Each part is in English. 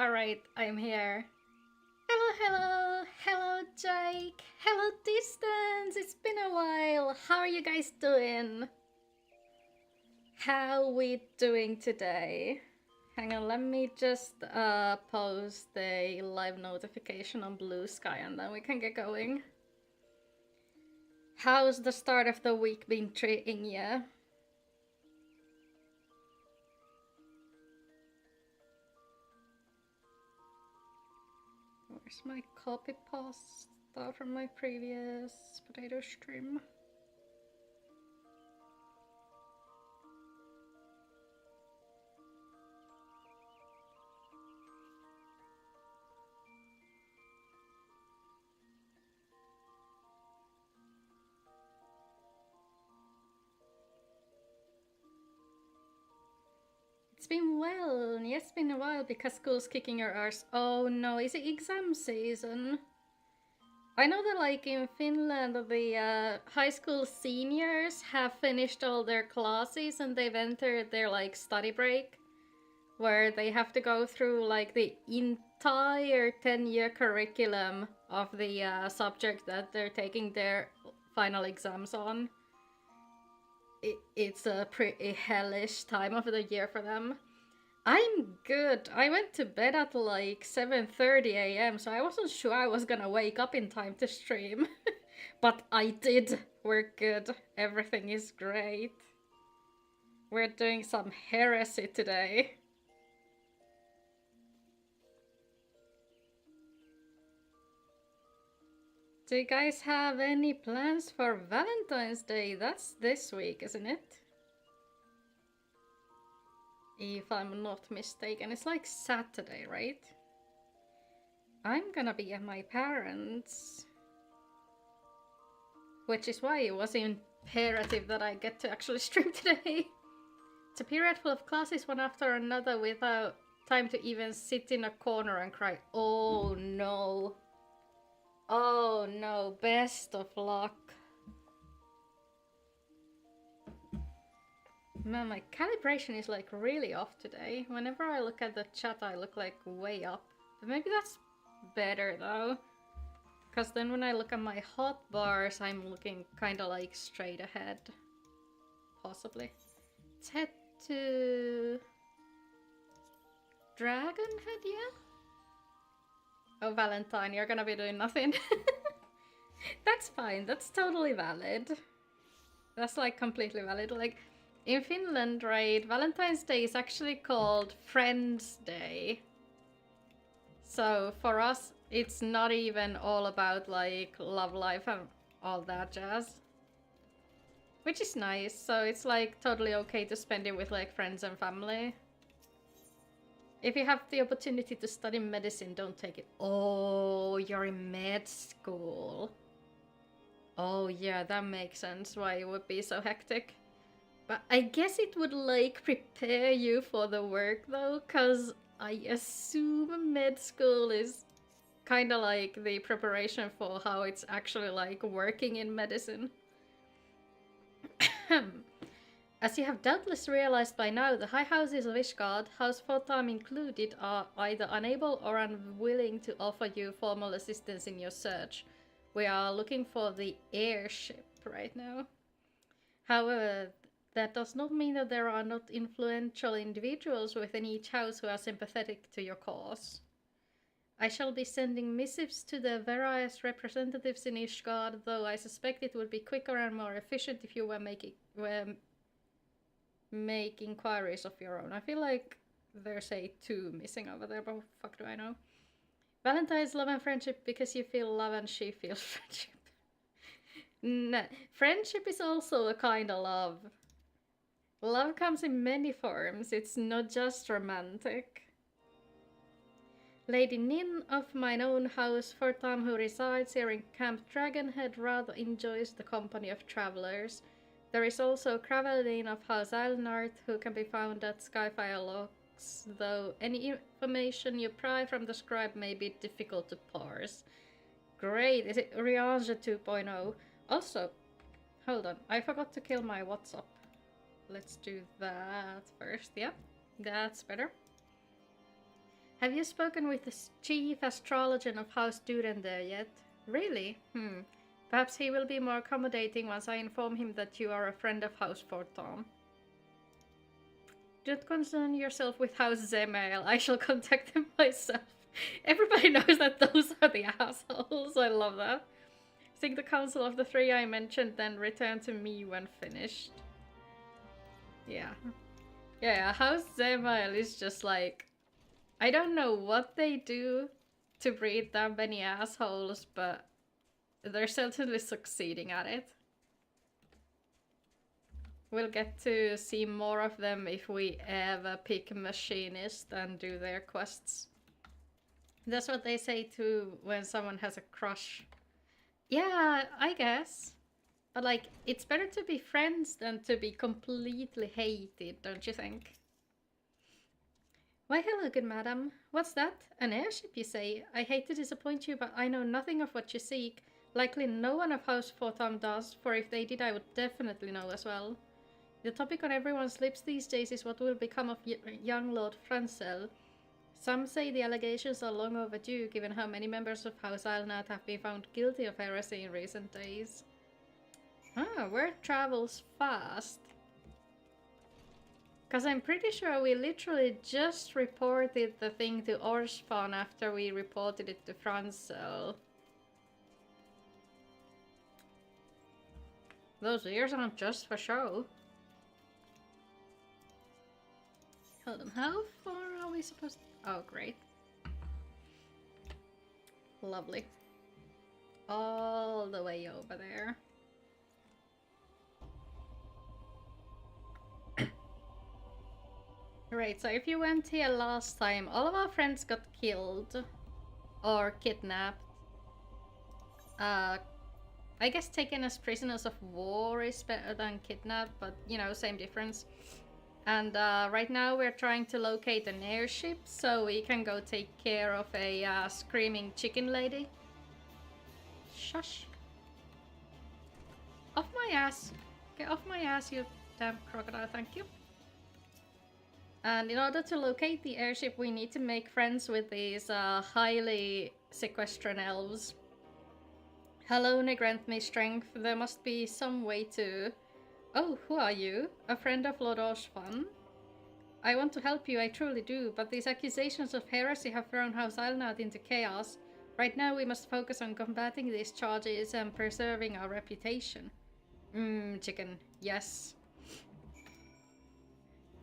Alright, I'm here. Hello Jake, hello Distance, it's been a while. How are you guys doing? How we doing today? Hang on, let me just post a live notification on bluesky and then we can get going. How's the start of the week been treating you? Where's my copy pasta from my previous potato stream? It's been well. Yes, it's been a while because school's kicking your arse. Oh no, is it exam season? I know that like in Finland, the high school seniors have finished all their classes and they've entered their like study break, where they have to go through like the entire 10-year curriculum of the subject that they're taking their final exams on. It's a pretty hellish time of the year for them. I'm good. I went to bed at like 7:30 a.m. so I wasn't sure I was gonna wake up in time to stream. But I did. We're good. Everything is great. We're doing some Heresy today. Do you guys have any plans for Valentine's Day? That's this week, isn't it? If I'm not mistaken, it's like Saturday, right? I'm gonna be at my parents'. Which is why it was imperative that I get to actually stream today. It's a period full of classes one after another without time to even sit in a corner and cry. Oh no. Oh no, best of luck. Man, my calibration is like really off today. Whenever I look at the chat, I look like way up. But maybe that's better though. Because then when I look at my hotbars, I'm looking kind of like straight ahead. Possibly. Let's head to Dragonhead, yeah? Oh, Valentine, you're gonna be doing nothing. That's fine, that's totally valid. That's like completely valid. Like, in Finland, right, Valentine's Day is actually called Friends Day. So for us, it's not even all about like love life and all that jazz. Which is nice, so it's like totally okay to spend it with like friends and family. If you have the opportunity to study medicine, don't take it. Oh, you're in med school. Oh yeah, that makes sense why it would be so hectic. But I guess it would like prepare you for the work though, cause I assume med school is kind of like the preparation for how it's actually like working in medicine. As you have doubtless realized by now, the high houses of Ishgard, House Fotam included, are either unable or unwilling to offer you formal assistance in your search. We are looking for the airship right now. However, that does not mean that there are not influential individuals within each house who are sympathetic to your cause. I shall be sending missives to the various representatives in Ishgard, though I suspect it would be quicker and more efficient if you were make inquiries of your own. I feel like there's a 2 missing over there, but what the fuck do I know? Valentine's love and friendship because you feel love and she feels friendship. Nah, friendship is also a kind of love. Love comes in many forms, it's not just romantic. Lady Nin of mine own house, Fortam, who resides here in Camp Dragonhead, rather enjoys the company of travelers. There is also Craveline of House Islenart, who can be found at Skyfire Locks, though any information you pry from the scribe may be difficult to parse. Great, is it Riange 2.0? Also, hold on, I forgot to kill my WhatsApp. Let's do that first, yeah, that's better. Have you spoken with the chief astrologer of House Duren there yet? Really? Perhaps he will be more accommodating once I inform him that you are a friend of House Fortom. Don't concern yourself with House Zemail. I shall contact them myself. Everybody knows that those are the assholes. I love that. Seek the counsel of the three I mentioned, then return to me when finished. Yeah. Yeah, House Zemail is just like... I don't know what they do to breed that many assholes, but they're certainly succeeding at it. We'll get to see more of them if we ever pick Machinist and do their quests. That's what they say too when someone has a crush. Yeah, I guess. But like, it's better to be friends than to be completely hated, don't you think? Why hello, good madam. What's that? An airship, you say? I hate to disappoint you, but I know nothing of what you seek. Likely no one of House Fortham does, for if they did I would definitely know as well. The topic on everyone's lips these days is what will become of young Lord Francel. Some say the allegations are long overdue, given how many members of House Islenat have been found guilty of heresy in recent days. Ah, word travels fast. Because I'm pretty sure we literally just reported the thing to Orspan after we reported it to Francel. Those ears aren't just for show. Hold on, how far are we supposed to... Oh, great. Lovely. All the way over there. Right, so if you went here last time, all of our friends got killed. Or kidnapped. I guess taken as prisoners of war is better than kidnapped, but you know, same difference. And right now we're trying to locate an airship so we can go take care of a screaming chicken lady. Shush. Off my ass. Get off my ass, you damn crocodile, thank you. And in order to locate the airship, we need to make friends with these highly sequestran elves. Hello, grant me strength. There must be some way to... Oh, who are you? A friend of Lord Oshvan? I want to help you, I truly do, but these accusations of heresy have thrown House Islenat into chaos. Right now we must focus on combating these charges and preserving our reputation. Chicken. Yes.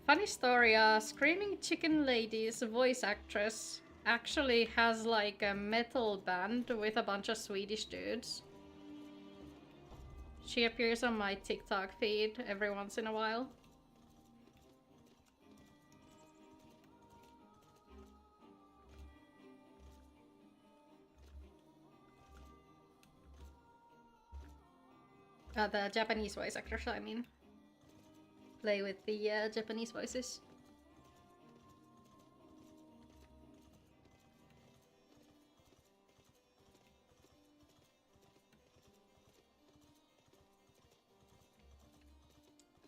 Funny story, Screaming Chicken Lady's voice actress actually has like a metal band with a bunch of Swedish dudes. She appears on my TikTok feed every once in a while. The Japanese voice actors, I mean. Play with the Japanese voices.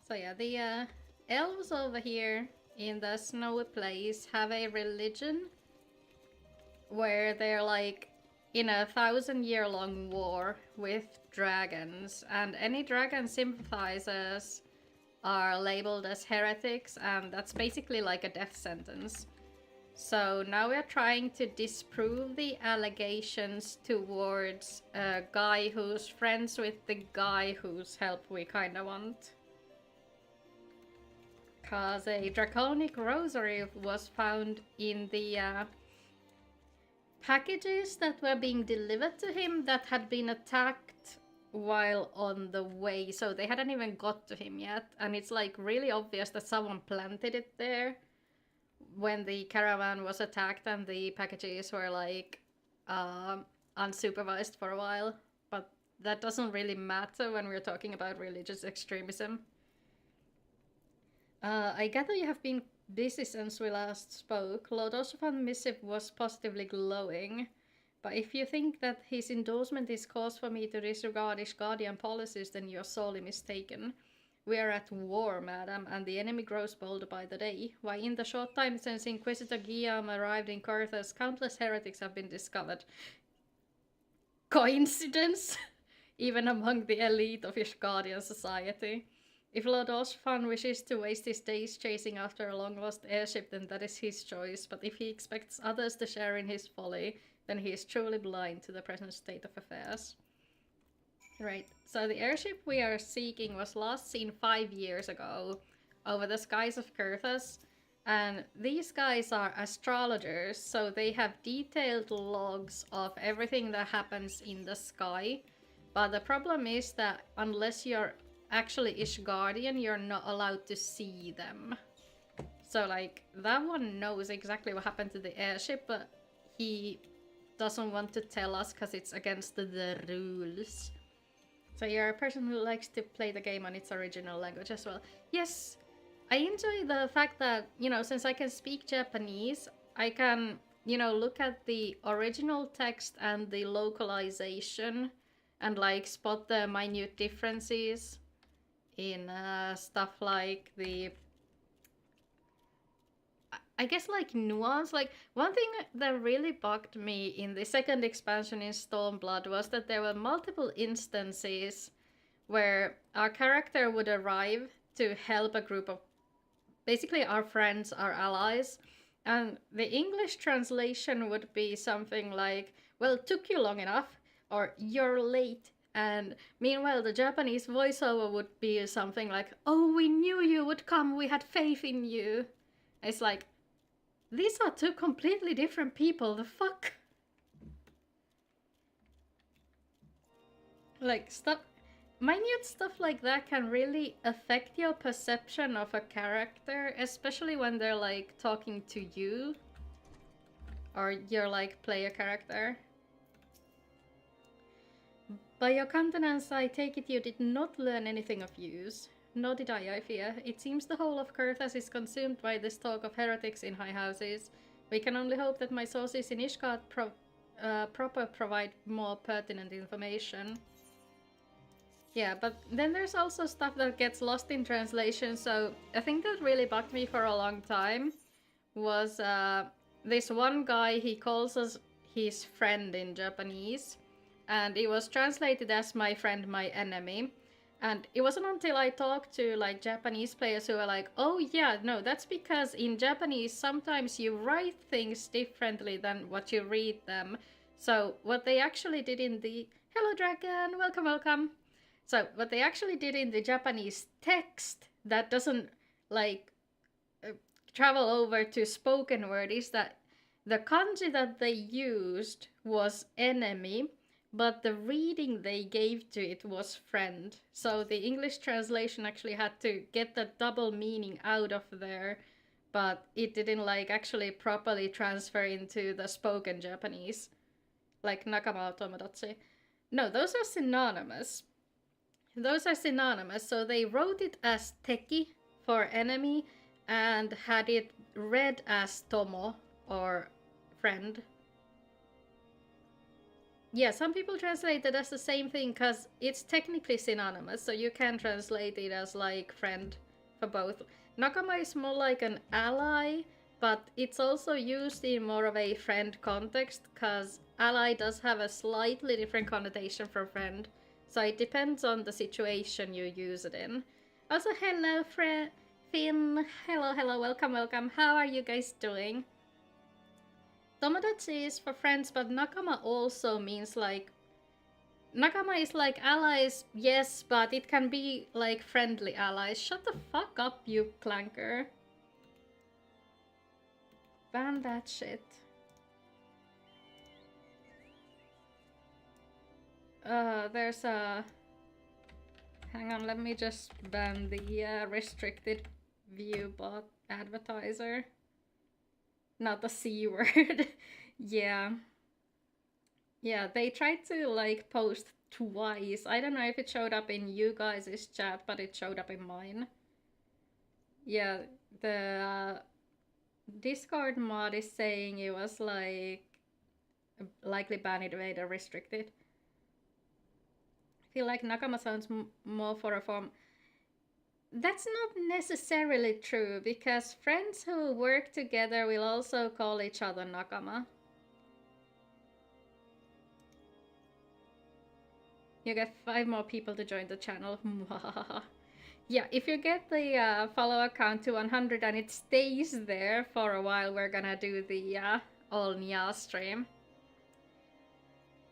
So yeah, the elves over here in the snowy place have a religion where they're like in a 1,000-year-long war with dragons, and any dragon sympathizers are labeled as heretics, and that's basically like a death sentence. So now we're trying to disprove the allegations towards a guy who's friends with the guy whose help we kinda want. Cause a draconic rosary was found in the packages that were being delivered to him that had been attacked while on the way, so they hadn't even got to him yet, and it's like really obvious that someone planted it there when the caravan was attacked and the packages were like unsupervised for a while, but that doesn't really matter when we're talking about religious extremism. I gather you have been busy since we last spoke. Lord Osophan's missive was positively glowing, but if you think that his endorsement is cause for me to disregard his guardian policies, then you're sorely mistaken. we are at war, madam, and the enemy grows bolder by the day. Why, in the short time since Inquisitor Guillaume arrived in Carthage, countless heretics have been discovered. Coincidence? Even among the elite of Ishgardian society. If Lord Osfan wishes to waste his days chasing after a long-lost airship, then that is his choice, but if he expects others to share in his folly, then he is truly blind to the present state of affairs. Right, so the airship we are seeking was last seen 5 years ago over the skies of Kurthas, and these guys are astrologers, so they have detailed logs of everything that happens in the sky. But the problem is that unless you're actually Ishgardian, you're not allowed to see them. So like, that one knows exactly what happened to the airship, but he doesn't want to tell us because it's against the rules. So you're a person who likes to play the game on its original language as well. Yes, I enjoy the fact that, you know, since I can speak Japanese, I can, you know, look at the original text and the localization and like spot the minute differences in stuff like the, I guess, like nuance. Like, one thing that really bugged me in the second expansion in Stormblood was that there were multiple instances where our character would arrive to help a group of basically our friends, our allies, and the English translation would be something like, well, it took you long enough, or you're late. And meanwhile, the Japanese voiceover would be something like, oh, we knew you would come, we had faith in you. It's like, these are two completely different people, the fuck? Like, stuff, minute stuff like that can really affect your perception of a character, especially when they're like talking to you, or you're like player character. By your countenance, I take it you did not learn anything of use. Nor did I fear. It seems the whole of Kurthas is consumed by this talk of heretics in high houses. We can only hope that my sources in Ishgard proper provide more pertinent information. Yeah, but then there's also stuff that gets lost in translation, so a thing that really bugged me for a long time was this one guy, he calls us his friend in Japanese, and it was translated as my friend, my enemy. And it wasn't until I talked to like Japanese players who were like, oh yeah, no, that's because in Japanese sometimes you write things differently than what you read them. So what they actually did in the... Hello Dragon, welcome, welcome. So what they actually did in the Japanese text that doesn't like travel over to spoken word is that the kanji that they used was enemy, but the reading they gave to it was friend. So the English translation actually had to get the double meaning out of there, but it didn't like actually properly transfer into the spoken Japanese. Like nakama tomodachi. No, those are synonymous. Those are synonymous, so they wrote it as teki for enemy and had it read as tomo or friend. Yeah, some people translate it as the same thing because it's technically synonymous, so you can translate it as like friend for both. Nakama is more like an ally, but it's also used in more of a friend context because ally does have a slightly different connotation from friend. So it depends on the situation you use it in. Also, hello, Finn. Hello, hello, welcome, welcome. How are you guys doing? Tomodachi is for friends, but nakama also means like... Nakama is like allies, yes, but it can be like friendly allies. Shut the fuck up, you clanker. Ban that shit. There's a... Hang on, let me just ban the restricted view bot advertiser. Not the C word. Yeah. Yeah, they tried to like post twice. I don't know if it showed up in you guys' chat, but it showed up in mine. Yeah, the Discord mod is saying it was like likely banned or restricted. I feel like nakama sounds more for a form. That's not necessarily true, because friends who work together will also call each other nakama. You get 5 more people to join the channel. Yeah, if you get the follow account to 100 and it stays there for a while, we're gonna do the all Nya stream.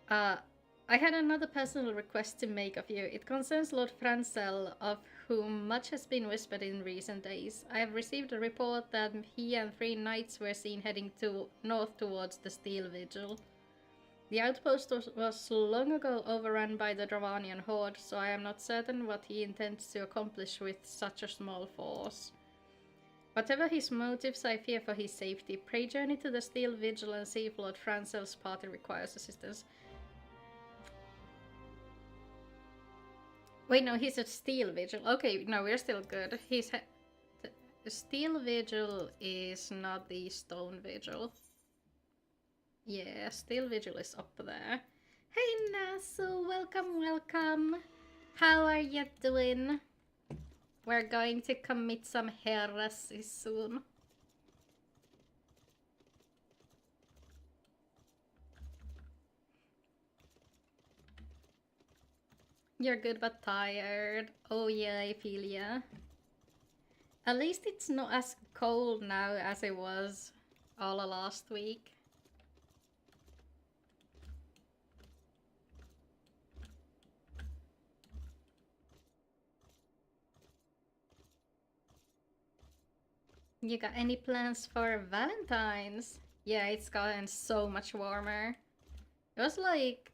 I had another personal request to make of you. It concerns Lord Francel, of whom much has been whispered in recent days. I have received a report that he and 3 knights were seen heading north towards the Steel Vigil. The outpost was long ago overrun by the Dravanian horde, so I am not certain what he intends to accomplish with such a small force. Whatever his motives, I fear for his safety. Pray journey to the Steel Vigil and see if Lord Francel's party requires assistance. Wait, no, he's a Steel Vigil. Okay, no, we're still good. The Steel Vigil is not the Stone Vigil. Yeah, Steel Vigil is up there. Hey Nasu, welcome, welcome. How are you doing? We're going to commit some heresy soon. You're good but tired. Oh yeah, I feel ya. At least it's not as cold now as it was all last week. You got any plans for Valentine's? Yeah, it's gotten so much warmer. It was like,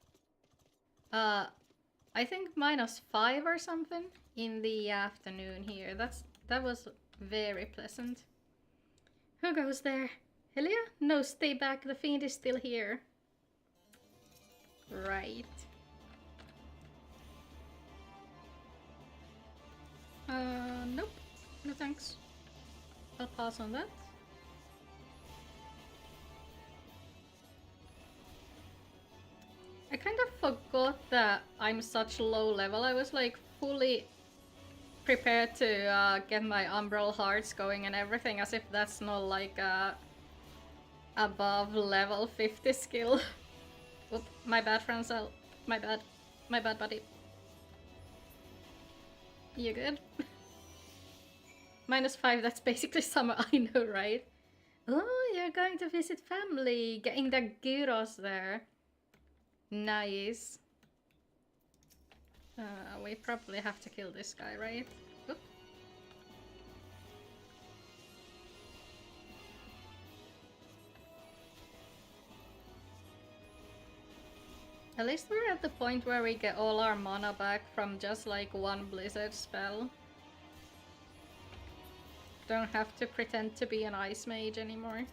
I think -5 or something in the afternoon here. That was very pleasant. Who goes there? Helia? No, stay back. The fiend is still here. Right. Nope. No thanks. I'll pass on that. I kind of forgot that I'm such low level. I was like fully prepared to get my umbral hearts going and everything, as if that's not like a above level 50 skill. Oop, my bad, Francel. My bad. My bad, buddy. You good? -5, that's basically summer, I know, right? Oh, you're going to visit family, getting the gyros there. Nice. We probably have to kill this guy, right? Oop. At least we're at the point where we get all our mana back from just like one blizzard spell. Don't have to pretend to be an ice mage anymore.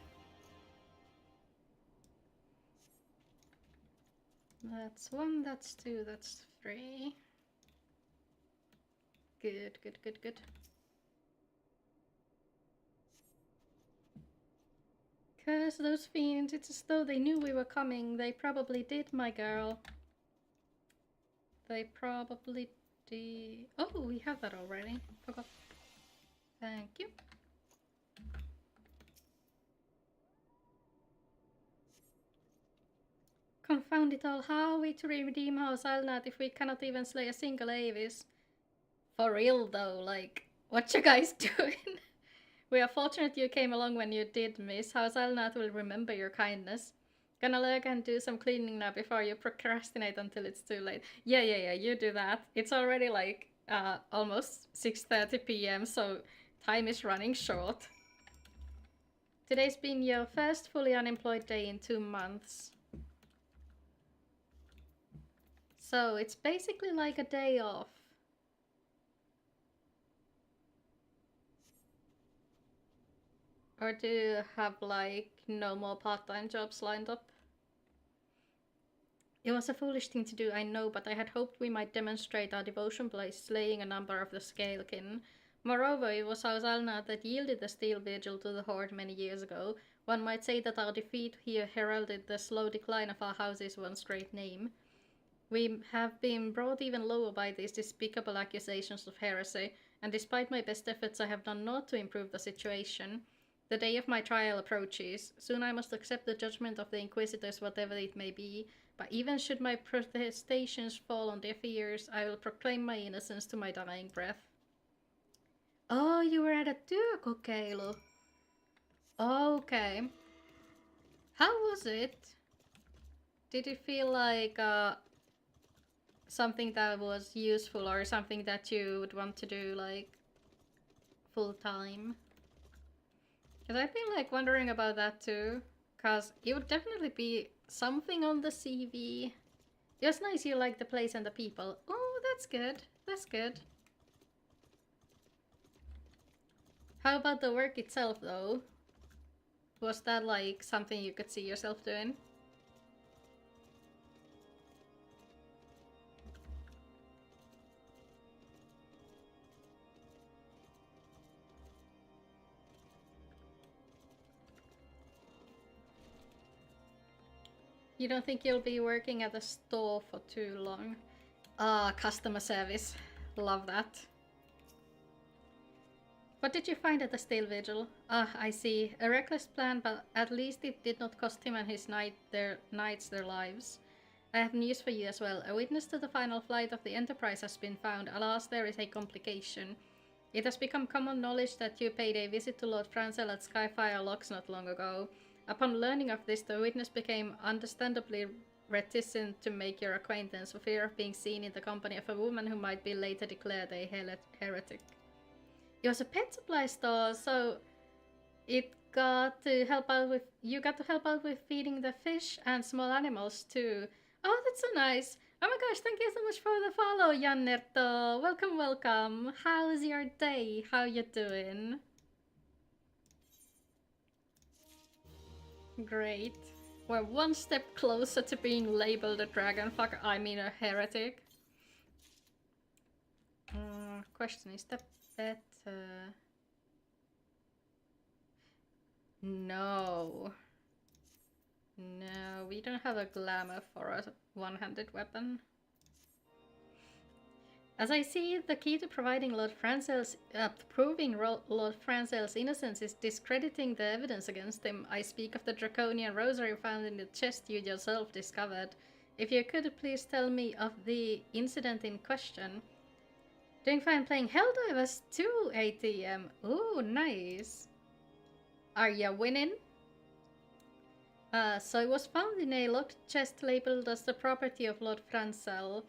That's 1, that's 2, that's 3. Good, good, good, good. Curse those fiends, it's as though they knew we were coming. They probably did, my girl. They probably did. Oh, we have that already. Forgot. Thank you. Confound it all, how are we to redeem House Alnat if we cannot even slay a single Avis? For real though, like, what you guys doing? We are fortunate you came along when you did, miss. House Alnat will remember your kindness. Gonna lurk and do some cleaning now before you procrastinate until it's too late. Yeah, you do that. It's already like almost 6:30 p.m, so time is running short. Today's been your first fully unemployed day in 2 months. So it's basically like a day off. Or do you have like no more part-time jobs lined up? It was a foolish thing to do, I know, but I had hoped we might demonstrate our devotion by slaying a number of the Scalekin. Moreover, it was House Alnat that yielded the Steel Vigil to the Horde many years ago. One might say that our defeat here heralded the slow decline of our house's once great name. We have been brought even lower by these despicable accusations of heresy, and despite my best efforts I have done naught to improve the situation. The day of my trial approaches. Soon I must accept the judgment of the Inquisitors, whatever it may be, but even should my protestations fall on deaf ears, I will proclaim my innocence to my dying breath. Oh, you were at a työkokeilu. Okay. How was it? Did it feel like something that was useful or something that you would want to do like full time? Because I've been like wondering about that too. Because it would definitely be something on the CV. It was nice you like the place and the people. Oh, that's good. That's good. How about the work itself though? Was that like something you could see yourself doing? You don't think you'll be working at a store for too long? Ah, customer service. Love that. What did you find at the Steel Vigil? Ah, I see. A reckless plan, but at least it did not cost him and his knights their lives. I have news for you as well. A witness to the final flight of the Enterprise has been found. Alas, there is a complication. It has become common knowledge that you paid a visit to Lord Franzel at Skyfire Locks not long ago. Upon learning of this, the witness became understandably reticent to make your acquaintance for fear of being seen in the company of a woman who might be later declared a heretic. It was a pet supply store, so it got to help out with. You got to help out with feeding the fish and small animals too. Oh, that's so nice. Oh my gosh, thank you so much for the follow, Jannerto. Welcome, welcome. How's your day? How you doing? Great. We're one step closer to being labeled a dragon fucker. I mean a heretic. Question, is that better? No. No, we don't have a glamour for a one-handed weapon. As I see it, the key to proving Lord Franzel's innocence is discrediting the evidence against him. I speak of the draconian rosary found in the chest you yourself discovered. If you could please tell me of the incident in question. Doing fine playing Helldivers 2 ATM. Ooh, nice. Are ya winning? So it was found in a locked chest labeled as the property of Lord Franzel.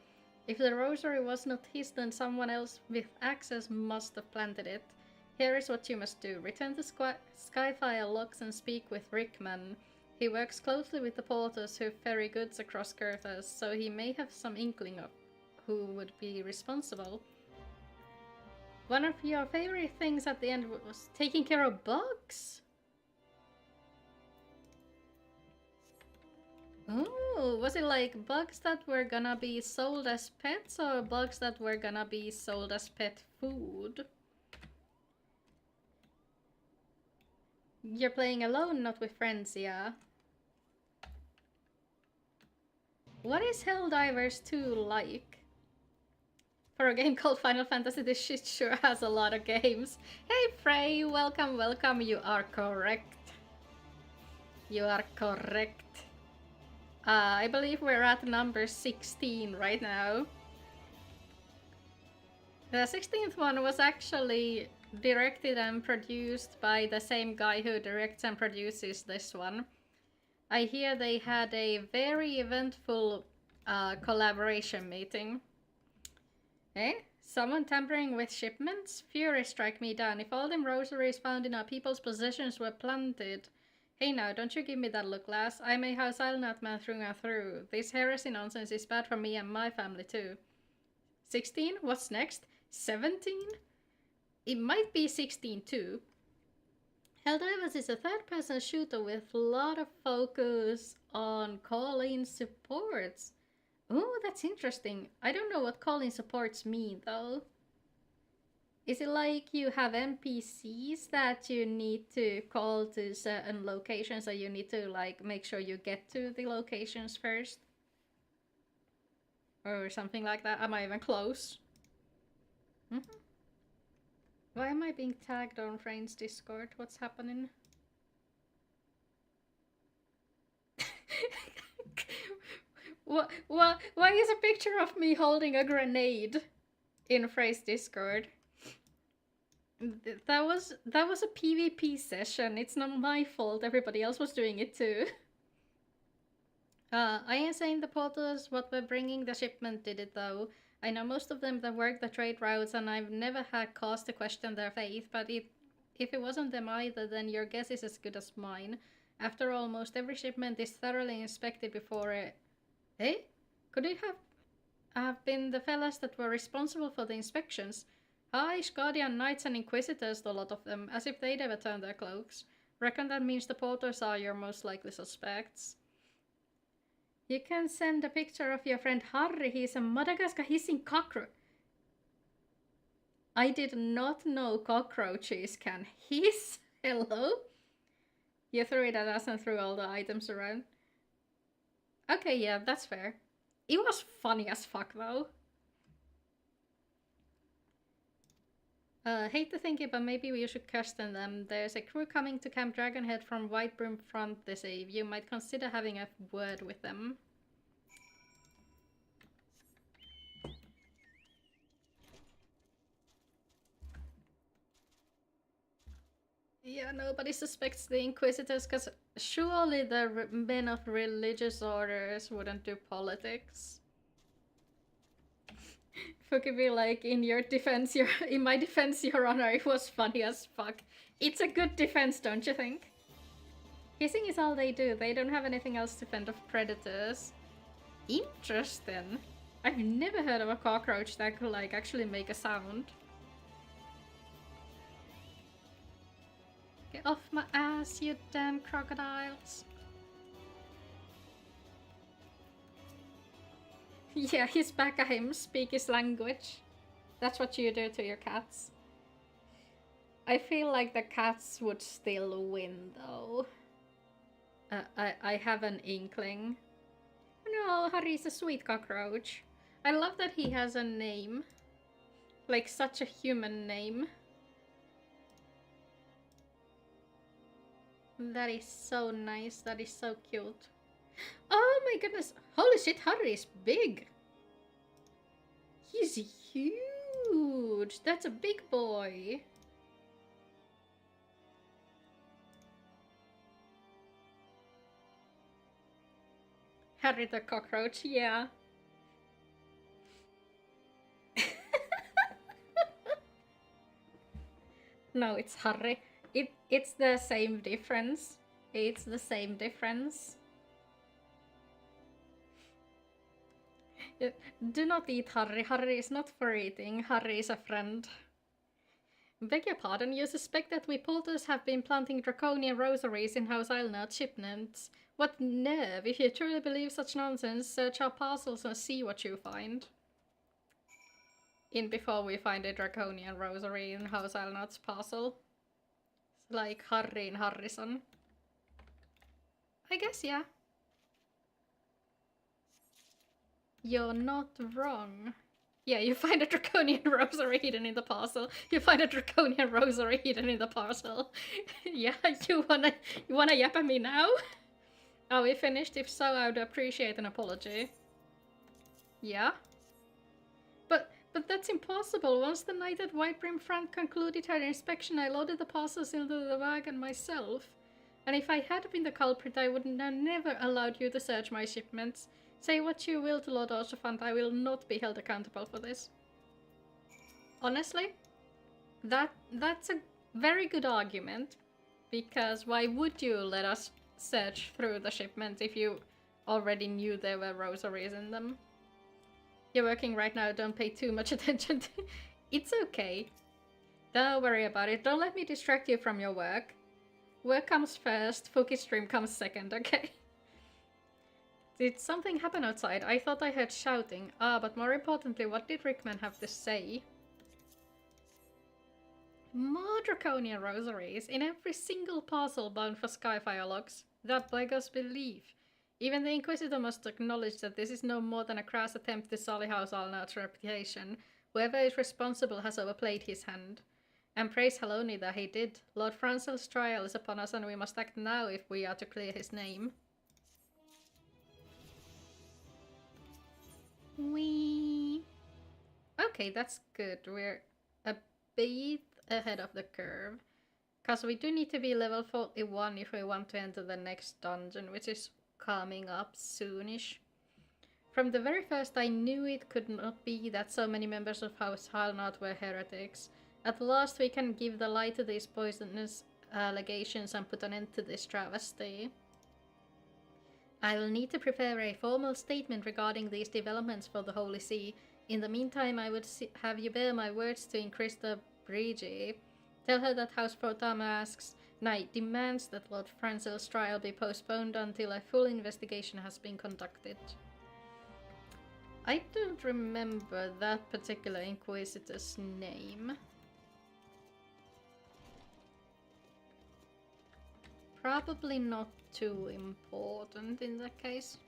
If the rosary was not his, then someone else with access must have planted it. Here is what you must do. Return to Skyfire Locks and speak with Rickman. He works closely with the porters who ferry goods across Kurthas, so he may have some inkling of who would be responsible. One of your favorite things at the end was taking care of bugs? Oh, was it like bugs that were gonna be sold as pets or bugs that were gonna be sold as pet food? You're playing alone, not with friends, yeah? What is Helldivers 2 like? For a game called Final Fantasy, this shit sure has a lot of games. Hey Frey, welcome, welcome, you are correct. You are correct. I believe we're at number 16 right now. The 16th one was actually directed and produced by the same guy who directs and produces this one. I hear they had a very eventful collaboration meeting. Eh? Someone tampering with shipments? Fury strike me down. If all them rosaries found in our people's possessions were planted... Hey now, don't you give me that look, lass. I'm a House Island man through and through. This heresy nonsense is bad for me and my family too. 16? What's next? 17? It might be 16 too. Helldivers is a third-person shooter with a lot of focus on call-in supports. Oh, that's interesting. I don't know what call-in supports mean though. Is it like you have NPCs that you need to call to certain locations, so you need to like make sure you get to the locations first? Or something like that. Am I even close? Mm-hmm. Why am I being tagged on Frane's Discord? What's happening? Why is a picture of me holding a grenade in Frey's Discord? That was a PvP session. It's not my fault. Everybody else was doing it too. I am saying the portals, what we're bringing, the shipment did it though. I know most of them that work the trade routes, and I've never had cause to question their faith, but if it wasn't them either, then your guess is as good as mine. After all, most every shipment is thoroughly inspected before it... Eh? Could it have been the fellas that were responsible for the inspections? High Guardian Knights and Inquisitors, a lot of them, as if they'd ever turned their cloaks. Reckon that means the porters are your most likely suspects. You can send a picture of your friend Harry. He's a Madagascar hissing cockroach. I did not know cockroaches can hiss. Hello? You threw it at us and threw all the items around. Okay, yeah, that's fair. It was funny as fuck though. Hate to think it, but maybe we should question them. There's a crew coming to Camp Dragonhead from White Broom Front this eve. You might consider having a word with them. Yeah, nobody suspects the Inquisitors, because surely the men of religious orders wouldn't do politics. Fuck be like, in my defense, your honor, it was funny as fuck. It's a good defense, don't you think? Hissing is all they do. They don't have anything else to fend off predators. Interesting. I've never heard of a cockroach that could like actually make a sound. Get off my ass, you damn crocodiles. Yeah, he's back at him, speak his language. That's what you do to your cats. I feel like the cats would still win, though. I have an inkling. No, Harry's a sweet cockroach. I love that he has a name. Like, such a human name. That is so nice. That is so cute. Oh my goodness. Holy shit, Harry is big. He's huge. That's a big boy. Harry the cockroach, yeah. No, it's Harry. It's the same difference. It's the same difference. Do not eat Harry. Harry is not for eating. Harry is a friend. Beg your pardon, you suspect that we porters have been planting draconian rosaries in House Island shipments. What nerve! If you truly believe such nonsense, search our parcels and see what you find. In before we find a draconian rosary in House Island's parcel. It's like Harry and Harrison. I guess, yeah. You're not wrong. Yeah, you find a draconian rosary hidden in the parcel. You find a draconian rosary hidden in the parcel. Yeah, you wanna yap at me now? Are we finished? If so, I would appreciate an apology. Yeah? But that's impossible. Once the night at White Brim Front concluded her inspection, I loaded the parcels into the wagon myself. And if I had been the culprit, I would have never allowed you to search my shipments. Say what you will to Lord Oshafant, I will not be held accountable for this. Honestly, that's a very good argument. Because why would you let us search through the shipment if you already knew there were rosaries in them? You're working right now, don't pay too much attention to... It's okay. Don't worry about it. Don't let me distract you from your work. Work comes first, Fuki stream comes second, okay? Did something happen outside? I thought I heard shouting. Ah, but more importantly, what did Rickman have to say? More draconian rosaries in every single parcel bound for Skyfire logs. That beggars belief. Even the Inquisitor must acknowledge that this is no more than a crass attempt to sully House Alnard's reputation. Whoever is responsible has overplayed his hand. And praise Haloni that he did. Lord Francel's trial is upon us and we must act now if we are to clear his name. Whee! Okay, that's good. We're a bit ahead of the curve. Because we do need to be level 41 if we want to enter the next dungeon, which is coming up soonish. From the very first I knew it could not be that so many members of House Halnard were heretics. At last we can give the lie to these poisonous allegations and put an end to this travesty. I will need to prepare a formal statement regarding these developments for the Holy See. In the meantime, I would have you bear my words to Inquisitor Brigi. Tell her that House Protamask's Knight demands that Lord Francel's trial be postponed until a full investigation has been conducted. I don't remember that particular Inquisitor's name. Probably not too important in that case.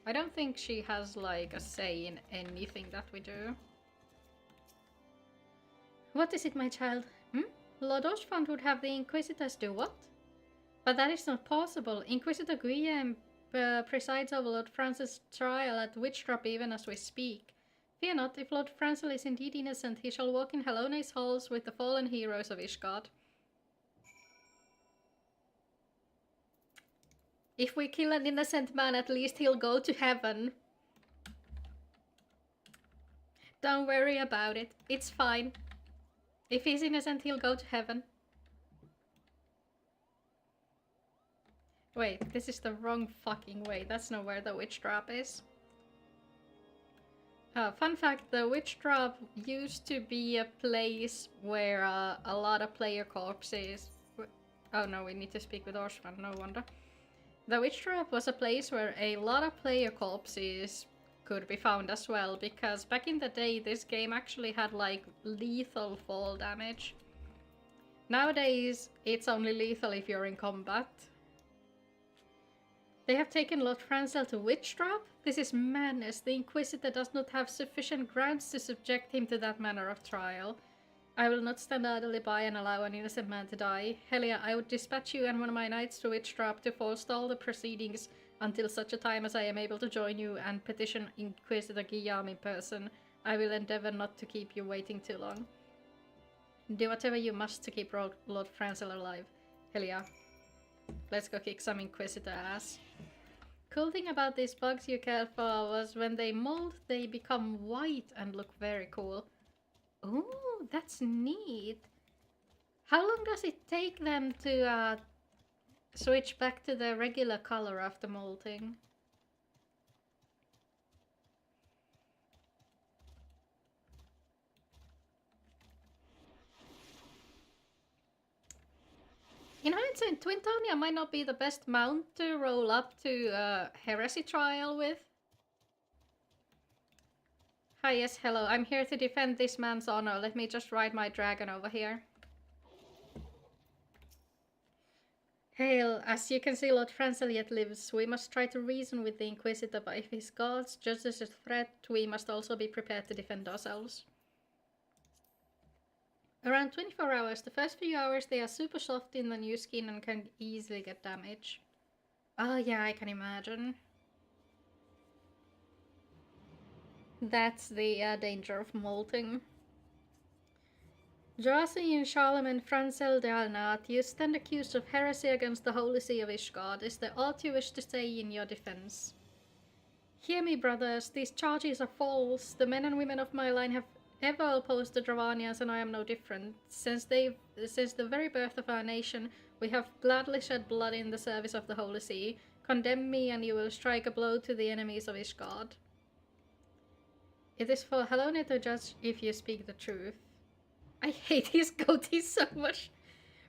I don't think she has like a say in anything that we do. What is it, my child? Lord Oshfond would have the Inquisitors do what? But that is not possible. Inquisitor Guillaume presides over Lord Francel's trial at Witchdrop even as we speak. Fear not, if Lord Francel is indeed innocent, he shall walk in Halone's halls with the fallen heroes of Ishgard. If we kill an innocent man, at least he'll go to heaven. Don't worry about it. It's fine. If he's innocent, he'll go to heaven. Wait, this is the wrong fucking way. That's not where the witch drop is. Fun fact, the witch drop used to be a place where a lot of player corpses... Oh no, we need to speak with Orsman, no wonder. The witch drop was a place where a lot of player corpses could be found as well, because back in the day this game actually had like lethal fall damage. Nowadays it's only lethal if you're in combat. They have taken Lord Francel to witch drop? This is madness. The Inquisitor does not have sufficient grounds to subject him to that manner of trial. I will not stand idly by and allow an innocent man to die. Helia, I would dispatch you and one of my knights to Witchdrop to forestall the proceedings until such a time as I am able to join you and petition Inquisitor Guillaume in person. I will endeavour not to keep you waiting too long. Do whatever you must to keep Lord Francel alive. Helia, let's go kick some Inquisitor ass. Cool thing about these bugs you cared for was when they mold, they become white and look very cool. Ooh, that's neat. How long does it take them to switch back to the regular color after molting? In hindsight, Twintonia might not be the best mount to roll up to Heresy trial with. Hi, yes, hello. I'm here to defend this man's honor. Let me just ride my dragon over here. Hail, as you can see, Lord Francel yet lives. We must try to reason with the Inquisitor, but if his guards judge us a threat, we must also be prepared to defend ourselves. Around 24 hours. The first few hours they are super soft in the new skin and can easily get damage. Oh yeah, I can imagine. That's the danger of molting. Joachim Charlemagne Francel de Alnard, you stand accused of heresy against the Holy See of Ishgard. Is there aught you wish to say in your defense? Hear me, brothers. These charges are false. The men and women of my line have ever opposed the Dravanians, and I am no different. Since the very birth of our nation, we have gladly shed blood in the service of the Holy See. Condemn me, and you will strike a blow to the enemies of Ishgard. It is for Halone to judge if you speak the truth. I hate his goatee so much.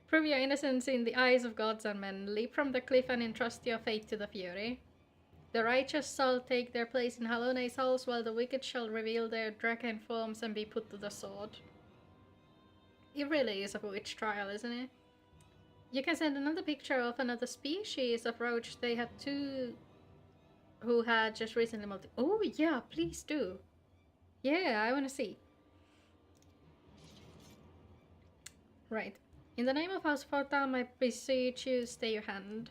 Prove your innocence in the eyes of gods and men. Leap from the cliff and entrust your fate to the Fury. The righteous shall take their place in Halone's halls, while the wicked shall reveal their dragon forms and be put to the sword. It really is a witch trial, isn't it? You can send another picture of another species of roach. They had two who had just recently multi- Oh yeah, please do. Yeah, I want to see. Right. In the name of House Fortam, I beseech you, stay your hand.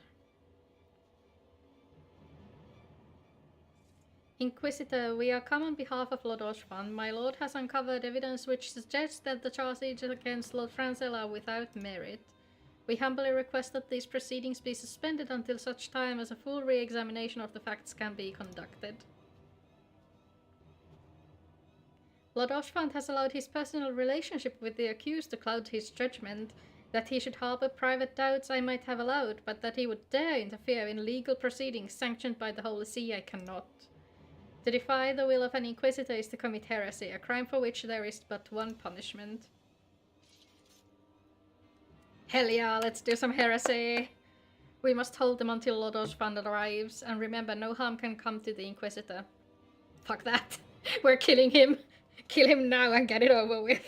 Inquisitor, we are come on behalf of Lord Oshvan. My lord has uncovered evidence which suggests that the charges against Lord Franzel are without merit. We humbly request that these proceedings be suspended until such time as a full re-examination of the facts can be conducted. Lord Oshvan has allowed his personal relationship with the accused to cloud his judgment. That he should harbour private doubts I might have allowed, but that he would dare interfere in legal proceedings sanctioned by the Holy See I cannot. To defy the will of an Inquisitor is to commit heresy, a crime for which there is but one punishment. Hell yeah, let's do some heresy! We must hold them until Lord Oshvan arrives, and remember, no harm can come to the Inquisitor. Fuck that! We're killing him! Kill him now and get it over with!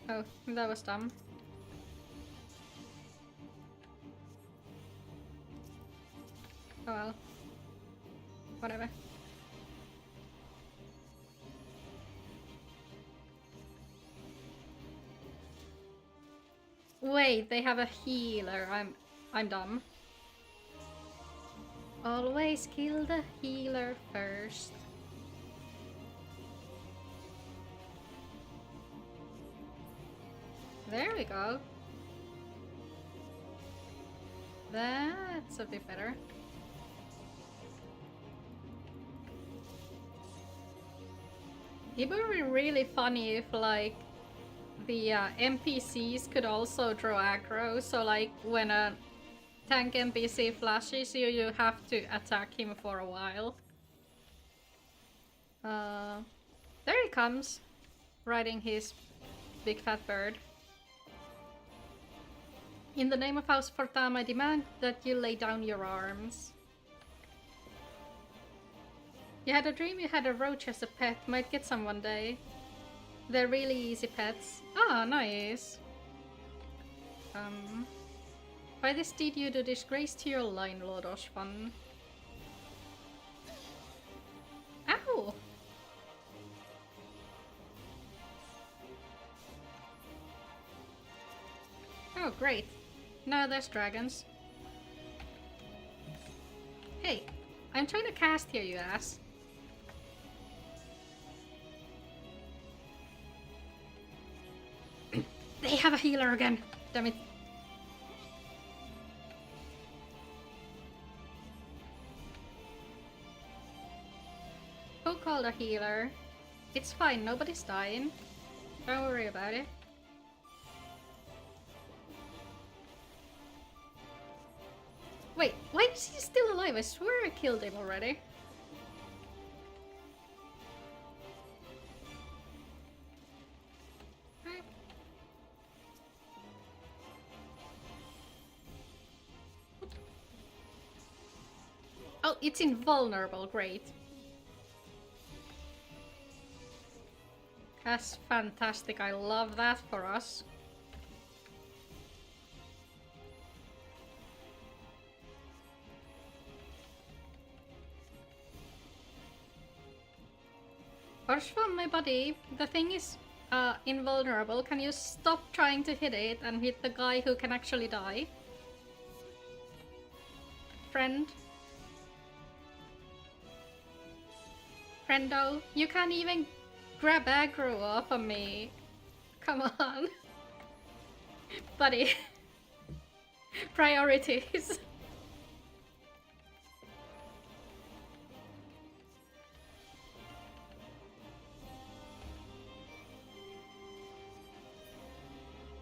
Oh, that was dumb. Oh well. Whatever. Wait, they have a healer. I'm dumb. Always kill the healer first. There we go. That's a bit better. It would be really funny if, like, the NPCs could also draw aggro, so like when a tank NPC flashes you, you have to attack him for a while. There he comes, riding his big fat bird. In the name of House Fortam, I demand that you lay down your arms. You had a dream you had a roach as a pet. Might get some one day. They're really easy pets. Ah, nice. By this deed you do disgrace to your line, Lord Oshvan. Ow! Oh, great. Now there's dragons. Hey, I'm trying to cast here, you ass. They have a healer again! Damn it. Who called a healer? It's fine, nobody's dying. Don't worry about it. Wait, why is he still alive? I swear I killed him already. Oh, it's invulnerable, great. That's fantastic, I love that for us. Oshvan, my buddy, the thing is invulnerable. Can you stop trying to hit it and hit the guy who can actually die? Friend? Friendo, you can't even grab aggro off of me. Come on. Buddy. Priorities.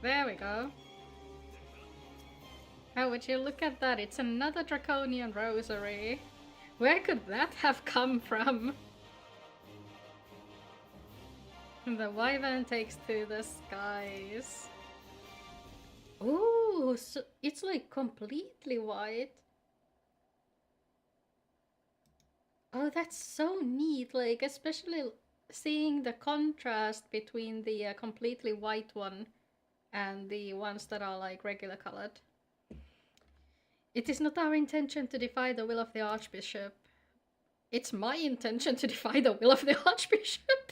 There we go. Oh, would you look at that? It's another draconian rosary. Where could that have come from? The wyvern takes to the skies. Ooh, so it's like completely white. Oh, that's so neat. Like, especially seeing the contrast between the completely white one and the ones that are like regular colored. It is not our intention to defy the will of the Archbishop. It's my intention to defy the will of the Archbishop.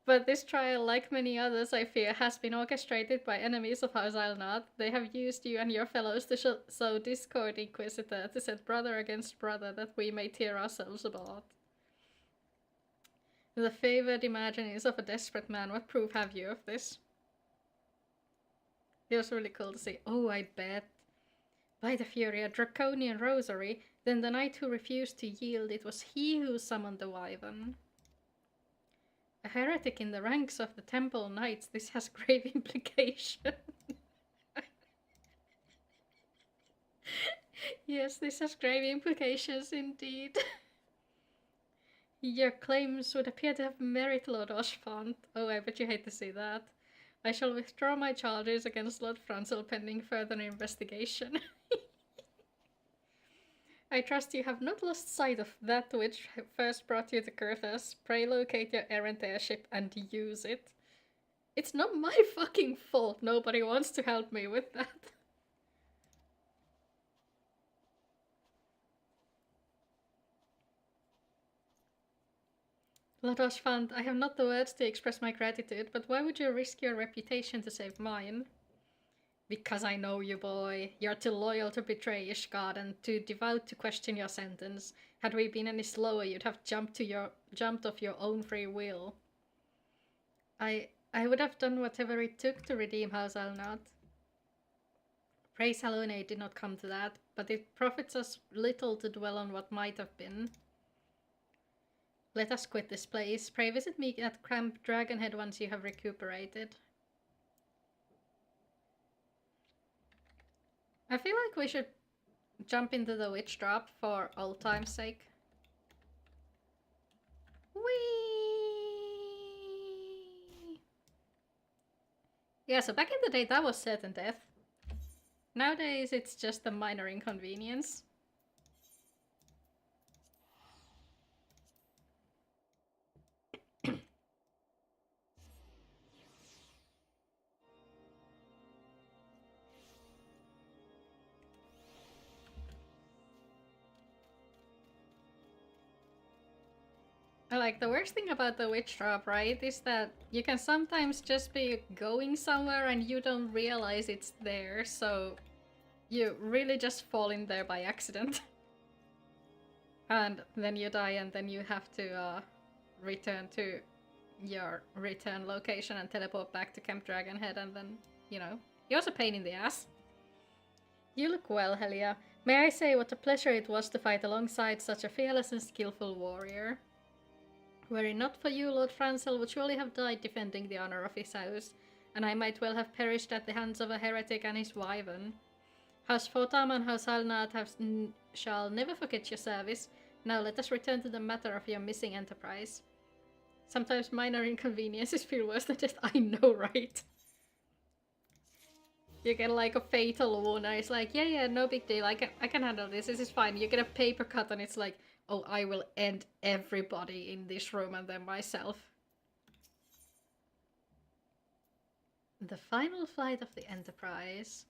But this trial, like many others, I fear, has been orchestrated by enemies of House Alnat. They have used you and your fellows to sow discord, Inquisitor, to set brother against brother, that we may tear ourselves apart. The favored imaginings of a desperate man, what proof have you of this? It was really cool to see. Oh, I bet. By the Fury, a draconian rosary, then the knight who refused to yield, it was he who summoned the wyvern. A heretic in the ranks of the Temple Knights, this has grave implications. Yes, this has grave implications indeed. Your claims would appear to have merit, Lord Oshfont. Oh, I bet you hate to see that. I shall withdraw my charges against Lord Franzel pending further investigation. I trust you have not lost sight of that which first brought you to Kurthas. Pray locate your errant airship and use it. It's not my fucking fault nobody wants to help me with that. Lord Oshfant, I have not the words to express my gratitude, but why would you risk your reputation to save mine? Because I know you, boy. You're too loyal to betray Ishgard and too devout to question your sentence. Had we been any slower, you'd have jumped off your own free will. I would have done whatever it took to redeem House Alnat. Praise Hallownade did not come to that, but it profits us little to dwell on what might have been. Let us quit this place. Pray visit me at Camp Dragonhead once you have recuperated. I feel like we should jump into the witch drop for old time's sake. Whee! Yeah, so back in the day that was certain death. Nowadays it's just a minor inconvenience. Like, the worst thing about the witch drop, right, is that you can sometimes just be going somewhere and you don't realize it's there, so you really just fall in there by accident. And then you die and then you have to return to your return location and teleport back to Camp Dragonhead, and then, you know, it was a pain in the ass. You look well, Helia. May I say what a pleasure it was to fight alongside such a fearless and skillful warrior. Were it not for you, Lord Franzel would surely have died defending the honor of his house, and I might well have perished at the hands of a heretic and his wyvern. House Fotam and House Alnat shall never forget your service. Now let us return to the matter of your missing enterprise. Sometimes minor inconveniences feel worse than death. I know, right? You get like a fatal wound and it's like, yeah, no big deal, I can handle this is fine. You get a paper cut and it's like, oh, I will end everybody in this room and then myself. The final flight of the Enterprise.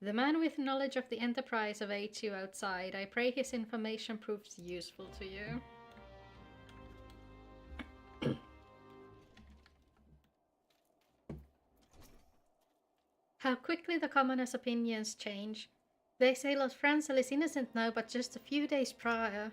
The man with knowledge of the Enterprise awaits you outside. I pray his information proves useful to you. How quickly the commoners' opinions change. They say Lord Franzel is innocent now, but just a few days prior.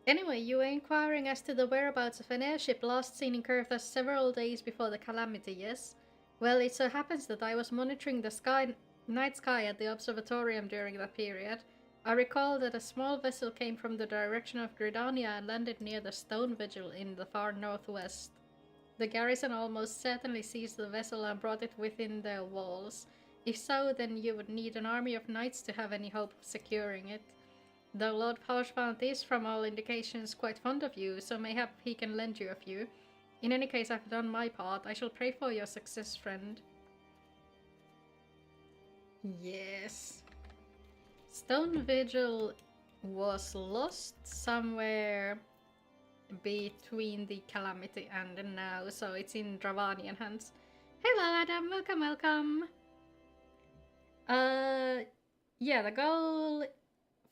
Anyway, you were inquiring as to the whereabouts of an airship last seen in Kurthas several days before the calamity, yes? Well, it so happens that I was monitoring the night sky at the observatorium during that period. I recall that a small vessel came from the direction of Gridania and landed near the Stone Vigil in the far northwest. The garrison almost certainly seized the vessel and brought it within their walls. If so, then you would need an army of knights to have any hope of securing it. Though Lord Pauschwant is, from all indications, quite fond of you, so mayhap he can lend you a few. In any case, I've done my part. I shall pray for your success, friend. Yes. Stone Vigil was lost somewhere between the calamity and now, so it's in Dravanian hands. Hello Adam, welcome, welcome. Yeah, the goal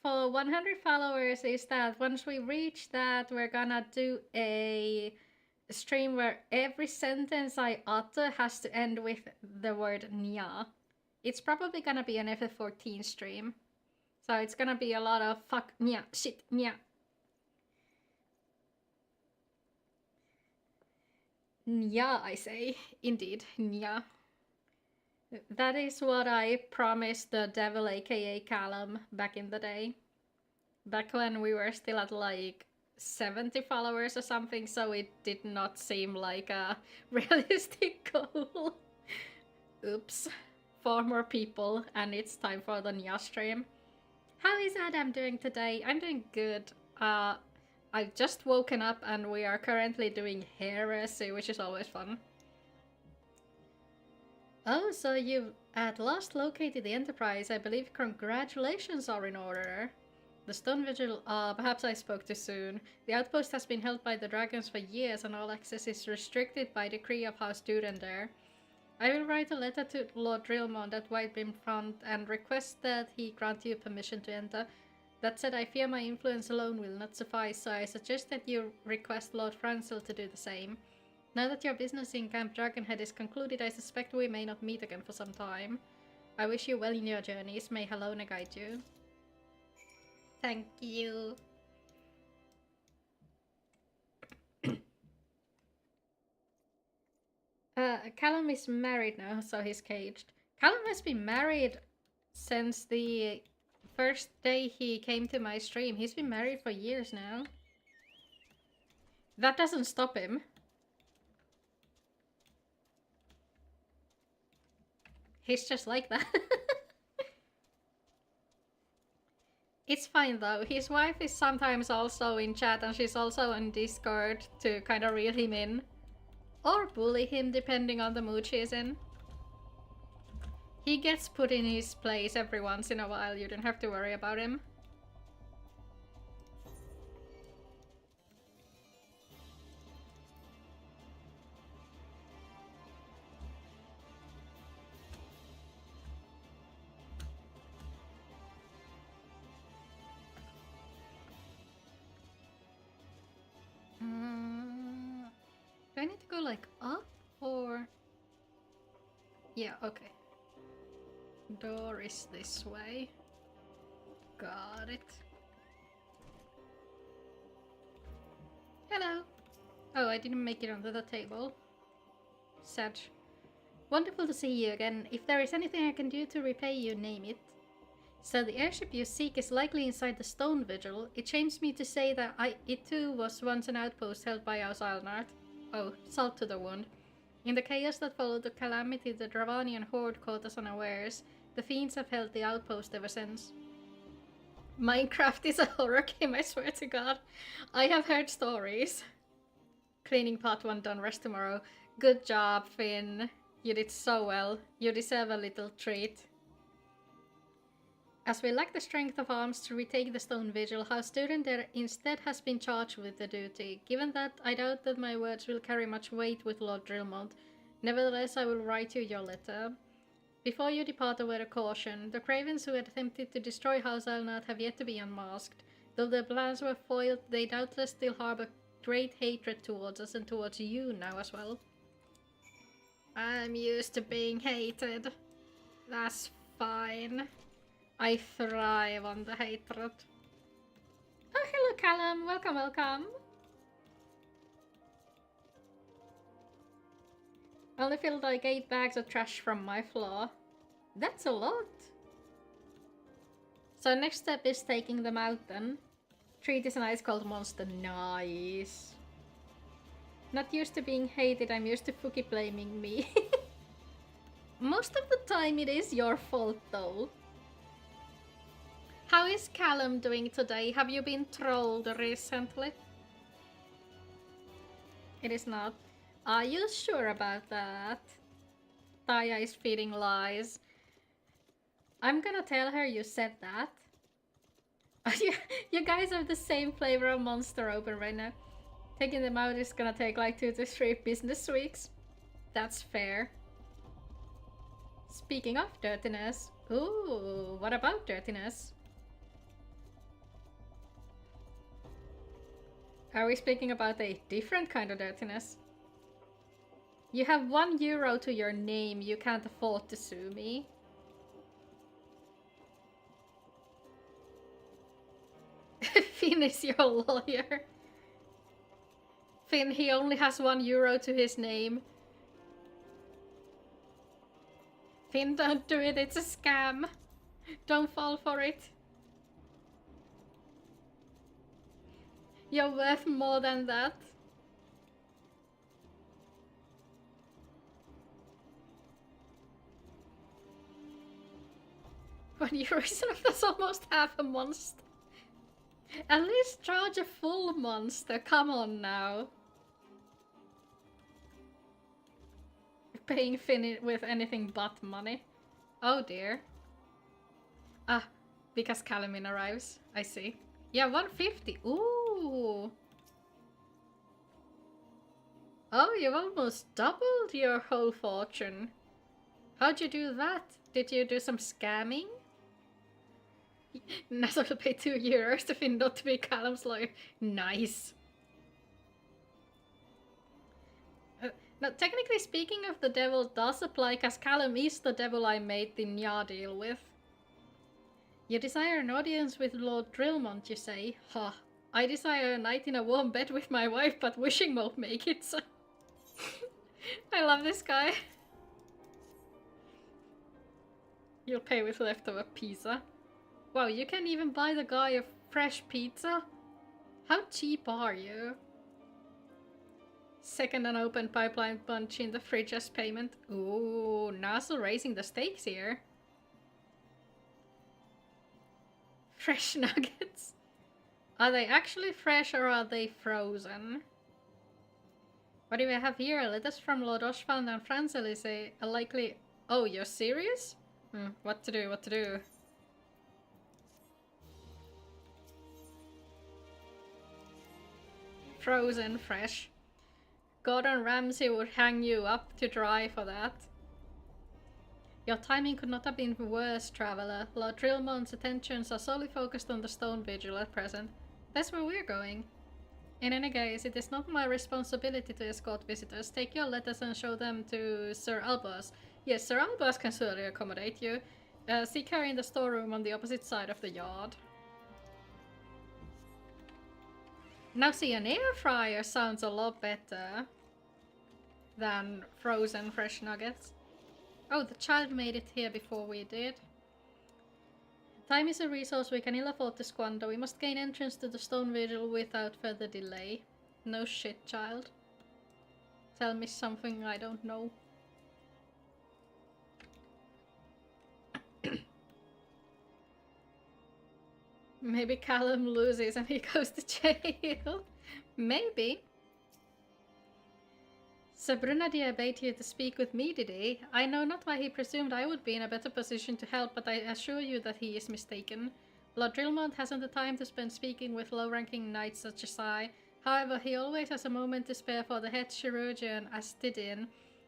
for 100 followers is that once we reach that, we're gonna do a stream where every sentence I utter has to end with the word nya. It's probably gonna be an FF14 stream. So it's gonna be a lot of fuck, nya, shit, nya. Nya, I say. Indeed, nya. That is what I promised the devil, aka Callum, back in the day. Back when we were still at like 70 followers or something, so it did not seem like a realistic goal. Oops. 4 more people, and it's time for the Nya stream. How is Adam doing today? I'm doing good. I've just woken up and we are currently doing Heresy, which is always fun. Oh, so you've at last located the Enterprise. I believe congratulations are in order. The Stone Vigil, perhaps I spoke too soon. The outpost has been held by the dragons for years and all access is restricted by decree of House Durendair. I will write a letter to Lord Drillmond at Whitebeam Front and request that he grant you permission to enter. That said, I fear my influence alone will not suffice, so I suggest that you request Lord Francil to do the same. Now that your business in Camp Dragonhead is concluded, I suspect we may not meet again for some time. I wish you well in your journeys. May Helona guide you. Thank you. Callum is married now, so he's caged. Callum has been married since the first day he came to my stream. He's been married for years now. That doesn't stop him. He's just like that. It's fine though. His wife is sometimes also in chat and she's also on Discord to kind of reel him in. Or bully him depending on the mood she's in. He gets put in his place every once in a while. You don't have to worry about him. Do I need to go like up or... Yeah, okay. Door is this way. Got it. Hello! Oh, I didn't make it onto the table. Sad. Wonderful to see you again. If there is anything I can do to repay you, name it. So the airship you seek is likely inside the Stone Vigil. It shames me to say that it too was once an outpost held by our Zylnart. Oh, salt to the wound. In the chaos that followed the calamity, the Dravanian horde caught us unawares. The fiends have held the outpost ever since. Minecraft is a horror game, I swear to God. I have heard stories. Cleaning part 1 done, rest tomorrow. Good job, Finn. You did so well. You deserve a little treat. As we lack the strength of arms to retake the Stone Vigil, House Durendair instead has been charged with the duty. Given that, I doubt that my words will carry much weight with Lord Drillmond. Nevertheless, I will write you your letter. Before you depart, a word of caution. The cravens who had attempted to destroy House Zylnart have yet to be unmasked. Though their plans were foiled, they doubtless still harbor great hatred towards us and towards you now as well. I'm used to being hated. That's fine. I thrive on the hatred. Oh, hello Callum. Welcome, welcome. Only filled like 8 bags of trash from my floor. That's a lot. So next step is taking them out then. Treat is an ice cold monster. Nice. Not used to being hated, I'm used to Fuki blaming me. Most of the time it is your fault though. How is Callum doing today? Have you been trolled recently? It is not. Are you sure about that? Taya is feeding lies. I'm gonna tell her you said that. You guys have the same flavor of monster open right now. Taking them out is gonna take like 2 to 3 business weeks. That's fair. Speaking of dirtiness. Ooh, what about dirtiness? Are we speaking about a different kind of dirtiness? You have €1 to your name, you can't afford to sue me. Finn is your lawyer. Finn, he only has €1 to his name. Finn, don't do it, it's a scam. Don't fall for it. You're worth more than that. €1, that's almost half a monster. At least charge a full monster, come on now. Paying Finn with anything but money. Oh dear. Ah, because Calamin arrives. I see. Yeah, 150. Ooh. Oh, you've almost doubled your whole fortune. How'd you do that? Did you do some scamming? Nessa will pay €2 to Finn not to be Callum's lawyer. Nice. Now, technically speaking of the devil does apply, cause Callum is the devil I made the Nya deal with. You desire an audience with Lord Drillmont, you say? Ha. I desire a night in a warm bed with my wife, but wishing won't make it, so... I love this guy. You'll pay with leftover pizza. Wow, you can even buy the guy a fresh pizza? How cheap are you? Second unopened pipeline punch in the fridge as payment. Ooh, Nazzle raising the stakes here. Fresh nuggets. Are they actually fresh or are they frozen? What do we have here? Letters from Lord Oswald and Franz Elise. A likely... Oh, you're serious? What to do, what to do? Frozen, fresh. Gordon Ramsay would hang you up to dry for that. Your timing could not have been worse, traveler. Lord Drillmont's attentions are solely focused on the Stone Vigil at present. That's where we're going. In any case, it is not my responsibility to escort visitors. Take your letters and show them to Sir Albus. Yes, Sir Albus can surely accommodate you. Seek her in the storeroom on the opposite side of the yard. Now see, an air fryer sounds a lot better than frozen fresh nuggets. Oh, the child made it here before we did. Time is a resource we can ill afford to squander. We must gain entrance to the Stone Vigil without further delay. No shit, child. Tell me something I don't know. Maybe Callum loses and he goes to jail. Maybe. Sir Brunadier bade you to speak with me, did he? I know not why he presumed I would be in a better position to help, but I assure you that he is mistaken. Lord Drillmont hasn't the time to spend speaking with low-ranking knights such as I. However, he always has a moment to spare for the head chirurgeon, Astidin.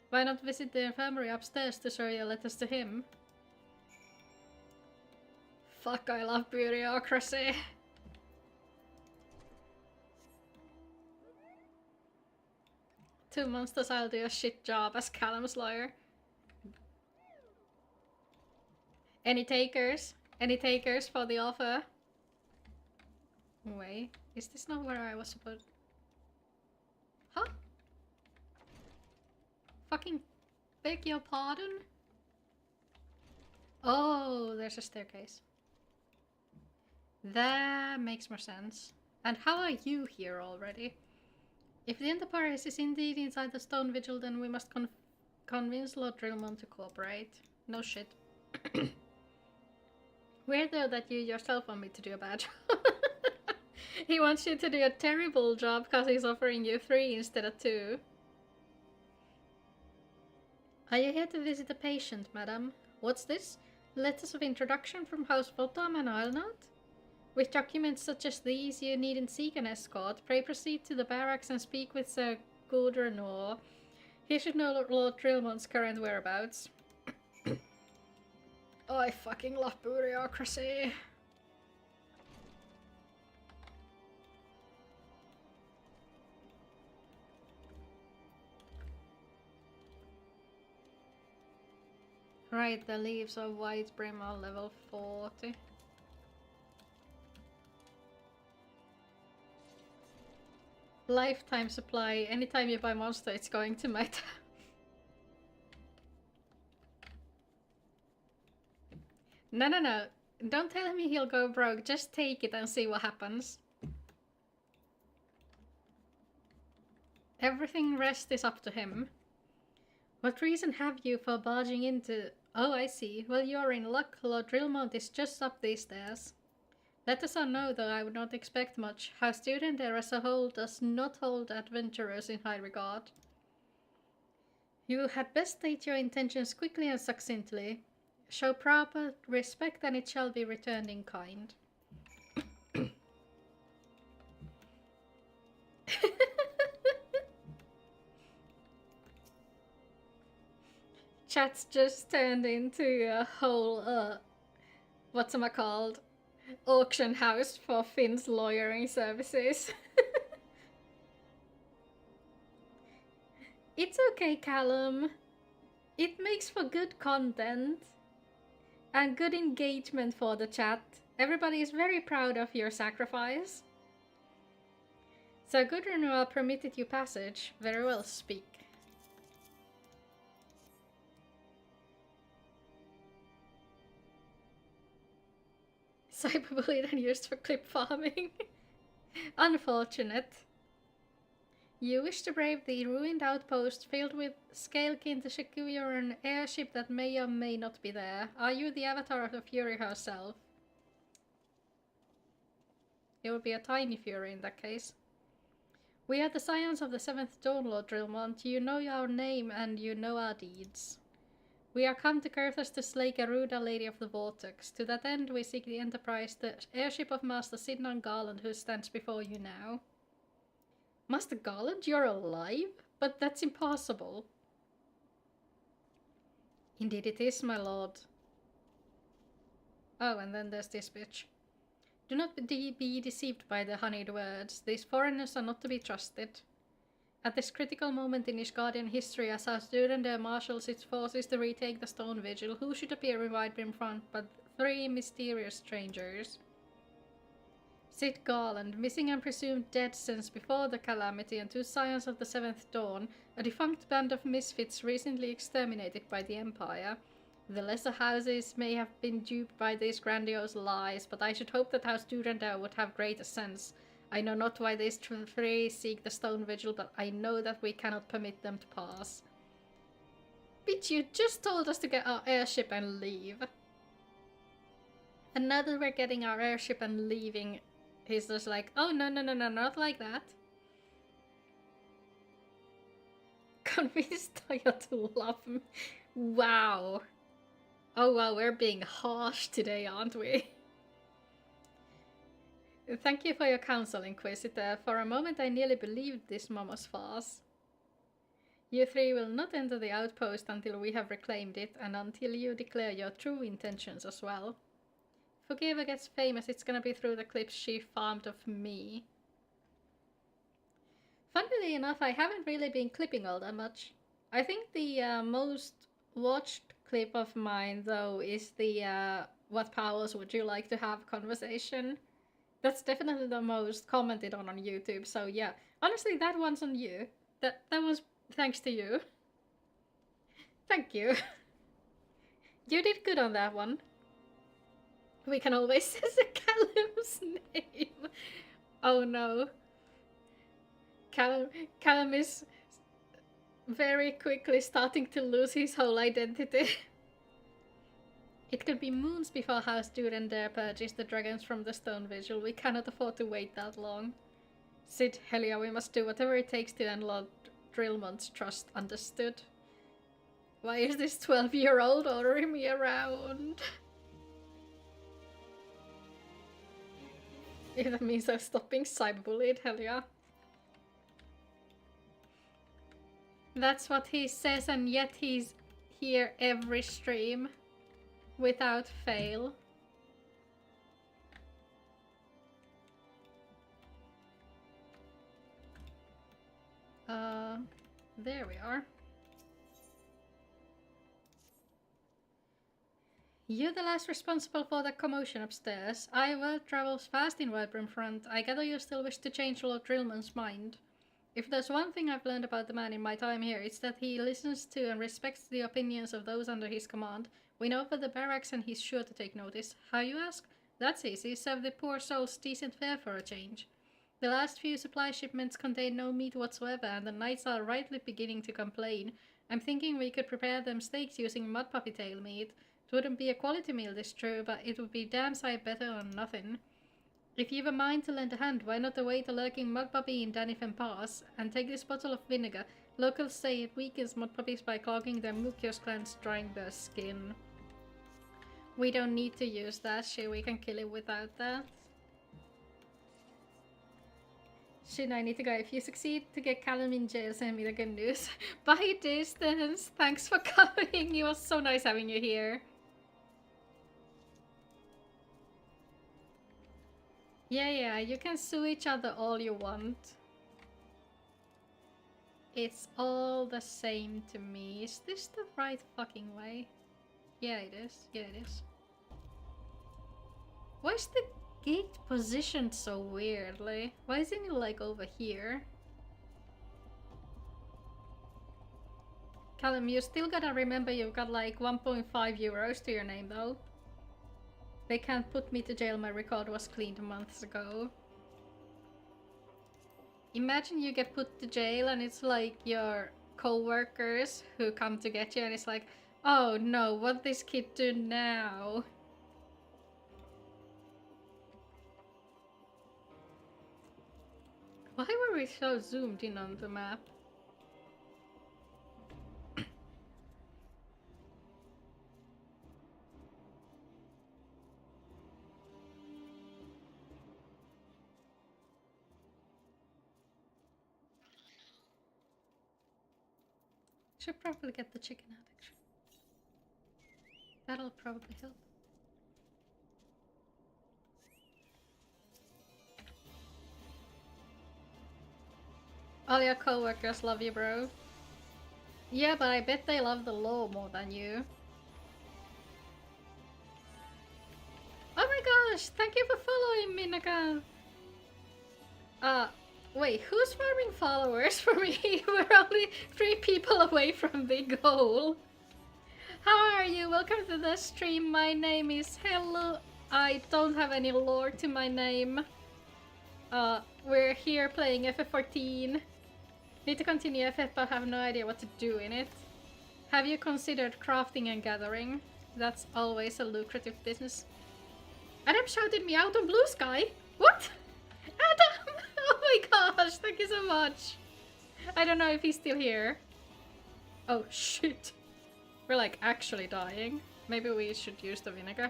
Why not visit the infirmary upstairs to show your letters to him? Fuck, I love bureaucracy. Two monsters, I'll do a shit job as Callum's lawyer. Any takers? Any takers for the offer? Wait, is this not where I was supposed... Huh? Fucking beg your pardon? Oh, there's a staircase. That makes more sense. And how are you here already? If the Enterprise is indeed inside the Stone Vigil, then we must convince Lord Drillmont to cooperate. No shit. Weird though that you yourself want me to do a bad job. He wants you to do a terrible job because he's offering you 3 instead of 2. Are you here to visit a patient, madam? What's this? Letters of introduction from House Votam and Islenot? With documents such as these, you needn't seek an escort. Pray proceed to the barracks and speak with Sir Goudrenor. He should know Lord Drillmont's current whereabouts. Oh, I fucking love bureaucracy. Right, the leaves of white brim are level 40. Lifetime supply. Anytime you buy monster, it's going to meta. No, no, no. Don't tell me he'll go broke. Just take it and see what happens. Everything rest is up to him. What reason have you for barging into... Oh, I see. Well, you're in luck. Lord Drillmount is just up these stairs. Let us all know, though I would not expect much. How student there as a whole does not hold adventurers in high regard. You had best state your intentions quickly and succinctly. Show proper respect and it shall be returned in kind. Chat's just turned into a whole, whatchamacallit, auction house for Finn's lawyering services. It's okay, Callum. It makes for good content and good engagement for the chat. Everybody is very proud of your sacrifice. So good renewal permitted you passage. Very well, speak. Cyberbullied and used for clip farming. Unfortunate. You wish to brave the ruined outpost filled with scalekin to secure an airship that may or may not be there. Are you the avatar of the Fury herself? It would be a tiny Fury in that case. We are the scions of the 7th Dawn, Lord Drillmont. You know our name and you know our deeds. We are come to Kurthus to slay Garuda, Lady of the Vortex. To that end, we seek the Enterprise, the airship of Master Sidnan Garland, who stands before you now. Master Garland, you're alive? But that's impossible. Indeed it is, my lord. Oh, and then there's this bitch. Do not be deceived by the honeyed words. These foreigners are not to be trusted. At this critical moment in Ishgardian history, as our student marshals its forces to retake the Stone Vigil, who should appear in White Brim front but 3 mysterious strangers? Sid Garland, missing and presumed dead since before the calamity, and 2 scions of the 7th Dawn, a defunct band of misfits recently exterminated by the Empire. The lesser houses may have been duped by these grandiose lies, but I should hope that House Durandal would have greater sense. I know not why these 3 seek the Stone Vigil, but I know that we cannot permit them to pass. Bitch, you just told us to get our airship and leave. And now that we're getting our airship and leaving, he's just like, oh no, no, no, no, not like that. Convince Toya to love me. Wow. Oh wow, we're being harsh today, aren't we? Thank you for your counsel, Inquisitor. For a moment I nearly believed this Momo's farce. You 3 will not enter the outpost until we have reclaimed it, and until you declare your true intentions as well. If Fuki ever gets famous, it's gonna be through the clips she farmed of me. Funnily enough, I haven't really been clipping all that much. I think the most watched clip of mine, though, is the what powers would you like to have conversation. That's definitely the most commented on YouTube, so yeah. Honestly, that one's on you. That was thanks to you. Thank you. You did good on that one. We can always say Callum's name. Oh no. Callum is very quickly starting to lose his whole identity. It could be moons before House Durandal purges the dragons from the Stone Vigil. We cannot afford to wait that long. Sid, Helia, we must do whatever it takes to earn Lord Drillmont's trust. Understood? Why is this 12-year-old ordering me around? If that means I'm stopping cyberbullied, Helia. That's what he says, and yet he's here every stream. without fail. There we are. You the last responsible for the commotion upstairs. World travels fast in Wildbrim Front. I gather you still wish to change Lord Drillman's mind. If there's one thing I've learned about the man in my time here, it's that he listens to and respects the opinions of those under his command. Win over the barracks and he's sure to take notice. How, you ask? That's easy. Serve the poor souls decent fare for a change. The last few supply shipments contain no meat whatsoever, and the knights are rightly beginning to complain. I'm thinking we could prepare them steaks using mud puppy tail meat. It wouldn't be a quality meal, this true, but it would be damn sight better than nothing. If you've a mind to lend a hand, why not await a lurking mud puppy in Danifen Pass, and take this bottle of vinegar. Locals say it weakens mud puppies by clogging their mucous glands, drying their skin. We don't need to use that shit, we can kill it without that. Shit, I need to go. If you succeed to get Callum in jail, send me the good news. Bye, Distance. Thanks for coming. It was so nice having you here. Yeah, you can sue each other all you want. It's all the same to me. Is this the right fucking way? Yeah, it is. Yeah, it is. Why is the gate positioned so weirdly? Why isn't it like over here? Callum, you still gotta remember you've got like 1.5 euros to your name though. They can't put me to jail, my record was cleaned months ago. Imagine you get put to jail and it's like your co-workers who come to get you and it's like, oh no, what this kid do now? Why were we so zoomed in on the map? Should probably get the chicken out actually. That'll probably help. All your co-workers love you, bro. Yeah, but I bet they love the law more than you. Oh my gosh, thank you for following me, Naka. Wait, who's farming followers for me? We're only 3 people away from the goal. How are you? Welcome to the stream. My name is Hello. I don't have any lore to my name. We're here playing FF14. Need to continue FF but have no idea what to do in it. Have you considered crafting and gathering? That's always a lucrative business. Adam shouted me out on bluesky. What? Adam! Oh my gosh, thank you so much. I don't know if he's still here. Oh shit. We're like actually dying. Maybe we should use the vinegar.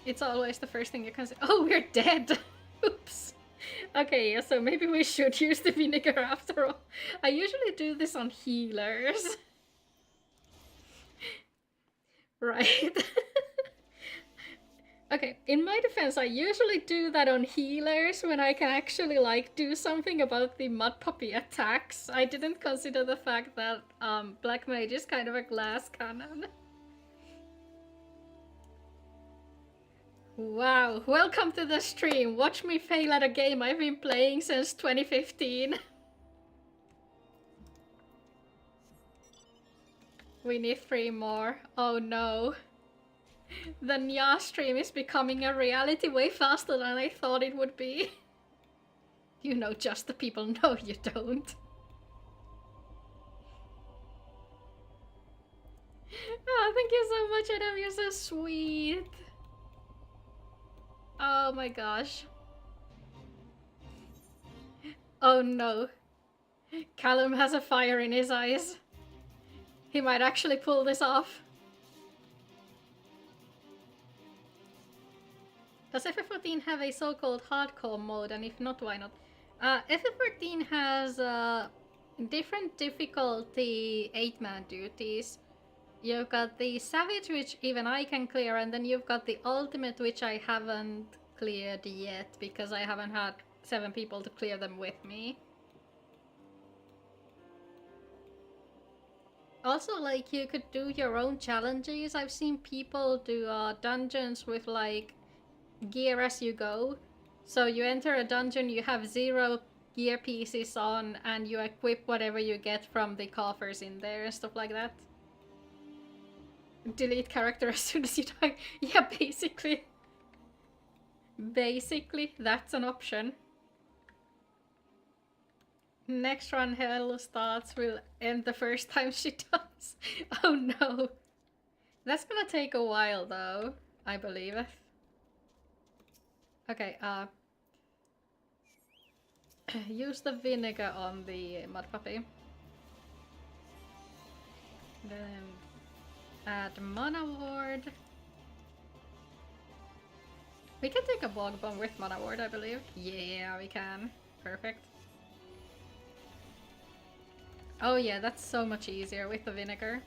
It's always the first thing you can say. Oh, we're dead! Oops. Okay, yeah, so maybe we should use the vinegar after all. I usually do this on healers. Right. Okay, in my defense, I usually do that on healers when I can actually like do something about the mud puppy attacks. I didn't consider the fact that Black Mage is kind of a glass cannon. Wow, welcome to the stream. Watch me fail at a game I've been playing since 2015. We need 3 more. Oh no. The Nya stream is becoming a reality way faster than I thought it would be. You know just the people. No, you don't. Oh, thank you so much, Adam. You're so sweet. Oh my gosh. Oh no. Callum has a fire in his eyes. He might actually pull this off. Does FF14 have a so-called hardcore mode, and if not, why not? FF14 has different difficulty 8-man duties. You've got the Savage, which even I can clear, and then you've got the Ultimate, which I haven't cleared yet because I haven't had 7 people to clear them with me. Also, like, you could do your own challenges. I've seen people do dungeons with, like, gear as you go. So you enter a dungeon, you have 0 gear pieces on, and you equip whatever you get from the coffers in there and stuff like that. Delete character as soon as you die. Yeah, basically. Basically, that's an option. Next run hell starts will end the first time she does. Oh no. That's gonna take a while though, I believe it. Okay, use the vinegar on the mud puppy. Then add mana ward. We can take a bog bomb with mana ward, I believe. Yeah, we can. Perfect. Oh yeah, that's so much easier with the vinegar.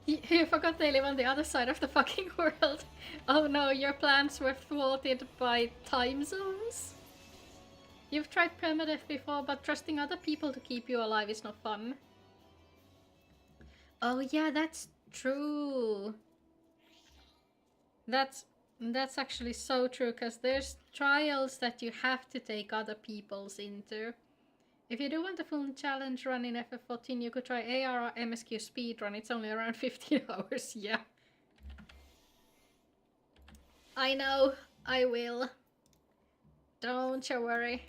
You forgot they live on the other side of the fucking world. Oh no, your plans were thwarted by time zones? You've tried permadeath before, but trusting other people to keep you alive is not fun. Oh yeah, that's true. That's actually so true, because there's trials that you have to take other people's into. If you do want a full challenge run in FF14, you could try AR or MSQ speedrun. It's only around 15 hours, yeah. I know, I will. Don't you worry.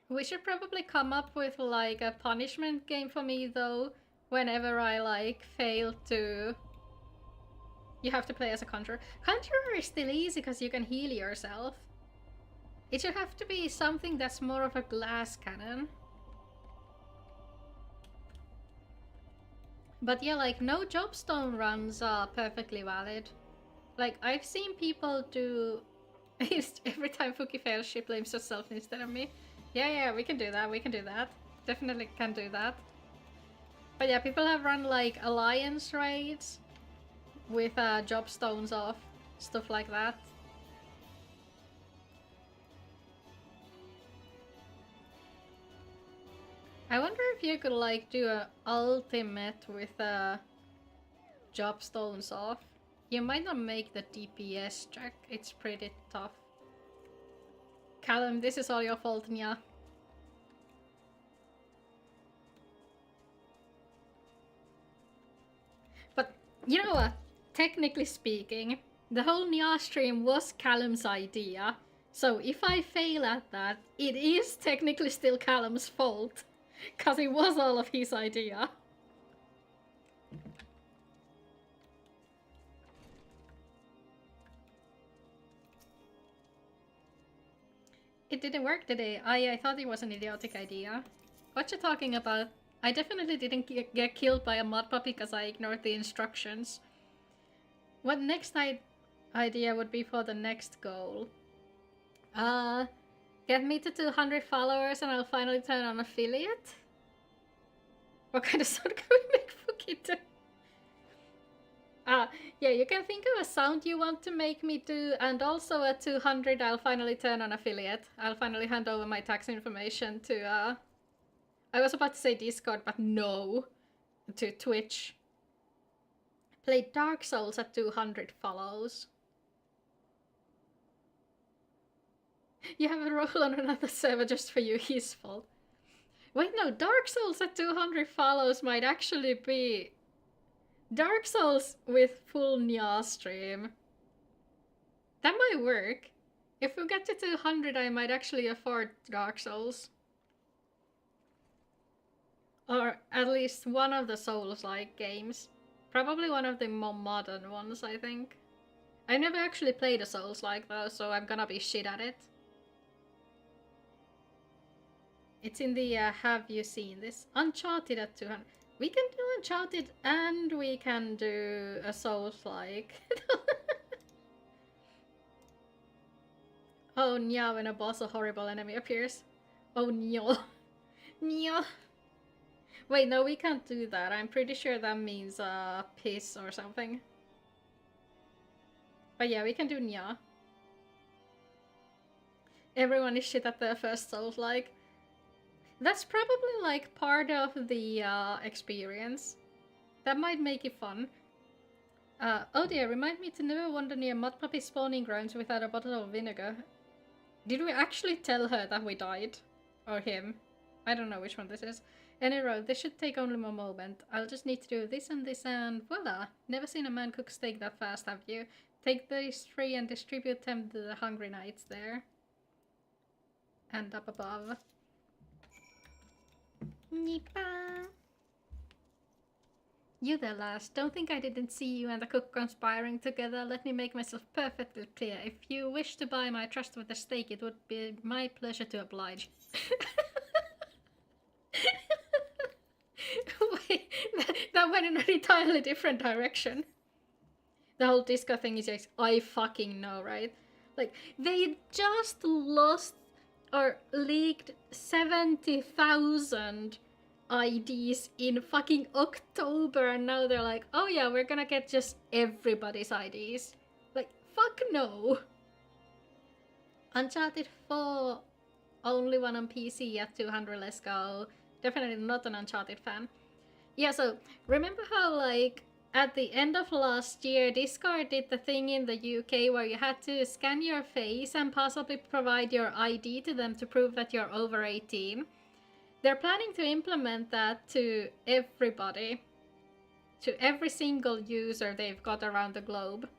We should probably come up with like a punishment game for me though, whenever I like fail to... You have to play as a Conjurer. Conjurer is still easy because you can heal yourself. It should have to be something that's more of a glass cannon. But yeah, like, no jobstone runs are perfectly valid. Like, I've seen people do... Every time Fuki fails, she blames herself instead of me. Yeah, we can do that, we can do that. Definitely can do that. But yeah, people have run, like, alliance raids with jobstones off. Stuff like that. I wonder if you could like do an ultimate with jobstones off. You might not make the DPS check, it's pretty tough. Callum, this is all your fault, Nya. But you know what? Technically speaking, the whole Nya stream was Callum's idea. So if I fail at that, it is technically still Callum's fault. Because it was all of his idea. It didn't work today. I thought it was an idiotic idea. What you talking about? I definitely didn't get killed by a mud puppy because I ignored the instructions. What next idea would be for the next goal? Get me to 200 followers and I'll finally turn on affiliate? What kind of sound can we make Fuki do? Yeah, you can think of a sound you want to make me do, and also at 200 I'll finally turn on affiliate. I'll finally hand over my tax information to, I was about to say Discord, but no. To Twitch. Play Dark Souls at 200 follows. You have a role on another server just for you, his fault. Wait, no, Dark Souls at 200 follows might actually be... Dark Souls with full Nya stream. That might work. If we get to 200, I might actually afford Dark Souls. Or at least one of the Souls-like games. Probably one of the more modern ones, I think. I've never actually played a Souls-like though, so I'm gonna be shit at it. It's in the have you seen this? Uncharted at 200. We can do Uncharted and we can do a Souls-like. Oh oh nya when a boss or horrible enemy appears. Oh nyo. Nyo. Wait, no, we can't do that. I'm pretty sure that means piss or something. But yeah, we can do nya. Everyone is shit at their first Souls like. That's probably like part of the experience. That might make it fun. Oh dear, remind me to never wander near Mud Puppy spawning grounds without a bottle of vinegar. Did we actually tell her that we died? Or him? I don't know which one this is. Any road, this should take only a moment. I'll just need to do this and voila! Never seen a man cook steak that fast, have you? Take these 3 and distribute them to the hungry knights there. And up above. Nipa! You there, lass. Don't think I didn't see you and the cook conspiring together. Let me make myself perfectly clear. If you wish to buy my trust with a steak, it would be my pleasure to oblige. Wait, that went in an entirely different direction. The whole disco thing is just, I fucking know, right? Like, they just lost or leaked 70,000 IDs in fucking October, and now they're like, oh yeah, we're gonna get just everybody's IDs. Like, fuck no. Uncharted 4, only one on PC at 200, let's go. Definitely not an Uncharted fan. Yeah, so remember how like at the end of last year, Discord did the thing in the UK where you had to scan your face and possibly provide your ID to them to prove that you're over 18. They're planning to implement that to everybody, to every single user they've got around the globe.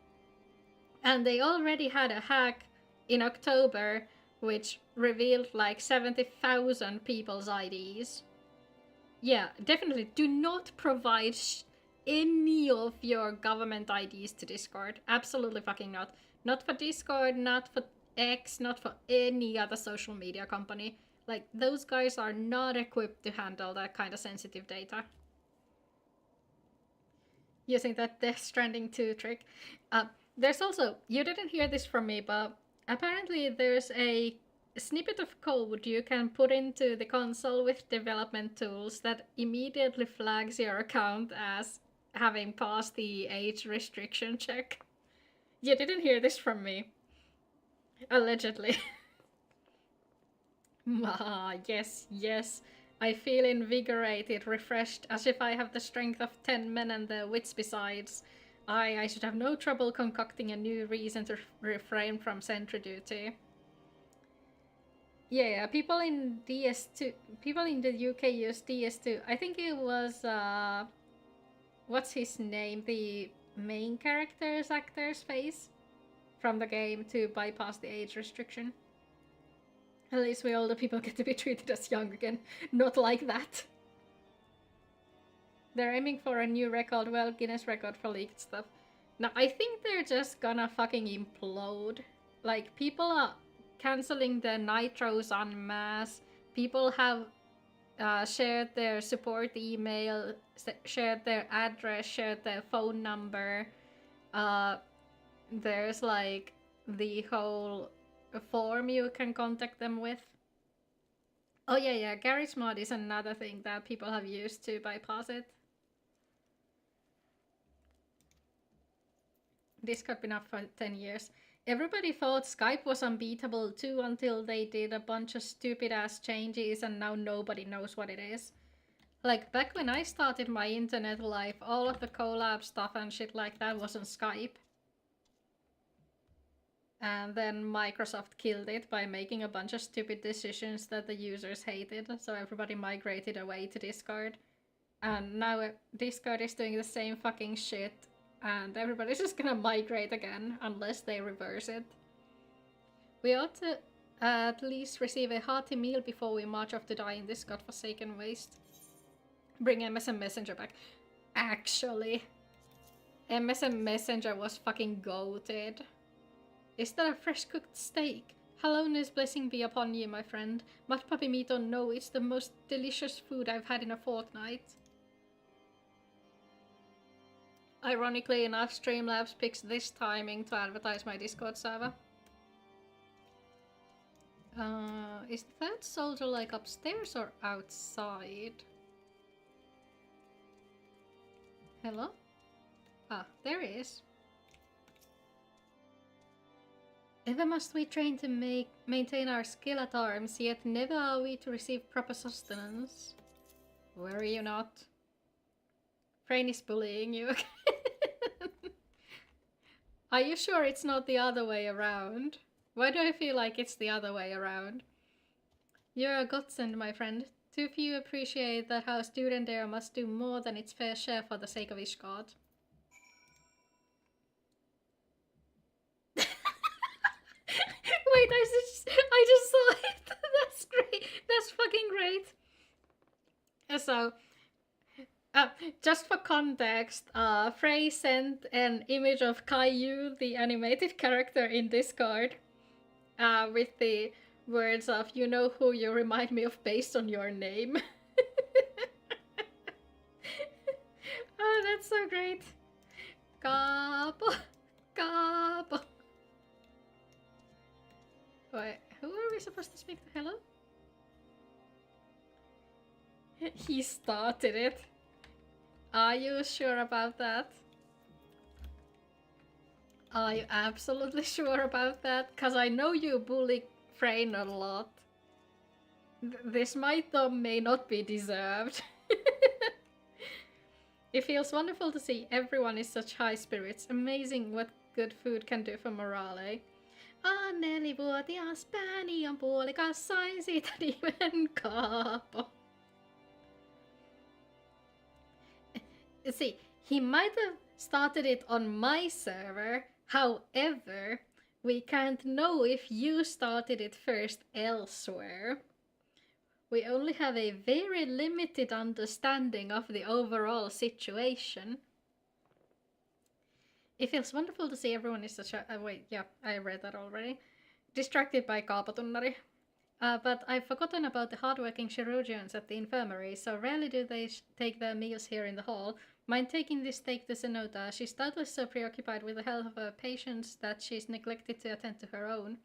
And they already had a hack in October which revealed like 70,000 people's IDs. Yeah, definitely do not provide any of your government IDs to Discord. Absolutely fucking not. Not for Discord, not for X, not for any other social media company. Like, those guys are not equipped to handle that kind of sensitive data. Using that Death Stranding 2 trick. There's also, you didn't hear this from me, but apparently there's a snippet of code you can put into the console with development tools that immediately flags your account as having passed the age restriction check. You didn't hear this from me. Allegedly. Yes, yes. I feel invigorated, refreshed, as if I have the strength of 10 men and the wits besides. I should have no trouble concocting a new reason to refrain from sentry duty. Yeah, people in DS2, people in the UK use DS2. I think it was, what's his name? The main character's actor's face from the game to bypass the age restriction. At least we older people get to be treated as young again. Not like that. They're aiming for a new record, well, Guinness record for leaked stuff. Now, I think they're just gonna fucking implode. Like, people are cancelling the nitros en masse. People have shared their support email, shared their address, shared their phone number. There's like the whole form you can contact them with. Oh yeah, Garage Mod is another thing that people have used to bypass it. Discord been up for 10 years. Everybody thought Skype was unbeatable too until they did a bunch of stupid ass changes and now nobody knows what it is. Like, back when I started my internet life, all of the collab stuff and shit like that was on Skype. And then Microsoft killed it by making a bunch of stupid decisions that the users hated, so everybody migrated away to Discord. And now Discord is doing the same fucking shit, and everybody's just gonna migrate again, unless they reverse it. We ought to at least receive a hearty meal before we march off to die in this godforsaken waste. Bring MSN Messenger back. Actually, MSN Messenger was fucking goated. Is that a fresh cooked steak? Hallowness blessing be upon you, my friend. Mud puppy meat or no, it's the most delicious food I've had in a fortnight. Ironically enough, Streamlabs picks this timing to advertise my Discord server. Is the third soldier like upstairs or outside? Hello? Ah, there he is. Ever must we train to maintain our skill at arms, yet never are we to receive proper sustenance. Worry you not. Frain is bullying you. Are you sure it's not the other way around? Why do I feel like it's the other way around? You're a godsend, my friend. Too few appreciate that how student air must do more than its fair share for the sake of Ishgard. Wait, I just saw it. That's great. That's fucking great. So, just for context, Frey sent an image of Caillou, the animated character in Discord, with the words of, you know who you remind me of based on your name. Oh, that's so great. Capo. Capo. Wait, who are we supposed to speak to? Hello? He started it. Are you sure about that? Are you absolutely sure about that? Because I know you bully Frain a lot. This might or may not be deserved. It feels wonderful to see everyone is such high spirits. Amazing what good food can do for morale. 4-vuotias pääni on puolikas, sain siitä nimen Kaapo. See, he might have started it on my server, however, we can't know if you started it first elsewhere. We only have a very limited understanding of the overall situation. It feels wonderful to see everyone is such a... wait, yeah, I read that already. Distracted by Kaapotunnari. But I've forgotten about the hardworking chirurgeons at the infirmary, so rarely do they take their meals here in the hall. Mind taking this steak to Zenota? She's doubtless so preoccupied with the health of her patients that she's neglected to attend to her own.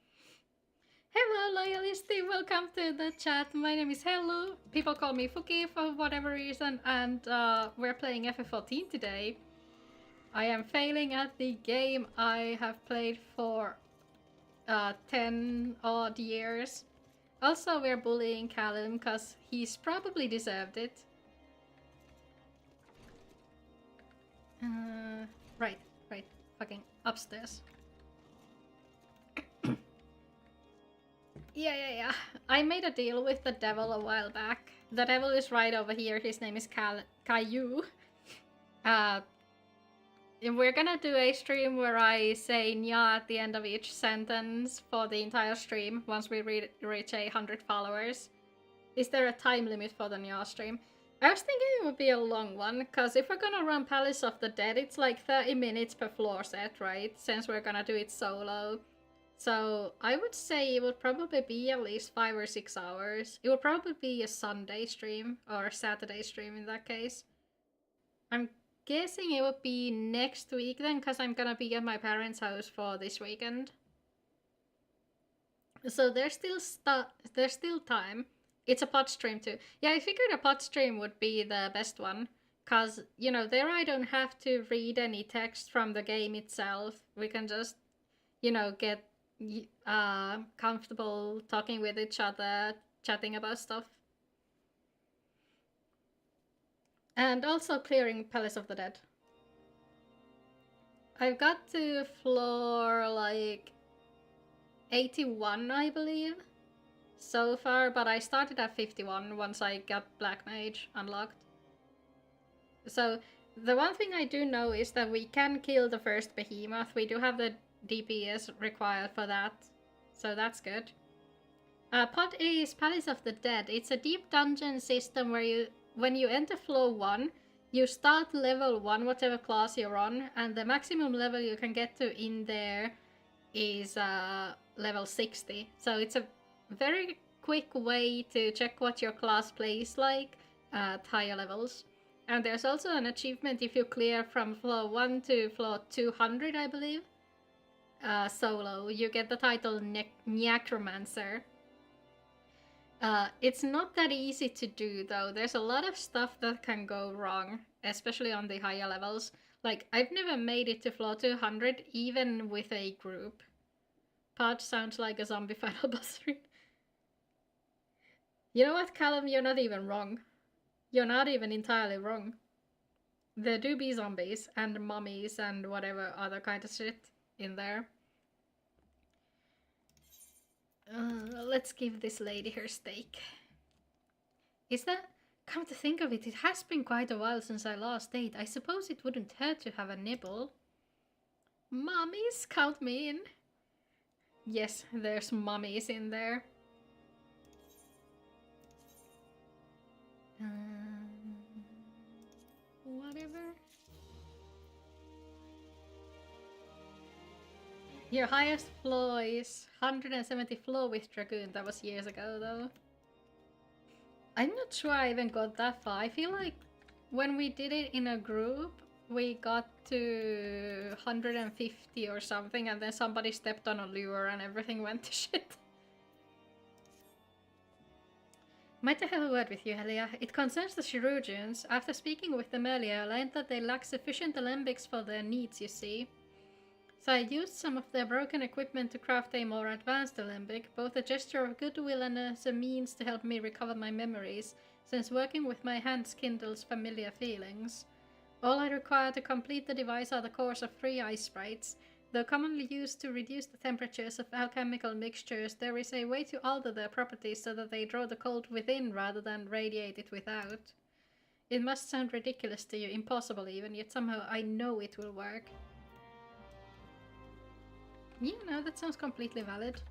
Hello, Loyalisty! Welcome to the chat. My name is Hello. People call me Fuki for whatever reason, and we're playing FF14 today. I am failing at the game I have played for 10 odd years. Also, we're bullying Callum because he's probably deserved it. Right. Fucking upstairs. Yeah. I made a deal with the devil a while back. The devil is right over here. His name is Caillou. We're gonna do a stream where I say nya at the end of each sentence for the entire stream once we reach 100 followers. Is there a time limit for the nya stream? I was thinking it would be a long one, because if we're gonna run Palace of the Dead, it's like 30 minutes per floor set, right? Since we're gonna do it solo. So I would say it would probably be at least 5 or 6 hours. It would probably be a Sunday stream, or a Saturday stream in that case. I'm guessing it would be next week then, because I'm gonna be at my parents' house for this weekend. So there's still time. It's a pod stream too. Yeah, I figured a pod stream would be the best one, because, you know, there I don't have to read any text from the game itself. We can just, you know, get comfortable talking with each other, chatting about stuff. And also clearing Palace of the Dead. I've got to floor like 81, I believe, so far, but I started at 51 once I got Black Mage unlocked. So the one thing I do know is that we can kill the first behemoth. We do have the DPS required for that, so that's good. Pod A is Palace of the Dead. It's a deep dungeon system where when you enter floor 1, you start level 1, whatever class you're on, and the maximum level you can get to in there is level 60. So it's a very quick way to check what your class plays like at higher levels. And there's also an achievement if you clear from floor 1 to floor 200, I believe. Solo. You get the title Necromancer. It's not that easy to do though. There's a lot of stuff that can go wrong, especially on the higher levels. Like, I've never made it to floor 200, even with a group. Pod sounds like a zombie final boss screen. You know what, Callum? You're not even wrong. You're not even entirely wrong. There do be zombies and mummies and whatever other kind of shit in there. Let's give this lady her steak. Is that... Come to think of it, it has been quite a while since I last ate. I suppose it wouldn't hurt to have a nibble. Mummies, count me in. Yes, there's mummies in there. Whatever. Your highest floor is 170 floor with Dragoon. That was years ago though. I'm not sure I even got that far. I feel like when we did it in a group, we got to 150 or something, and then somebody stepped on a lure and everything went to shit. Might I have a word with you, Helia? It concerns the chirurgeons. After speaking with them earlier, I learned that they lack sufficient alembics for their needs, you see. So I used some of their broken equipment to craft a more advanced alembic, both a gesture of goodwill and as a means to help me recover my memories, since working with my hands kindles familiar feelings. All I require to complete the device are the cores of 3 ice sprites. Though commonly used to reduce the temperatures of alchemical mixtures, there is a way to alter their properties so that they draw the cold within rather than radiate it without. It must sound ridiculous to you, impossible even, yet somehow I know it will work. Yeah, no, that sounds completely valid.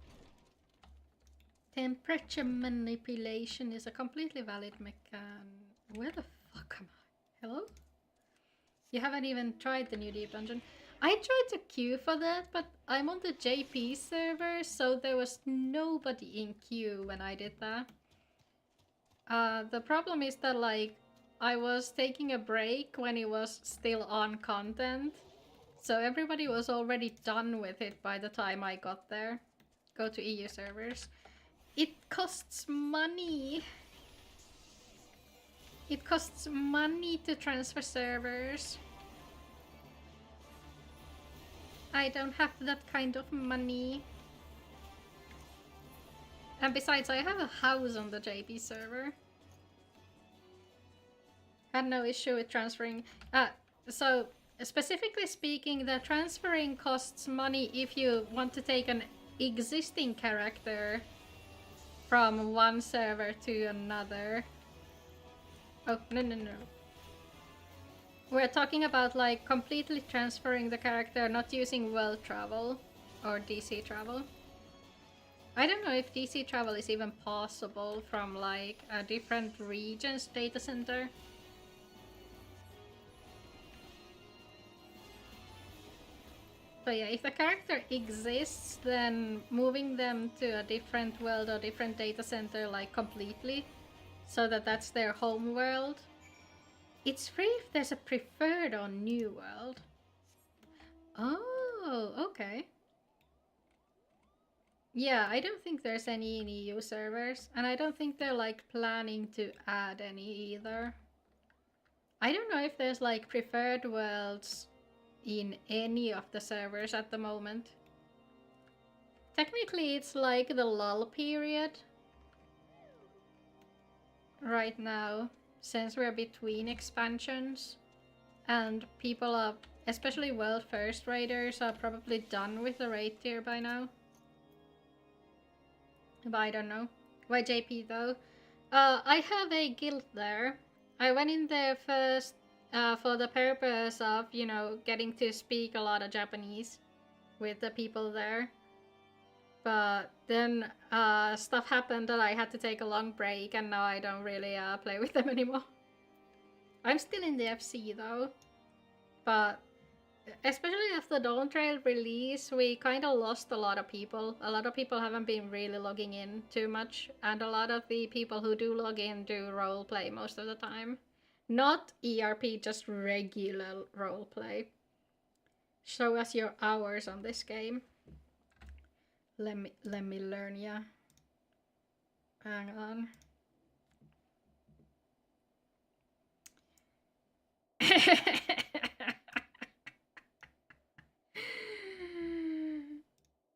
Temperature manipulation is a completely valid mechan... Where the fuck am I? Hello? You haven't even tried the new Deep Dungeon. I tried to queue for that, but I'm on the JP server, so there was nobody in queue when I did that. The problem is that, like, I was taking a break when it was still on content. So everybody was already done with it by the time I got there. Go to EU servers. It costs money. It costs money to transfer servers. I don't have that kind of money. And besides, I have a house on the JP server. Had no issue with transferring. So... Specifically speaking, the transferring costs money if you want to take an existing character from one server to another. Oh, no. We're talking about like completely transferring the character, not using world travel or DC travel. I don't know if DC travel is even possible from like a different region's data center. So yeah, if the character exists, then moving them to a different world or different data center, like completely, so that that's their home world. It's free if there's a preferred or new world. Oh, okay. Yeah, I don't think there's any in EU servers, and I don't think they're like planning to add any either. I don't know if there's like preferred worlds in any of the servers at the moment. Technically, it's like the lull period right now, since we're between expansions, and people are, especially world first raiders, are probably done with the raid tier by now. But I don't know. Why JP though? I have a guild there. I went in there first for the purpose of, you know, getting to speak a lot of Japanese with the people there. But then stuff happened that I had to take a long break, and now I don't really play with them anymore. I'm still in the FC though. But especially after Dawn Trail release, we kind of lost a lot of people. A lot of people haven't been really logging in too much, and a lot of the people who do log in do roleplay most of the time. Not ERP, just regular roleplay. Show us your hours on this game. Let me learn, yeah. Hang on.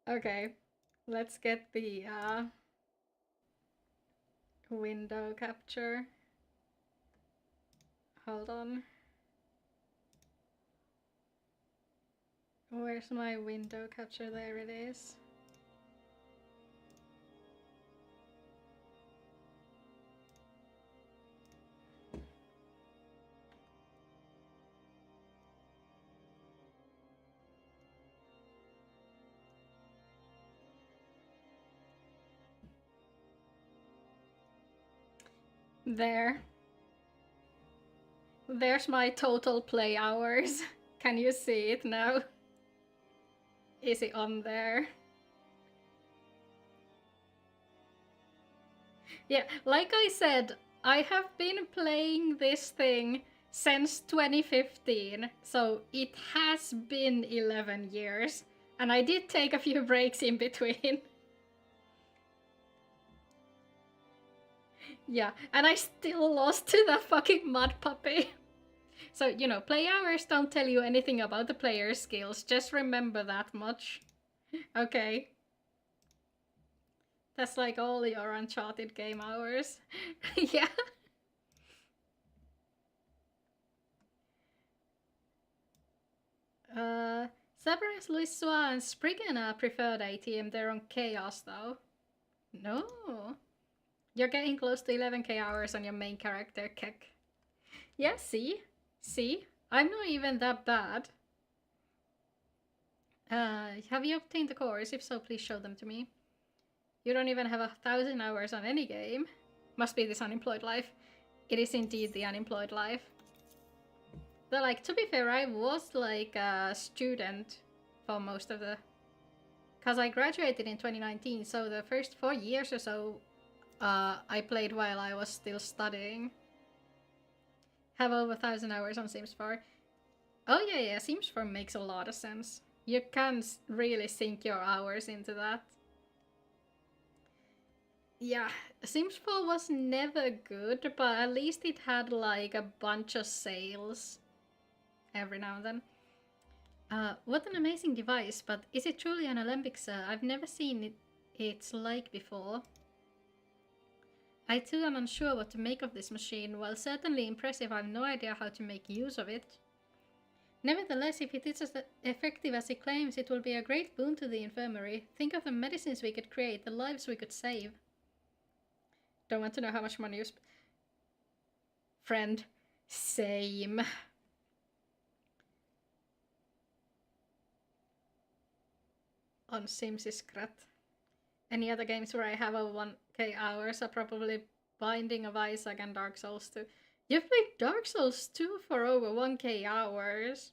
Okay, let's get the window capture. Hold on. Where's my window capture? There it is. There. There's my total play hours. Can you see it now? Is it on there? Yeah, like I said, I have been playing this thing since 2015, so it has been 11 years. And I did take a few breaks in between. Yeah, and I still lost to that fucking mud puppy. So, you know, play hours don't tell you anything about the player's skills, just remember that much. Okay. That's like all your Uncharted game hours. Yeah. Severus, Luisua, and Spriggan are preferred ATM. They're on Chaos, though. No. You're getting close to 11k hours on your main character, Kek. Yeah, see? See? I'm not even that bad. Have you obtained the cores? If so, please show them to me. You don't even have 1,000 hours on any game. Must be this unemployed life. It is indeed the unemployed life. Though, like, to be fair, I was like a student for most of the... Because I graduated in 2019, so the first 4 years or so I played while I was still studying. Have over 1,000 hours on Sims 4. Oh yeah, Sims 4 makes a lot of sense. You can really sink your hours into that. Yeah, Sims 4 was never good, but at least it had like a bunch of sales every now and then. What an amazing device, but is it truly an Alembic, sir? I've never seen its like before. I too am unsure what to make of this machine. While certainly impressive, I have no idea how to make use of it. Nevertheless, if it is as effective as it claims, it will be a great boon to the infirmary. Think of the medicines we could create, the lives we could save. Don't want to know how much money you Friend. Same. On Sims is crap. Any other games where I have over 1k hours are probably Binding of Isaac and Dark Souls 2. You've played Dark Souls 2 for over 1k hours?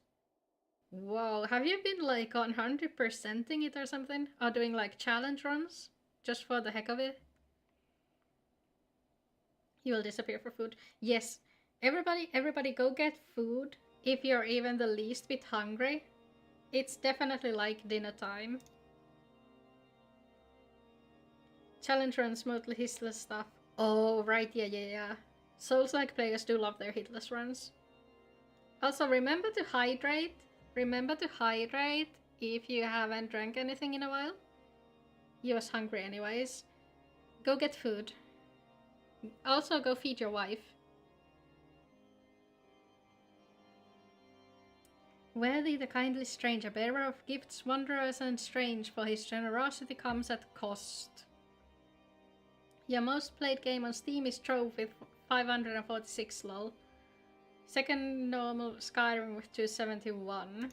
Whoa, have you been like 100%ing it or something? Or doing like challenge runs? Just for the heck of it? You will disappear for food. Yes, everybody go get food if you're even the least bit hungry. It's definitely like dinner time. Challenge runs, mostly hitless stuff. Oh, right, yeah. Souls-like players do love their hitless runs. Also, remember to hydrate. Remember to hydrate if you haven't drank anything in a while. You was hungry anyways. Go get food. Also, go feed your wife. Worthy the kindly stranger, bearer of gifts wondrous and strange, for his generosity comes at cost. Your most played game on Steam is Trove with 546 lol. Second normal Skyrim with 271.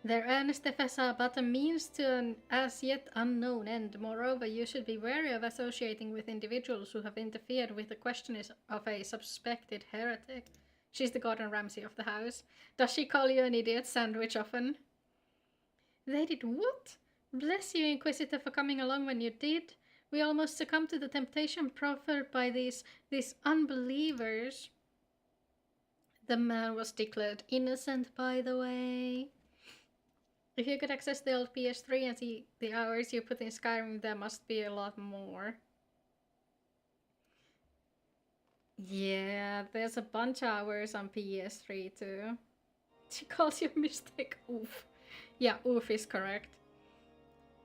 Their earnest efforts are but a means to an as yet unknown end. Moreover, you should be wary of associating with individuals who have interfered with the question of a suspected heretic. She's the Gordon Ramsay of the house. Does she call you an idiot sandwich often? They did what? Bless you, Inquisitor, for coming along when you did. We almost succumbed to the temptation proffered by these unbelievers. The man was declared innocent, by the way. If you could access the old PS3 and see the hours you put in Skyrim, there must be a lot more. Yeah, there's a bunch of hours on PS3 too. She calls you mistake. Oof. Yeah, oof is correct.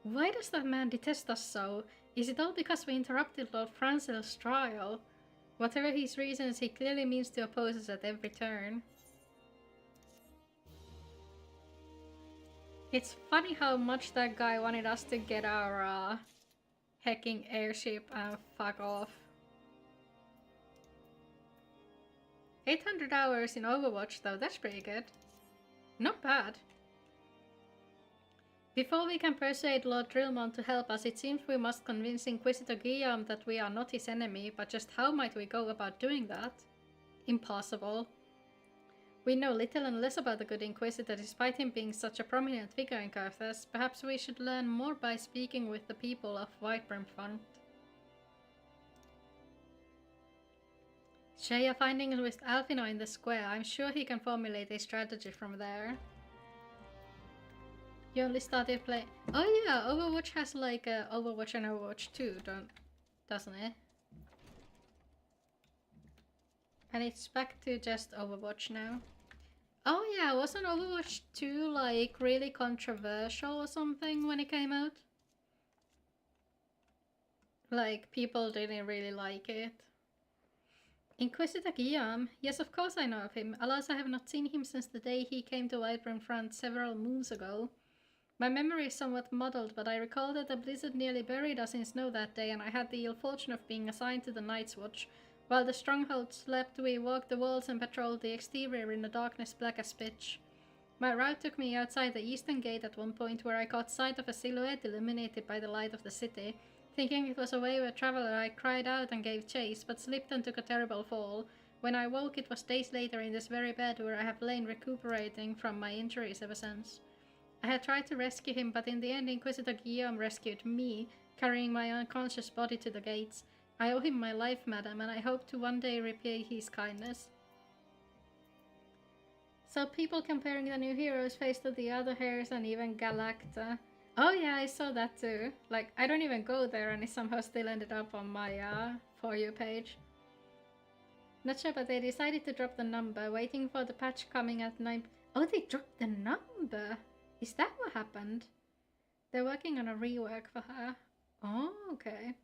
Why does that man detest us so? Is it all because we interrupted Lord Francel's trial? Whatever his reasons, he clearly means to oppose us at every turn. It's funny how much that guy wanted us to get our hacking airship and fuck off. 800 hours in Overwatch though, that's pretty good. Not bad. Before we can persuade Lord Drillmont to help us, it seems we must convince Inquisitor Guillaume that we are not his enemy, but just how might we go about doing that? Impossible. We know little and less about the good Inquisitor despite him being such a prominent figure in Carthage. Perhaps we should learn more by speaking with the people of Whitebrim Front. Share your findings with Alfino in the square. I'm sure he can formulate a strategy from there. You only started playing. Oh yeah, Overwatch has like Overwatch and Overwatch 2, doesn't it? And it's back to just Overwatch now. Oh yeah, wasn't Overwatch 2 like really controversial or something when it came out? Like people didn't really like it. Inquisitor Guillaume? Yes, of course I know of him. Alas, I have not seen him since the day he came to Whitebrim Front several moons ago. My memory is somewhat muddled, but I recall that the blizzard nearly buried us in snow that day, and I had the ill fortune of being assigned to the Night's Watch. While the stronghold slept, we walked the walls and patrolled the exterior in a darkness black as pitch. My route took me outside the eastern gate at one point, where I caught sight of a silhouette illuminated by the light of the city. Thinking it was a wayward traveler, I cried out and gave chase, but slipped and took a terrible fall. When I woke, it was days later in this very bed where I have lain recuperating from my injuries ever since. I had tried to rescue him, but in the end Inquisitor Guillaume rescued me, carrying my unconscious body to the gates. I owe him my life, madam, and I hope to one day repay his kindness. So people comparing the new hero's face to the other hairs and even Galacta. Oh yeah, I saw that too. Like, I don't even go there and it somehow still ended up on my For You page. Not sure, but they decided to drop the number, waiting for the patch coming at 9... Oh, they dropped the number! Is that what happened? They're working on a rework for her. Oh, okay.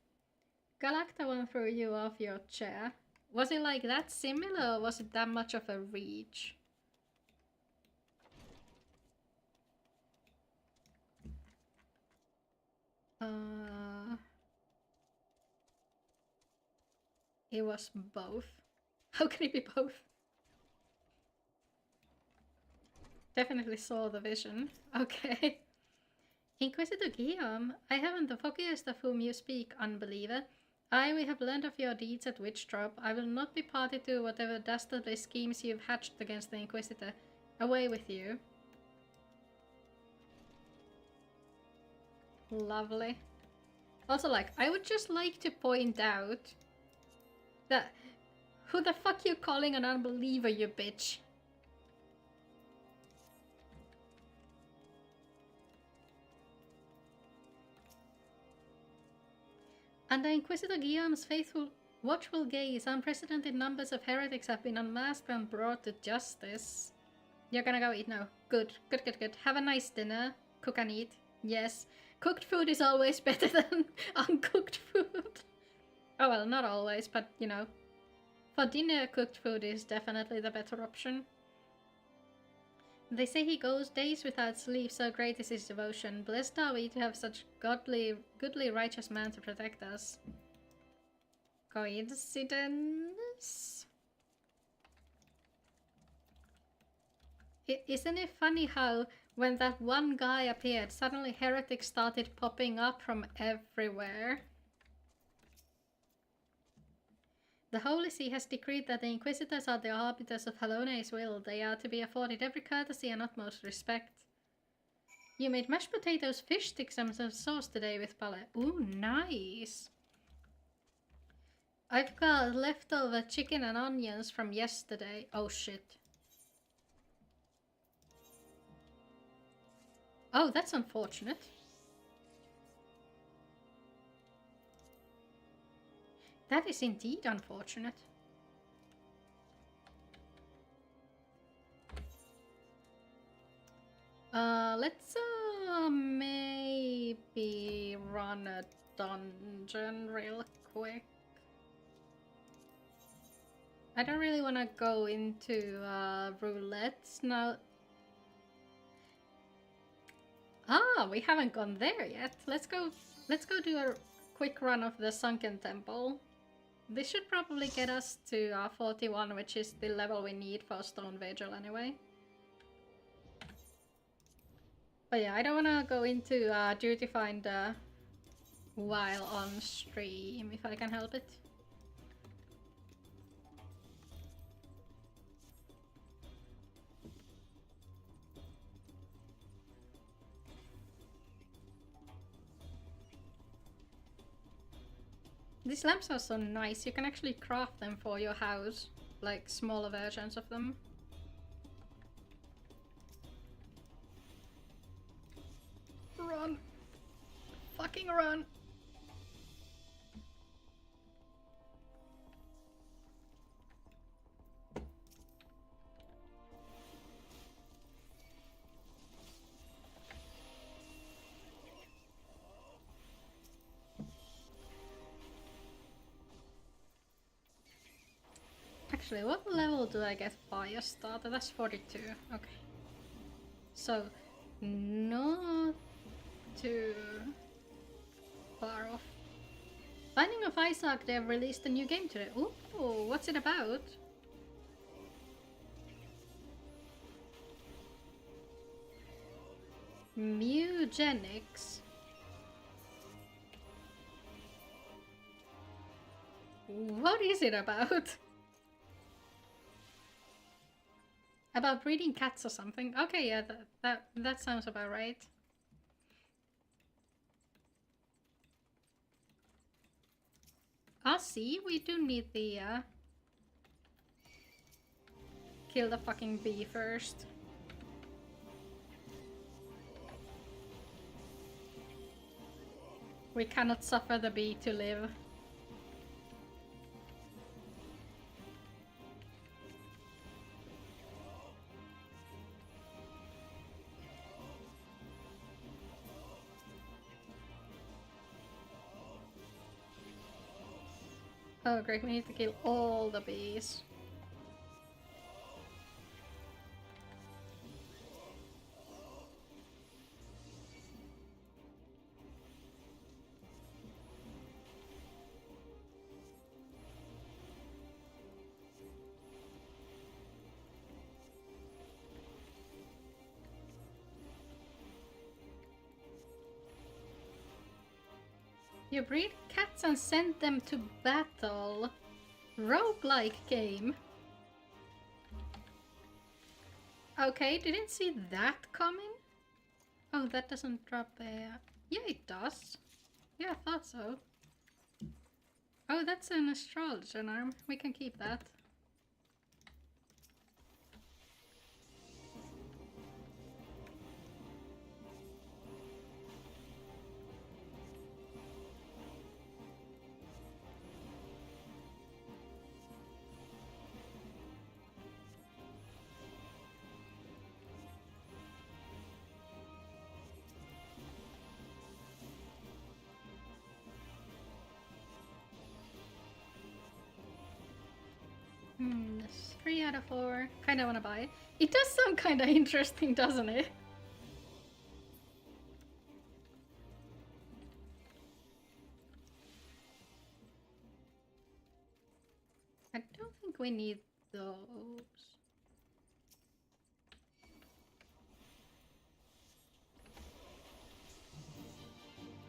Galacta one threw you off your chair. Was it like that similar, or was it that much of a reach? It was both. How can it be both? Definitely saw the vision. Okay. Inquisitor Guillaume, I haven't the foggiest of whom you speak, unbeliever. We have learned of your deeds at Witchdrop. I will not be party to whatever dastardly schemes you've hatched against the Inquisitor. Away with you. Lovely. Also, like, I would just like to point out that who the fuck you calling an unbeliever, you bitch? Under Inquisitor Guillaume's faithful, watchful gaze, unprecedented numbers of heretics have been unmasked and brought to justice. You're gonna go eat now. Good, good, good, good. Have a nice dinner. Cook and eat. Yes. Cooked food is always better than uncooked food. Oh well, not always, but you know. For dinner, cooked food is definitely the better option. They say he goes days without sleep, so great is his devotion. Blessed are we to have such goodly, righteous man to protect us. Coincidence? Isn't it funny how, when that one guy appeared, suddenly heretics started popping up from everywhere? The Holy See has decreed that the Inquisitors are the arbiters of Halone's will. They are to be afforded every courtesy and utmost respect. You made mashed potatoes, fish sticks and some sauce today with palette. Ooh, nice! I've got leftover chicken and onions from yesterday. Oh shit. Oh, that's unfortunate. That is indeed unfortunate. Let's maybe run a dungeon real quick. I don't really want to go into roulettes now. Ah, we haven't gone there yet. Let's go do a quick run of the Sunken Temple. This should probably get us to 41, which is the level we need for Stone Vigil anyway. But yeah, I don't want to go into Duty Finder while on stream, if I can help it. These lamps are so nice, you can actually craft them for your house, like smaller versions of them. Run! Fucking run! Actually, what level do I get fire starter? That's 42. Okay. So, not too far off. Binding of Isaac, they have released a new game today. Ooh, what's it about? Mugenics. What is it about? About breeding cats or something? Okay, yeah, that sounds about right. Ah, see, we do need the kill the fucking bee first. We cannot suffer the bee to live. Oh great, we need to kill all the bees. You breed cats and send them to battle. Roguelike game. Okay, didn't see that coming. Oh, that doesn't drop a... Yeah, it does. Yeah, I thought so. Oh, that's an astrologer arm. We can keep that. That's 3 out of 4. Kinda wanna buy it. It does sound kinda interesting, doesn't it? I don't think we need those.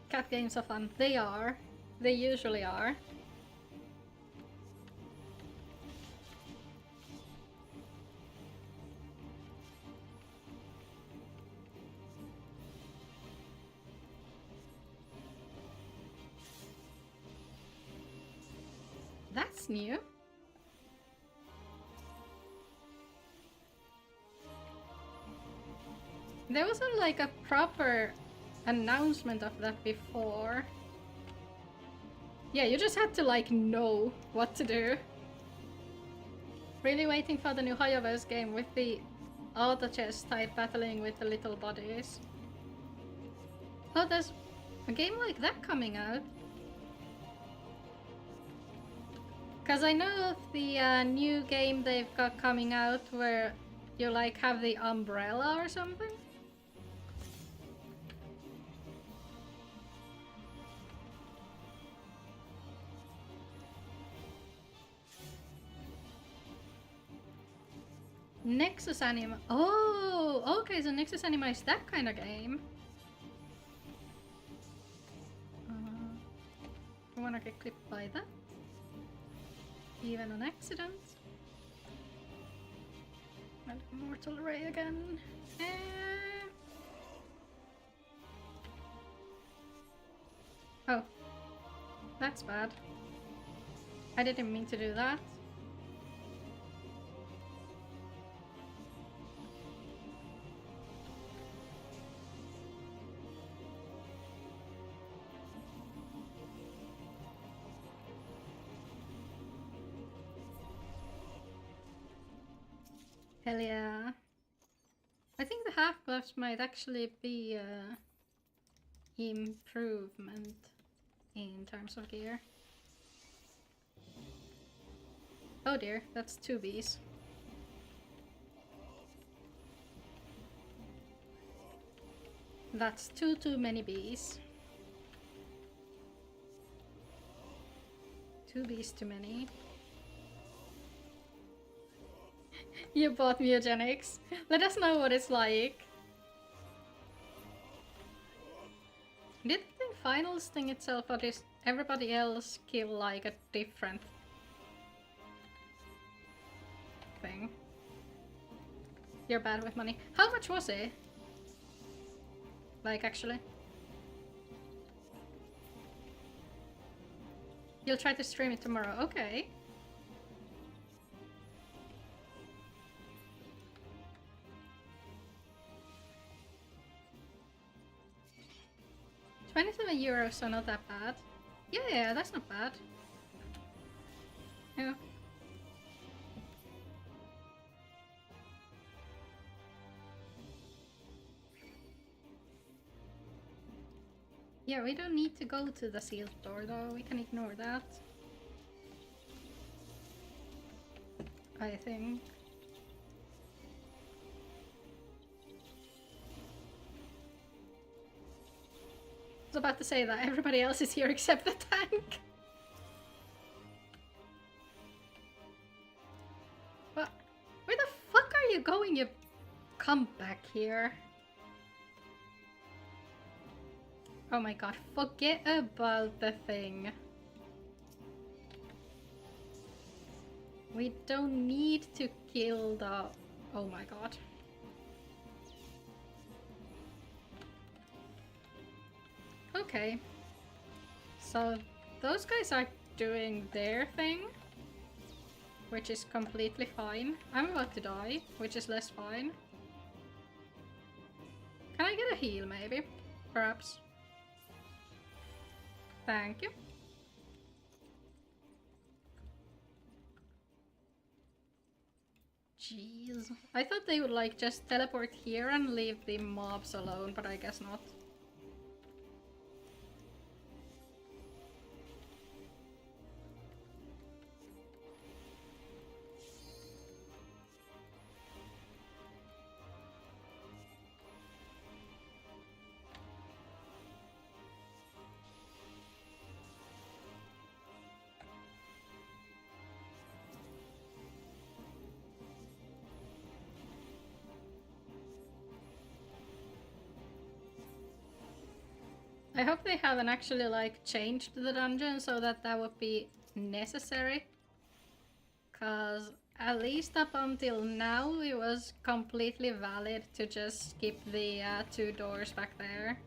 Cat games are fun. They are. They usually are. That's new. There wasn't like a proper announcement of that before. Yeah, you just had to like know what to do. Really waiting for the new Hoyoverse game with the auto chess type battling with the little bodies. Oh, there's a game like that coming out. Cause I know of the new game they've got coming out where you like have the umbrella or something. Nexus Anima. Oh, okay, so Nexus Anima is that kind of game. I wanna get clipped by that. Even an accident. And Mortal Ray again. Oh. That's bad. I didn't mean to do that. Hell yeah. I think the half-buffs might actually be improvement in terms of gear. Oh dear, that's 2 bees. That's too many bees. 2 bees too many. You bought Mutagenics. Let us know what it's like. Did the finals thing itself, or does everybody else kill like a different thing? You're bad with money. How much was it? Like, actually? You'll try to stream it tomorrow. Okay. €27, so not that bad. Yeah, that's not bad. Yeah. Yeah, we don't need to go to the sealed door though, we can ignore that. I think. I was about to say that everybody else is here except the tank. What? Where the fuck are you going, you come back here? Oh my god, forget about the thing. We don't need to kill the... Oh my god. Okay. So those guys are doing their thing, which is completely fine. I'm about to die, which is less fine. Can I get a heal maybe? Perhaps. Thank you. Jeez. I thought they would like just teleport here and leave the mobs alone, but I guess not. I hope they haven't actually like changed the dungeon so that that would be necessary. Cause at least up until now it was completely valid to just skip the 2 doors back there.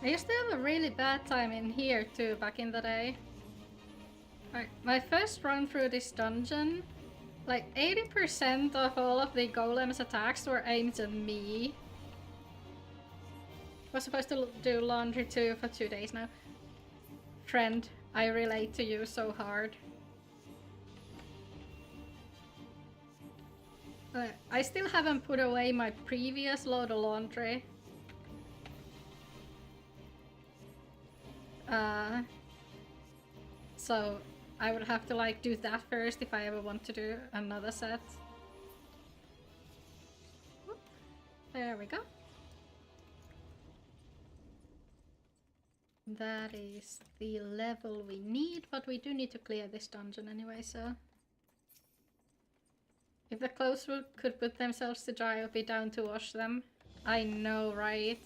I used to have a really bad time in here too back in the day. Like, my first run through this dungeon, like 80% of all of the golem's attacks were aimed at me. Was supposed to do laundry too for 2 days now. Friend, I relate to you so hard. I still haven't put away my previous load of laundry. So I would have to like do that first if I ever want to do another set. Whoop. There we go. That is the level we need, but we do need to clear this dungeon anyway, so... If the clothes could put themselves to dry, I would be down to wash them. I know, right?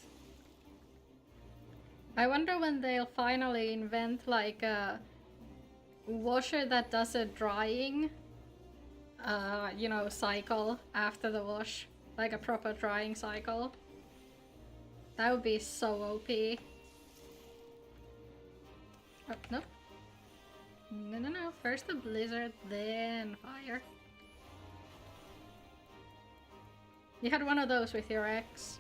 I wonder when they'll finally invent like a washer that does a drying, you know, cycle after the wash. Like a proper drying cycle. That would be so OP. Oh, no. No. First the blizzard, then fire. You had one of those with your ex.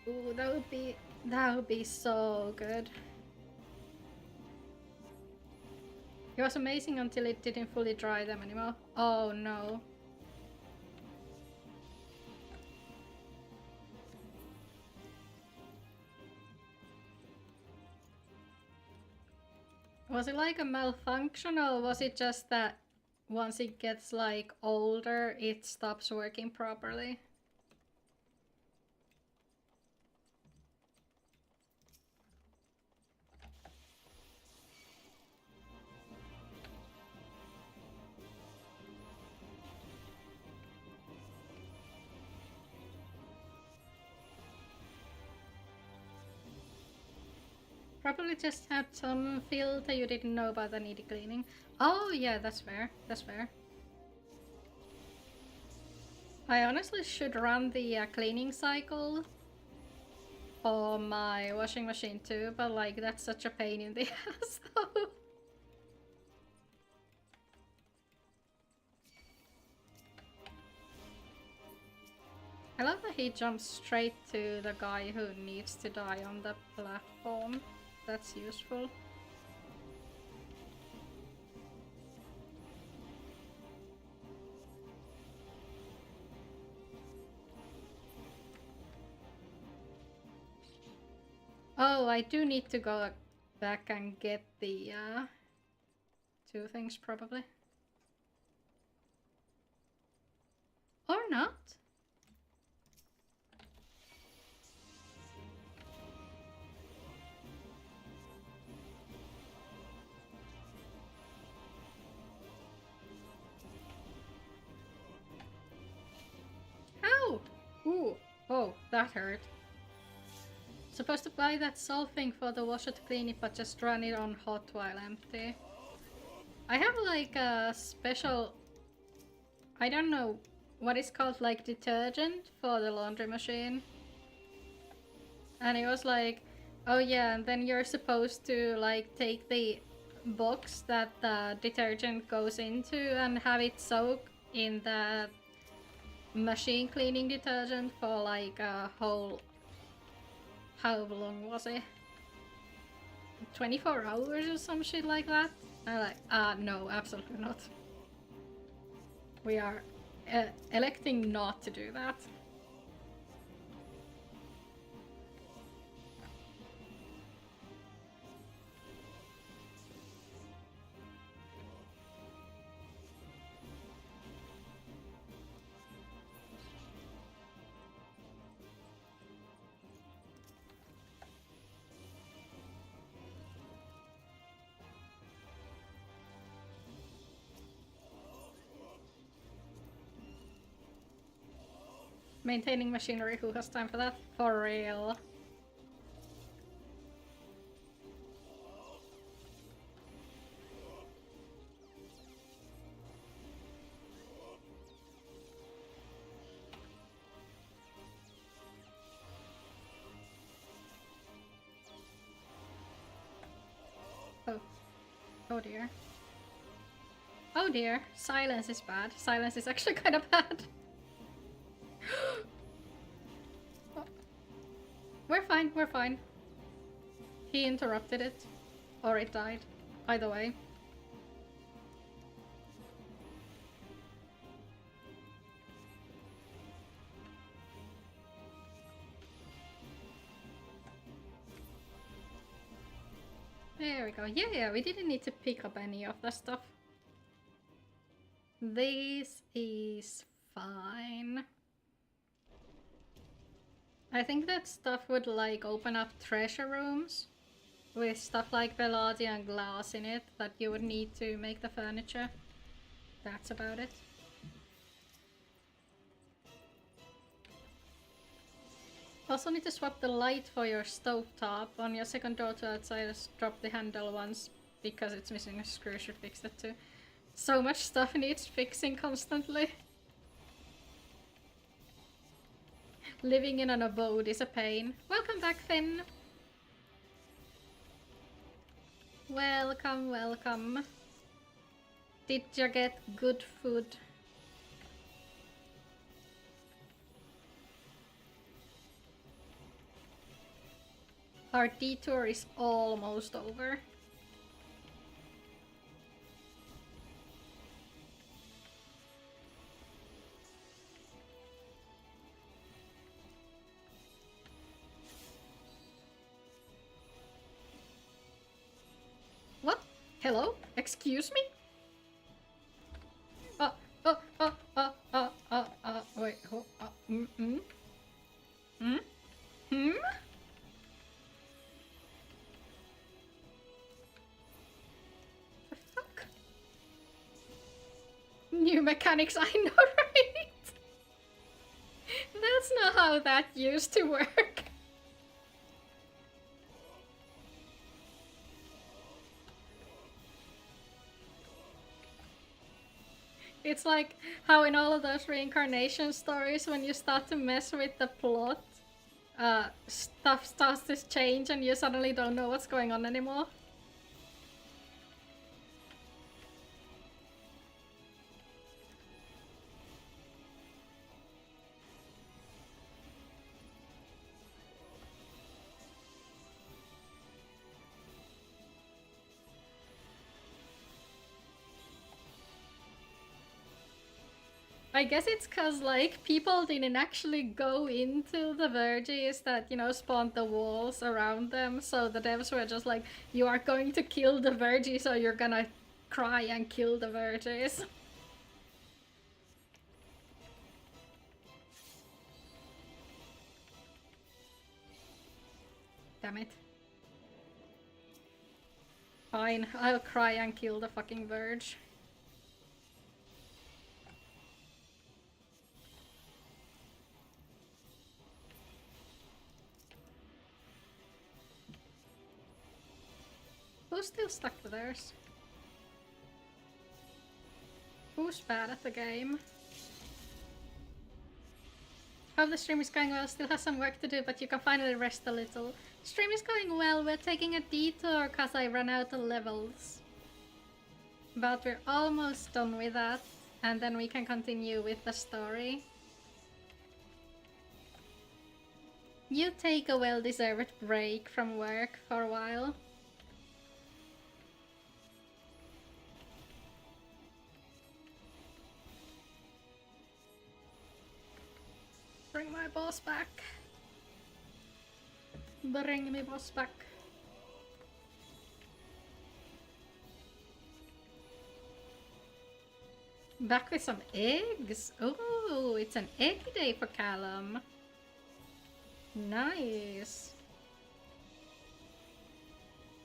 Ooh, that would be so good. It was amazing until it didn't fully dry them anymore. Oh no. Was it like a malfunction, or was it just that once it gets like older, it stops working properly? Probably just had some filter you didn't know about that needed cleaning. Oh yeah, that's fair. That's fair. I honestly should run the cleaning cycle for my washing machine too, but like that's such a pain in the ass though. I love that he jumps straight to the guy who needs to die on the platform. That's useful. Oh, I do need to go back and get the two things probably. Or not. Ow! Ooh. Oh, that hurt. Supposed to buy that solving for the washer to clean it, but just run it on hot while empty. I have like a special... I don't know what it's called, like detergent for the laundry machine. And it was like, oh yeah, and then you're supposed to like take the box that the detergent goes into and have it soak in the machine cleaning detergent for like a whole... How long was it? 24 hours or some shit like that? I'm like, no, absolutely not. We are electing not to do that. Maintaining machinery, who has time for that? For real. Oh dear. Oh dear, silence is bad. Silence is actually kind of bad. We're fine, we're fine. He interrupted it. Or it died. Either way. There we go. Yeah, we didn't need to pick up any of the stuff. This is fine. I think that stuff would like open up treasure rooms with stuff like Palladian glass in it that you would need to make the furniture. That's about it. Also need to swap the light for your stovetop. On your second door to outside, just drop the handle once because it's missing a screw. Should fix that too. So much stuff needs fixing constantly. Living in an abode is a pain. Welcome back, Finn. Welcome, welcome. Did you get good food? Our detour is almost over. What? Hello? Excuse me? Wait, The fuck? New mechanics, I know, right? That's not how that used to work. It's like how in all of those reincarnation stories, when you start to mess with the plot, stuff starts to change and you suddenly don't know what's going on anymore. I guess it's cause like people didn't actually go into the verges that, you know, spawned the walls around them, so the devs were just like, you are going to kill the verges, so you're gonna cry and kill the verges. Damn it. Fine, I'll cry and kill the fucking verge. Who's still stuck with theirs? Who's bad at the game? Hope the stream is going well, still has some work to do, but you can finally rest a little. Stream is going well, we're taking a detour cause I ran out of levels. But we're almost done with that, and then we can continue with the story. You take a well-deserved break from work for a while. Bring my boss back. Bring me boss back. Back with some eggs. Oh, it's an egg day for Callum. Nice.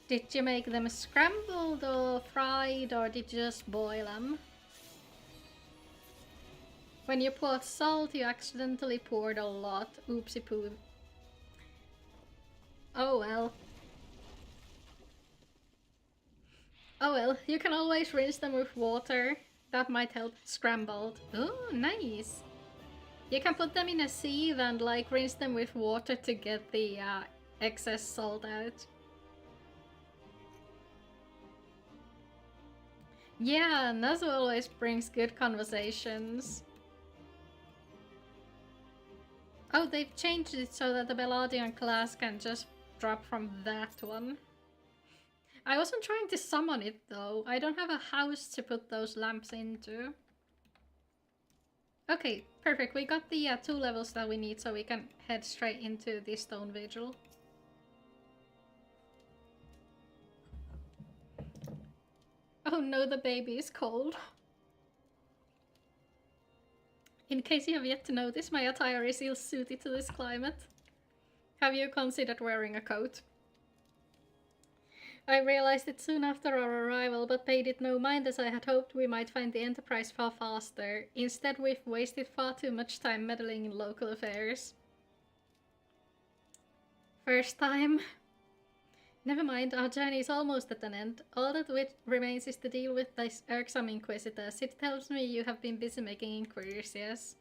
Did you make them scrambled or fried, or did you just boil them? When you poured salt, you accidentally poured a lot. Oopsie poo. Oh well. Oh well, you can always rinse them with water. That might help. Scrambled. Oh, nice. You can put them in a sieve and like rinse them with water to get the excess salt out. Yeah, Nazu always brings good conversations. Oh, they've changed it so that the Belladian class can just drop from that one. I wasn't trying to summon it though. I don't have a house to put those lamps into. Okay, perfect. We got the 2 levels that we need, so we can head straight into the Stone Vigil. Oh no, the baby is cold. In case you have yet to notice, my attire is ill-suited to this climate. Have you considered wearing a coat? I realized it soon after our arrival, but paid it no mind as I had hoped we might find the Enterprise far faster. Instead, we've wasted far too much time meddling in local affairs. First time. Never mind, our journey is almost at an end. All that remains is to deal with these irksome inquisitors. It tells me you have been busy making inquiries, yes?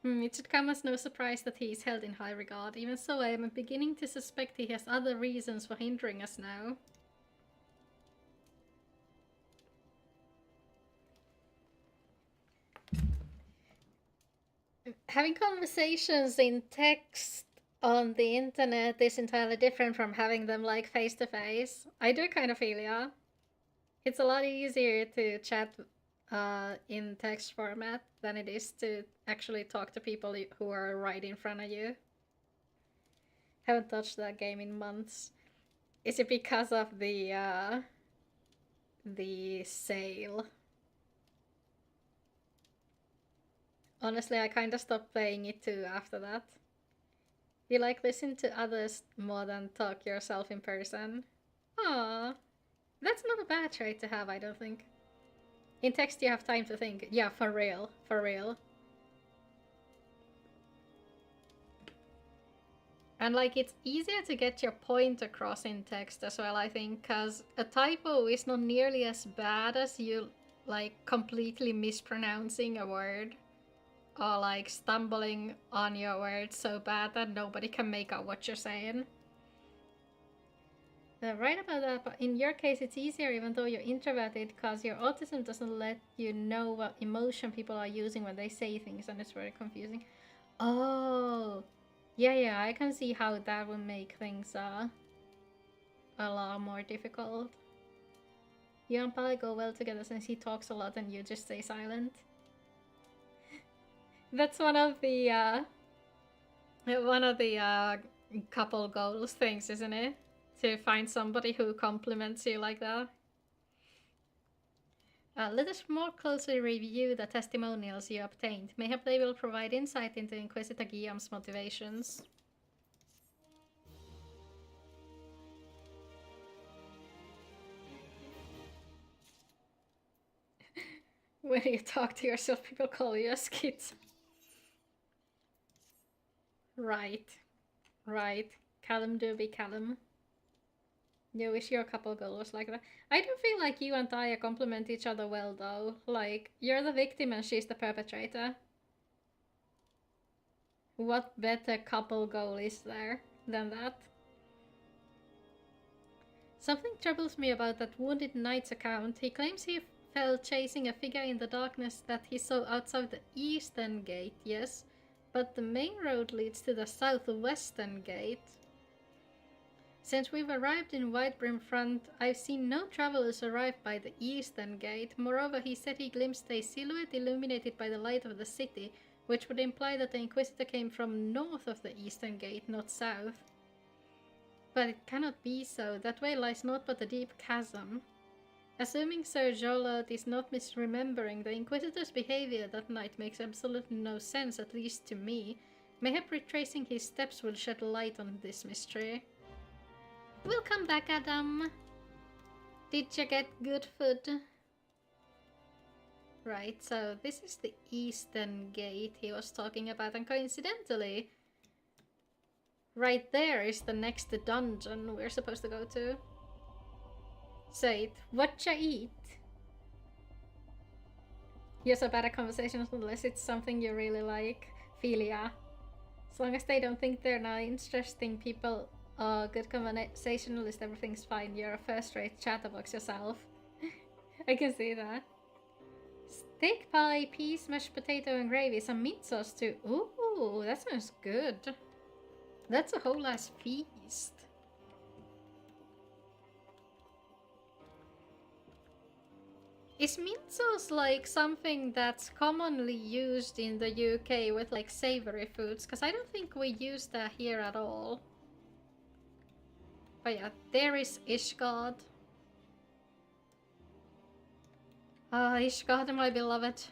It should come as no surprise that he is held in high regard. Even so, I am beginning to suspect he has other reasons for hindering us now. Having conversations in text on the internet is entirely different from having them like face to face. I do kind of feel yeah. It's a lot easier to chat in text format than it is to actually talk to people who are right in front of you. Haven't touched that game in months. Is it because of the sale? Honestly, I kind of stopped playing it too after that. You like listen to others more than talk yourself in person? Aww. That's not a bad trait to have, I don't think. In text you have time to think. Yeah, for real. For real. And like, it's easier to get your point across in text as well, I think, because a typo is not nearly as bad as you, like, completely mispronouncing a word. Or, like, stumbling on your words so bad that nobody can make out what you're saying. Right about that, but in your case it's easier even though you're introverted, because your autism doesn't let you know what emotion people are using when they say things, and it's very confusing. Oh, yeah, I can see how that would make things a lot more difficult. You and Pali go well together since he talks a lot and you just stay silent. That's one of the couple goals things, isn't it? To find somebody who compliments you like that. Let us more closely review the testimonials you obtained. Mayhap they will provide insight into Inquisitor Guillaume's motivations. When you talk to yourself, people call you a skit. Right. Callum do be Callum. You wish your couple goal was like that. I do feel like you and Taya complement each other well though. Like, you're the victim and she's the perpetrator. What better couple goal is there than that? Something troubles me about that wounded knight's account. He claims he fell chasing a figure in the darkness that he saw outside the eastern gate, yes, but the main road leads to the southwestern gate. Since we've arrived in Whitebrim Front, I've seen no travelers arrive by the eastern gate. Moreover, he said he glimpsed a silhouette illuminated by the light of the city, which would imply that the Inquisitor came from north of the eastern gate, not south. But it cannot be so. That way lies naught but a deep chasm. Assuming Sir Jolot is not misremembering, the Inquisitor's behavior that night makes absolutely no sense, at least to me. Mayhap retracing his steps will shed light on this mystery. We'll come back, Adam. Did you get good food? Right, so this is the eastern gate he was talking about, and coincidentally, right there is the next dungeon we're supposed to go to. Say it. What ya eat? You're so bad at conversations unless it's something you really like. Philia. As long as they don't think they're not interesting people, good conversationalist, everything's fine. You're a first-rate chatterbox yourself. I can see that. Steak pie, peas, mashed potato and gravy, some meat sauce too. Ooh, that sounds good. That's a whole ass feast. Is mint sauce like something that's commonly used in the UK with like savory foods? Because I don't think we use that here at all. But yeah, there is Ishgard. Ah, Ishgard, my beloved.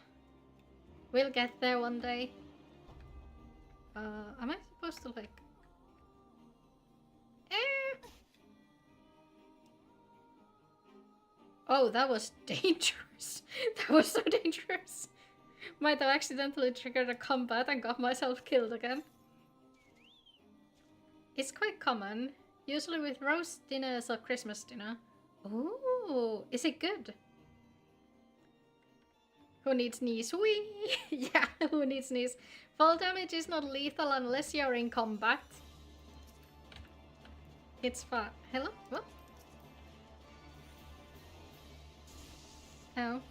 We'll get there one day. Am I supposed to like... Oh, that was dangerous. That was so dangerous. Might have accidentally triggered a combat and got myself killed again. It's quite common, usually with roast dinners or Christmas dinner. Ooh, is it good? Who needs knees? Wee! Yeah, who needs knees? Fall damage is not lethal unless you're in combat. It's fun. Hello? What? Oh.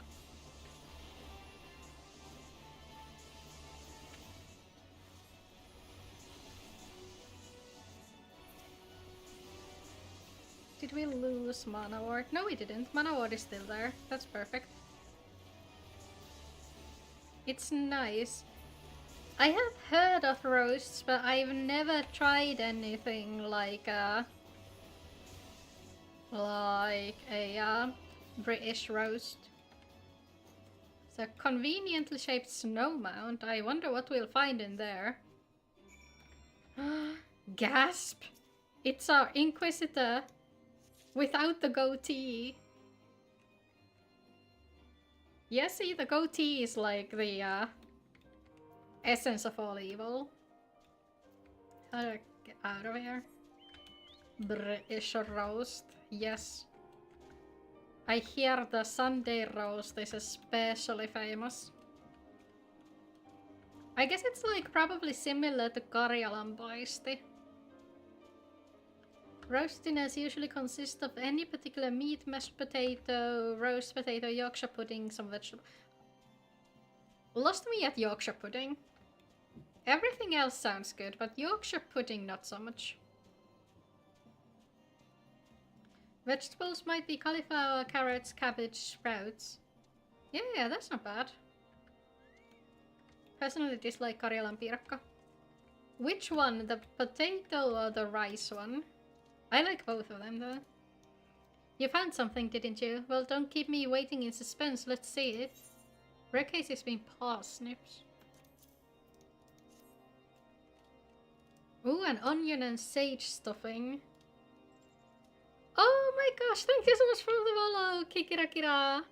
Did we lose Mana Ward? No, we didn't. Mana Ward is still there. That's perfect. It's nice. I have heard of roasts, but I've never tried anything like a British roast. It's a conveniently shaped snow mound. I wonder what we'll find in there. Gasp! It's our Inquisitor without the goatee. Yeah, see, the goatee is like the essence of all evil. How do I get out of here? British roast, yes. I hear the Sunday roast is especially famous. I guess it's like probably similar to Karjalan paisti. Roast dinners usually consist of any particular meat, mashed potato, roast potato, Yorkshire pudding, some vegetable. Lost me at Yorkshire pudding. Everything else sounds good, but Yorkshire pudding not so much. Vegetables might be cauliflower, carrots, cabbage, sprouts. Yeah, that's not bad. Personally dislike Karjalan piirakka. Which one? The potato or the rice one? I like both of them though. You found something, didn't you? Well, don't keep me waiting in suspense. Let's see it. Rare case has been parsnips. Ooh, an onion and sage stuffing. Oh my gosh, thank you so much for the follow, Kikirakira.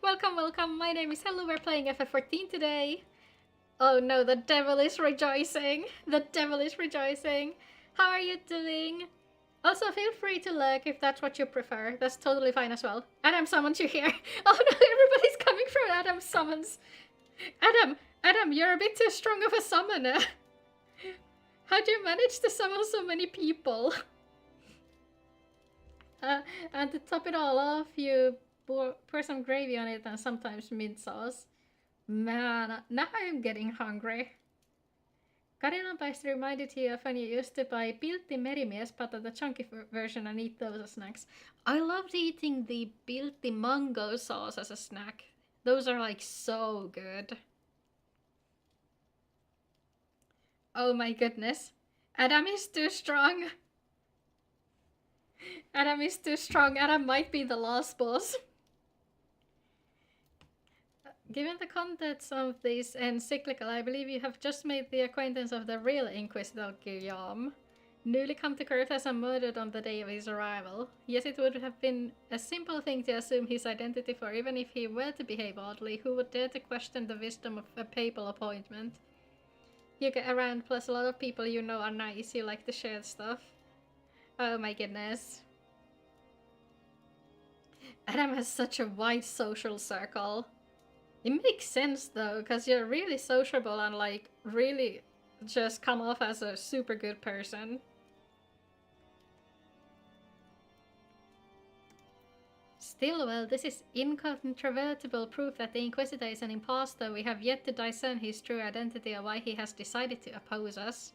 Welcome, welcome. My name is Hello. We're playing FF14 today. Oh no, the devil is rejoicing. The devil is rejoicing. How are you doing? Also, feel free to lurk if that's what you prefer. That's totally fine as well. Adam summons you here. Oh no, everybody's coming from Adam summons. Adam, you're a bit too strong of a summoner. How'd you manage to summon so many people? And to top it all off, you pour some gravy on it and sometimes mint sauce. Man, now I'm getting hungry. Karjalan paisti reminded you of when you used to buy Piltti merimiespatat, the chunky version, and eat those as snacks. I loved eating the Piltti mango sauce as a snack. Those are like so good. Oh my goodness. Adam is too strong. Adam is too strong. Adam might be the last boss. Given the contents of this encyclical, I believe you have just made the acquaintance of the real Inquisitor Guillaume, newly come to Carthage and murdered on the day of his arrival. Yes, it would have been a simple thing to assume his identity, for even if he were to behave oddly, who would dare to question the wisdom of a papal appointment? You get around, plus a lot of people you know are nice, you like to share stuff. Oh my goodness. Adam has such a wide social circle. It makes sense though, because you're really sociable and like really just come off as a super good person. Still, well, this is incontrovertible proof that the Inquisitor is an impostor. We have yet to discern his true identity or why he has decided to oppose us.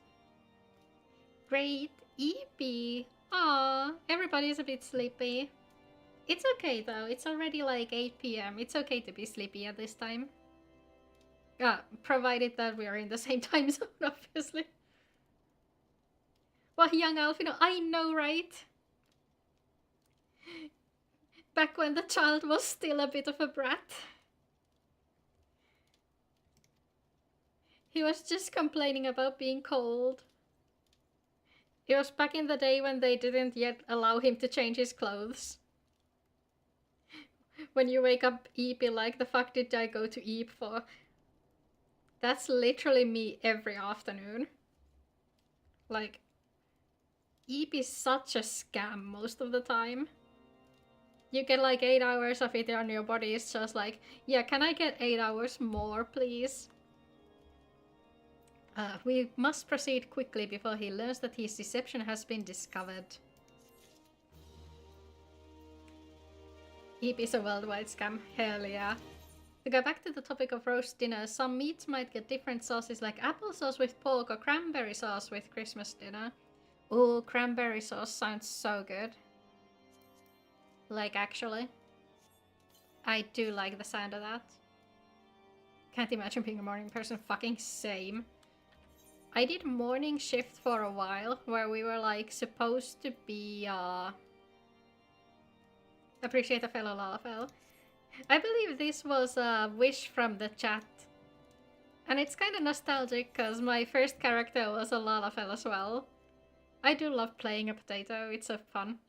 Great, EP. Aww, everybody's a bit sleepy. It's okay though, it's already like 8 PM. It's okay to be sleepy at this time. Provided that we are in the same time zone, obviously. Well, young Alfino, I know, right? Back when the child was still a bit of a brat. He was just complaining about being cold. It was back in the day when they didn't yet allow him to change his clothes. When you wake up Eep, like, the fuck did I go to Eep for? That's literally me every afternoon. Like, Eep is such a scam most of the time. You get like 8 hours of it on your body. It's just like, yeah, can I get 8 hours more, please? We must proceed quickly before he learns that his deception has been discovered. Eep is a worldwide scam. Hell yeah. To go back to the topic of roast dinner, some meats might get different sauces like applesauce with pork or cranberry sauce with Christmas dinner. Oh, cranberry sauce sounds so good. Like, actually. I do like the sound of that. Can't imagine being a morning person. Fucking same. I did morning shift for a while, where we were like supposed to be, appreciate a fellow Lalafell. I believe this was a wish from the chat. And it's kind of nostalgic, because my first character was a Lalafell as well. I do love playing a potato, it's so fun.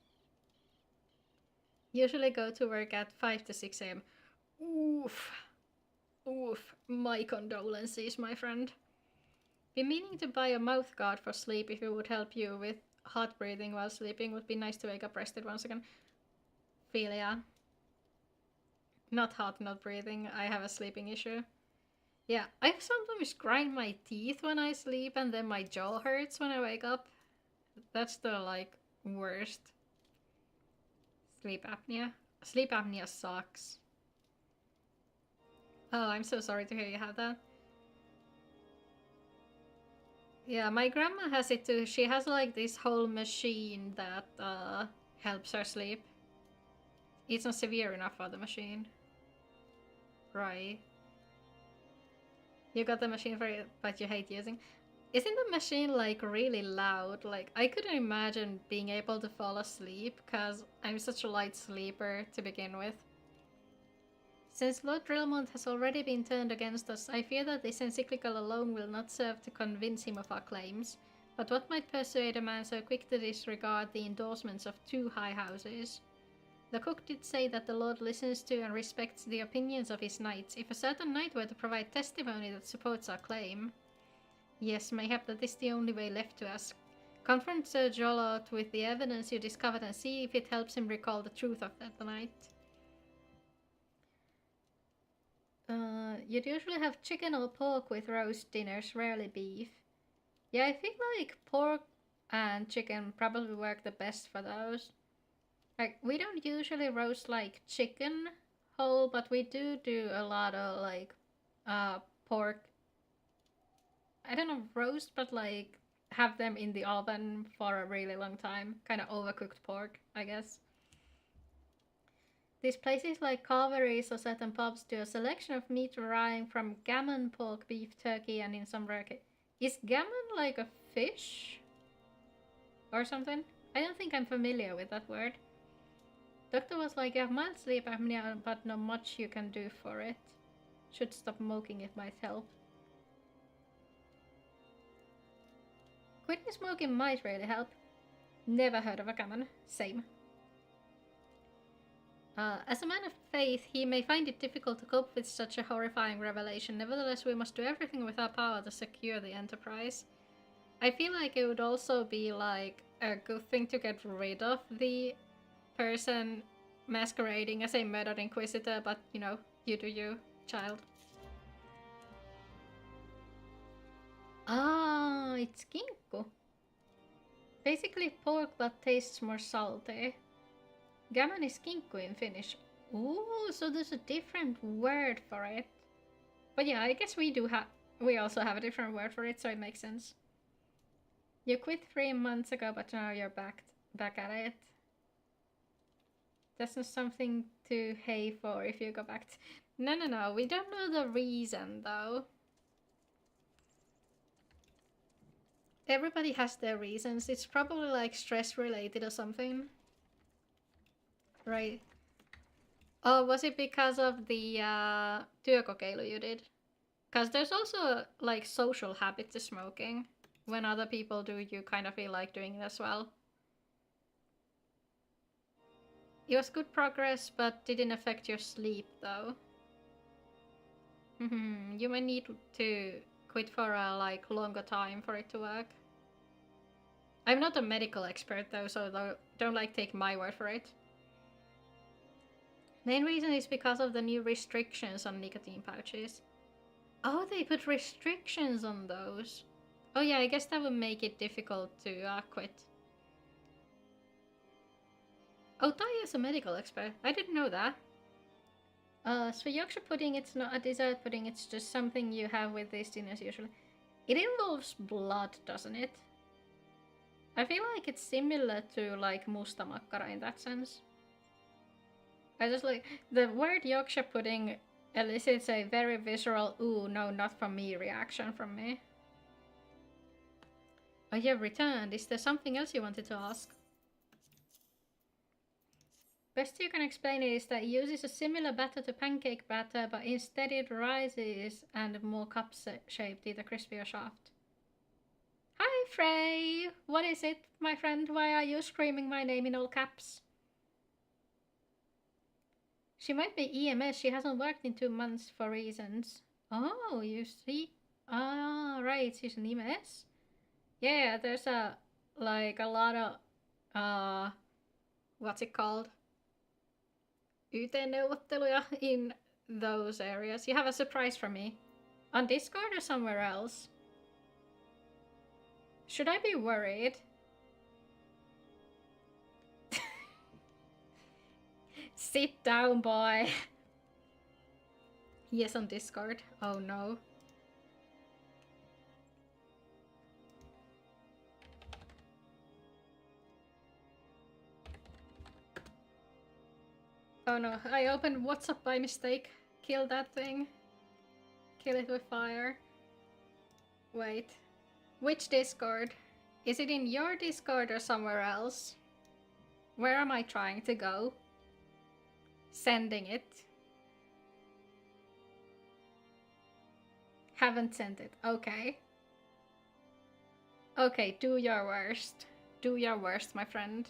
Usually go to work at 5 to 6 AM. Oof. Oof. My condolences, my friend. Been meaning to buy a mouth guard for sleep if it would help you with hot breathing while sleeping. Would be nice to wake up rested once again. Philia. Not hot, not breathing. I have a sleeping issue. Yeah, I sometimes grind my teeth when I sleep and then my jaw hurts when I wake up. That's the, like, worst. Sleep apnea. Sleep apnea sucks. Oh, I'm so sorry to hear you have that. Yeah, my grandma has it too. She has like this whole machine that helps her sleep. It's not severe enough for the machine. Right. You got the machine for it, but you hate using. Isn't the machine like really loud? Like, I couldn't imagine being able to fall asleep because I'm such a light sleeper to begin with. Since Lord Drillmont has already been turned against us, I fear that this encyclical alone will not serve to convince him of our claims. But what might persuade a man so quick to disregard the endorsements of 2 high houses? The cook did say that the Lord listens to and respects the opinions of his knights. If a certain knight were to provide testimony that supports our claim... Yes, mayhap that is the only way left to us. Confront Sir Jolot with the evidence you discovered and see if it helps him recall the truth of that night. You'd usually have chicken or pork with roast dinners, rarely beef. Yeah, I feel like pork and chicken probably work the best for those. Like, we don't usually roast, like, chicken whole, but we do a lot of, like, pork. I don't know, roast, but, like, have them in the oven for a really long time. Kind of overcooked pork, I guess. These places like Calvaries or certain pubs do a selection of meat varying from gammon, pork, beef, turkey, and in some rare cases. Is gammon like a fish? Or something? I don't think I'm familiar with that word. Doctor was like, you have mild sleep apnea, but not much you can do for it. Should stop smoking, it might help. Quitting smoking might really help. Never heard of a gammon. Same. As a man of faith, he may find it difficult to cope with such a horrifying revelation. Nevertheless, we must do everything with our power to secure the Enterprise. I feel like it would also be like a good thing to get rid of the person masquerading as a murdered Inquisitor, but you know, you do you, child. Ah, it's kinkku. Basically pork that tastes more salty. Gammon is kinkku in Finnish. Ooh, so there's a different word for it. But yeah, I guess we also have a different word for it, so it makes sense. You quit 3 months ago, but now you're back at it. That's not something to hay for if you go back to... No, we don't know the reason though. Everybody has their reasons. It's probably like stress related or something. Right. Oh, was it because of the työkokeilu you did? Because there's also like social habit to smoking. When other people do, you kind of feel like doing it as well. It was good progress, but didn't affect your sleep though. You may need to quit for a like longer time for it to work. I'm not a medical expert though, so don't like take my word for it. Main reason is because of the new restrictions on nicotine pouches. Oh, they put restrictions on those. Oh yeah, I guess that would make it difficult to quit. Oh, Tai is a medical expert. I didn't know that. So Yorkshire pudding, it's not a dessert pudding, it's just something you have with these dinners usually. It involves blood, doesn't it? I feel like it's similar to like musta makkara in that sense. I just like the word Yorkshire pudding elicits a very visceral "ooh, no, not from me" reaction from me. Oh, you have returned. Is there something else you wanted to ask? Best you can explain it is that it uses a similar batter to pancake batter, but instead it rises and more cup-shaped, either crispy or soft. Hi, Frey! What is it, my friend? Why are you screaming my name in all caps? She might be EMS. She hasn't worked in 2 months for reasons. Oh, you see? Ah, right. She's an EMS? Yeah, there's a lot of what's it called? YT-neuvotteluja in those areas. You have a surprise for me. On Discord or somewhere else? Should I be worried? Sit down, boy. Yes, on Discord. Oh no. Oh no, I opened WhatsApp by mistake. Kill that thing. Kill it with fire. Wait. Which Discord? Is it in your Discord or somewhere else? Where am I trying to go? Sending it. Haven't sent it. Okay. Okay, do your worst. Do your worst, my friend.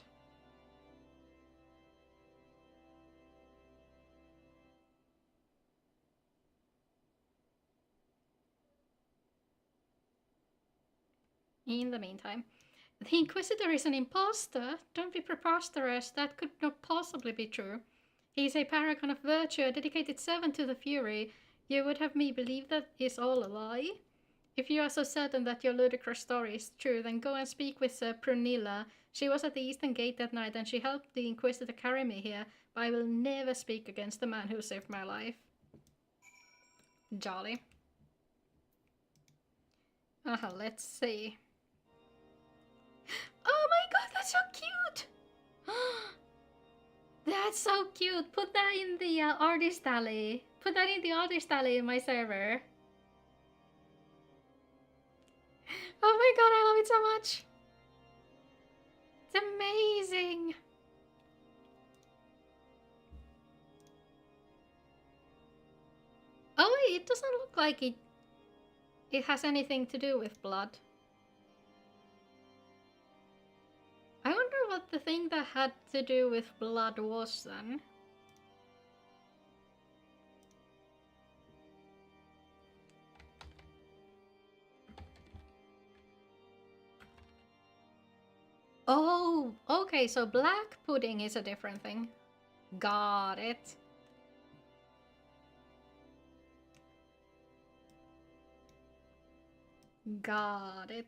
In the meantime, the Inquisitor is an impostor. Don't be preposterous. That could not possibly be true. He is a paragon of virtue, a dedicated servant to the Fury. You would have me believe that is all a lie? If you are so certain that your ludicrous story is true, then go and speak with Sir Prunilla. She was at the Eastern Gate that night and she helped the Inquisitor carry me here, but I will never speak against the man who saved my life. Jolly. Let's see. Oh my god, that's so cute! That's so cute! Put that in the artist alley. Put that in the artist alley in my server. Oh my god, I love it so much! It's amazing! Oh wait, it doesn't look like it has anything to do with blood. I wonder what the thing that had to do with blood was then. Oh, okay, so black pudding is a different thing. Got it. Got it.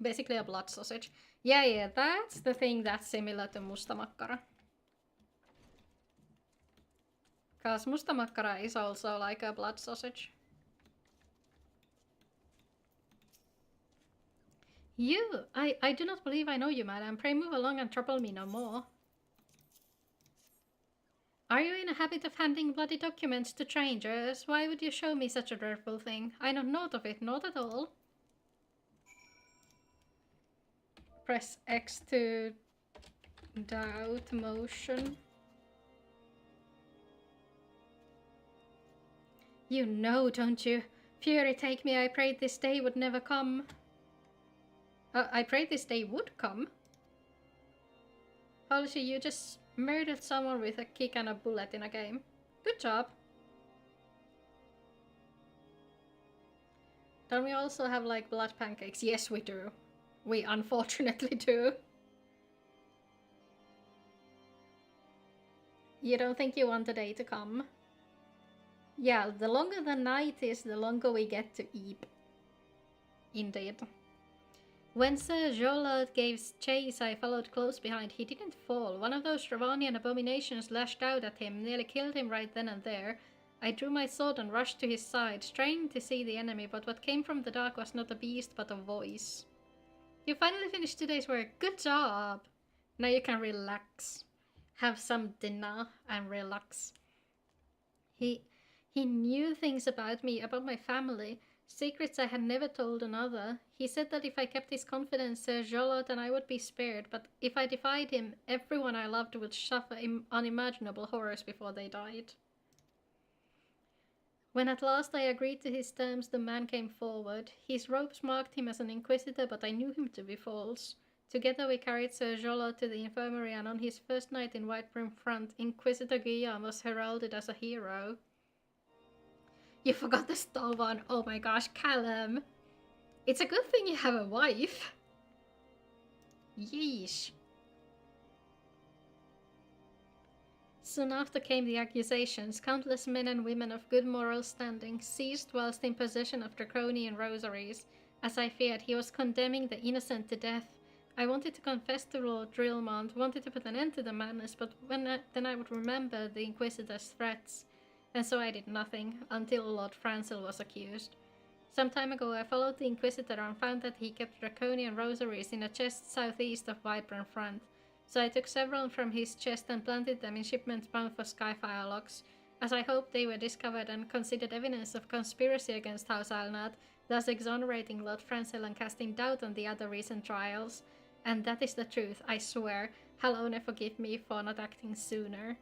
Basically a blood sausage. Yeah, that's the thing that's similar to musta makkara. Cause musta makkara is also like a blood sausage. You! I do not believe I know you, madam. Pray move along and trouble me no more. Are you in a habit of handing bloody documents to strangers? Why would you show me such a dreadful thing? I know naught of it, not at all. Press X to doubt motion. You know, don't you? Fury take me, I prayed this day would never come. I prayed this day would come? Halsey, you just murdered someone with a kick and a bullet in a game. Good job. Don't we also have like blood pancakes? Yes, we do. We unfortunately do. You don't think you want the day to come? Yeah, the longer the night is, the longer we get to eat. Indeed. When Sir Jolard gave chase, I followed close behind. He didn't fall. One of those Ravanian abominations lashed out at him, nearly killed him right then and there. I drew my sword and rushed to his side, straining to see the enemy, but what came from the dark was not a beast, but a voice. You finally finished today's work. Good job! Now you can relax. Have some dinner and relax. He knew things about me, about my family. Secrets I had never told another. He said that if I kept his confidence, Sir Jolot and I would be spared, but if I defied him, everyone I loved would suffer unimaginable horrors before they died. When at last I agreed to his terms, the man came forward. His robes marked him as an inquisitor, but I knew him to be false. Together we carried Sir Jolot to the infirmary, and on his first night in Whitebrim Front, Inquisitor Guillaume was heralded as a hero. You forgot the stove on. Oh my gosh, Callum. It's a good thing you have a wife. Yeesh. Soon after came the accusations. Countless men and women of good moral standing seized whilst in possession of draconian rosaries. As I feared, he was condemning the innocent to death. I wanted to confess to Lord Drillmont, wanted to put an end to the madness, but then I would remember the Inquisitor's threats. And so I did nothing, until Lord Francil was accused. Some time ago I followed the Inquisitor and found that he kept draconian rosaries in a chest southeast of Vibrant Front. So I took several from his chest and planted them in shipments bound for Skyfire locks, as I hoped they were discovered and considered evidence of conspiracy against House Alnat, thus exonerating Lord Francil and casting doubt on the other recent trials. And that is the truth, I swear. Halone forgive me for not acting sooner.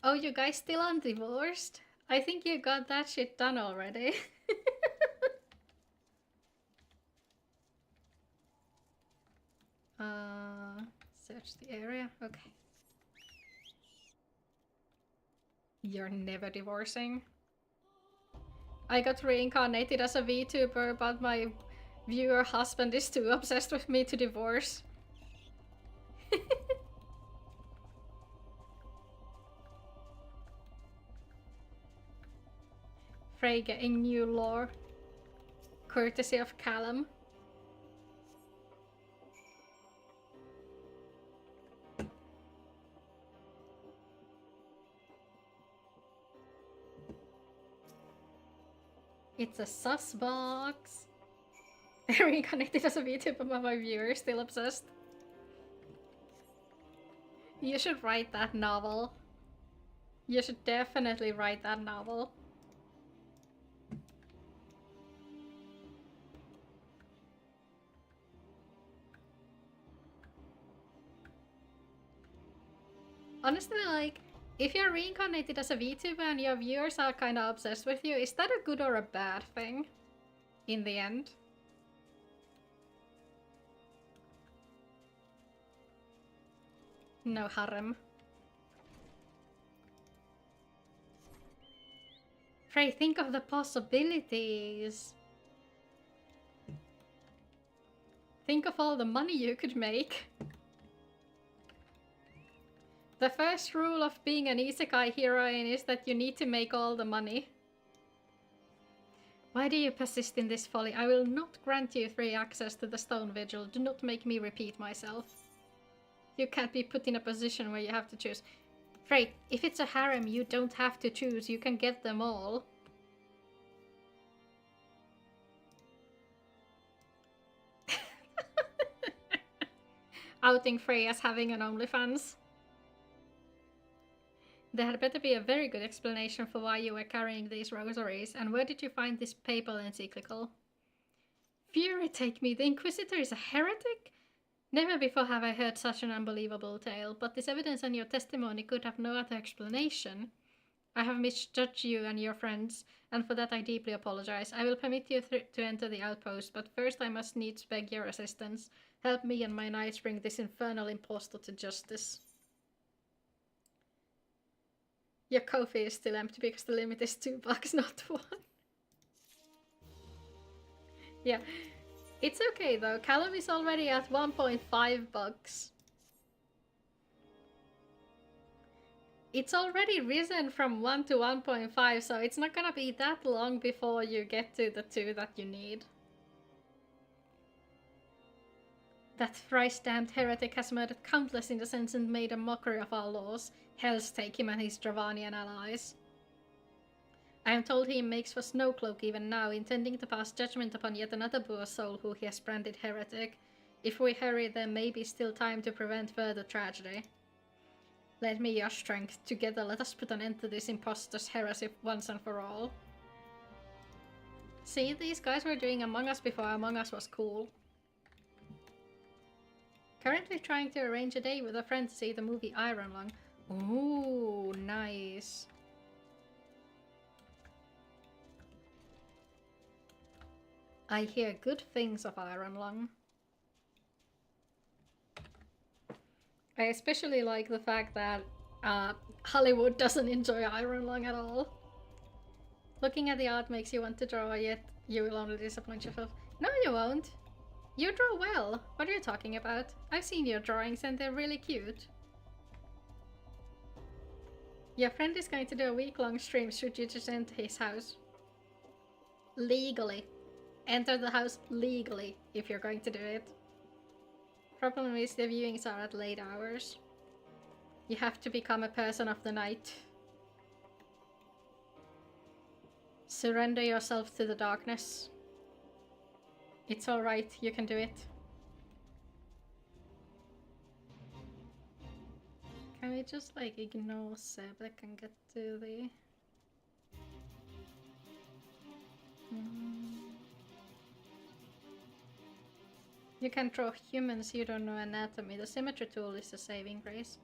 Oh, you guys still undivorced? I think you got that shit done already. Search the area. Okay. You're never divorcing. I got reincarnated as a VTuber, but my viewer husband is too obsessed with me to divorce. Frey getting new lore. Courtesy of Callum. It's a sus box. Reincarnated as a VTuber, but my viewer is still obsessed. You should write that novel. You should definitely write that novel. Honestly, like, if you're reincarnated as a VTuber and your viewers are kind of obsessed with you, is that a good or a bad thing? In the end? No harem. Frey, think of the possibilities. Think of all the money you could make. The first rule of being an isekai heroine is that you need to make all the money. Why do you persist in this folly? I will not grant you free access to the Stone Vigil. Do not make me repeat myself. You can't be put in a position where you have to choose. Frey, if it's a harem, you don't have to choose. You can get them all. Outing Frey as having an OnlyFans. There had better be a very good explanation for why you were carrying these rosaries, and where did you find this papal encyclical? Fury take me, the Inquisitor is a heretic? Never before have I heard such an unbelievable tale, but this evidence and your testimony could have no other explanation. I have misjudged you and your friends, and for that I deeply apologize. I will permit you to enter the outpost, but first I must needs beg your assistance. Help me and my knights bring this infernal impostor to justice. Your coffee is still empty because the limit is $2, not 1. Yeah, it's okay though. Callum is already at $1.5. It's already risen from 1 to 1.5, so it's not gonna be that long before you get to the 2 that you need. That thrice-damned heretic has murdered countless innocents and made a mockery of our laws. Hells take him and his Dravanian allies. I am told he makes for Snowcloak even now, intending to pass judgment upon yet another poor soul who he has branded heretic. If we hurry, there may be still time to prevent further tragedy. Let me your strength. Together let us put an end to this impostor's heresy once and for all. See, these guys were doing Among Us before Among Us was cool. Currently trying to arrange a day with a friend to see the movie Iron Lung. Ooh, nice. I hear good things of Iron Lung. I especially like the fact that Hollywood doesn't enjoy Iron Lung at all. Looking at the art makes you want to draw, yet you will only disappoint yourself. No, you won't. You draw well. What are you talking about? I've seen your drawings and they're really cute. Your friend is going to do a week-long stream. Should you just enter his house? Legally. Enter the house legally if you're going to do it. Problem is the viewings are at late hours. You have to become a person of the night. Surrender yourself to the darkness. It's alright, you can do it. Can we just like ignore Seb? I can get to the... You can draw humans, you don't know anatomy. The symmetry tool is a saving grace.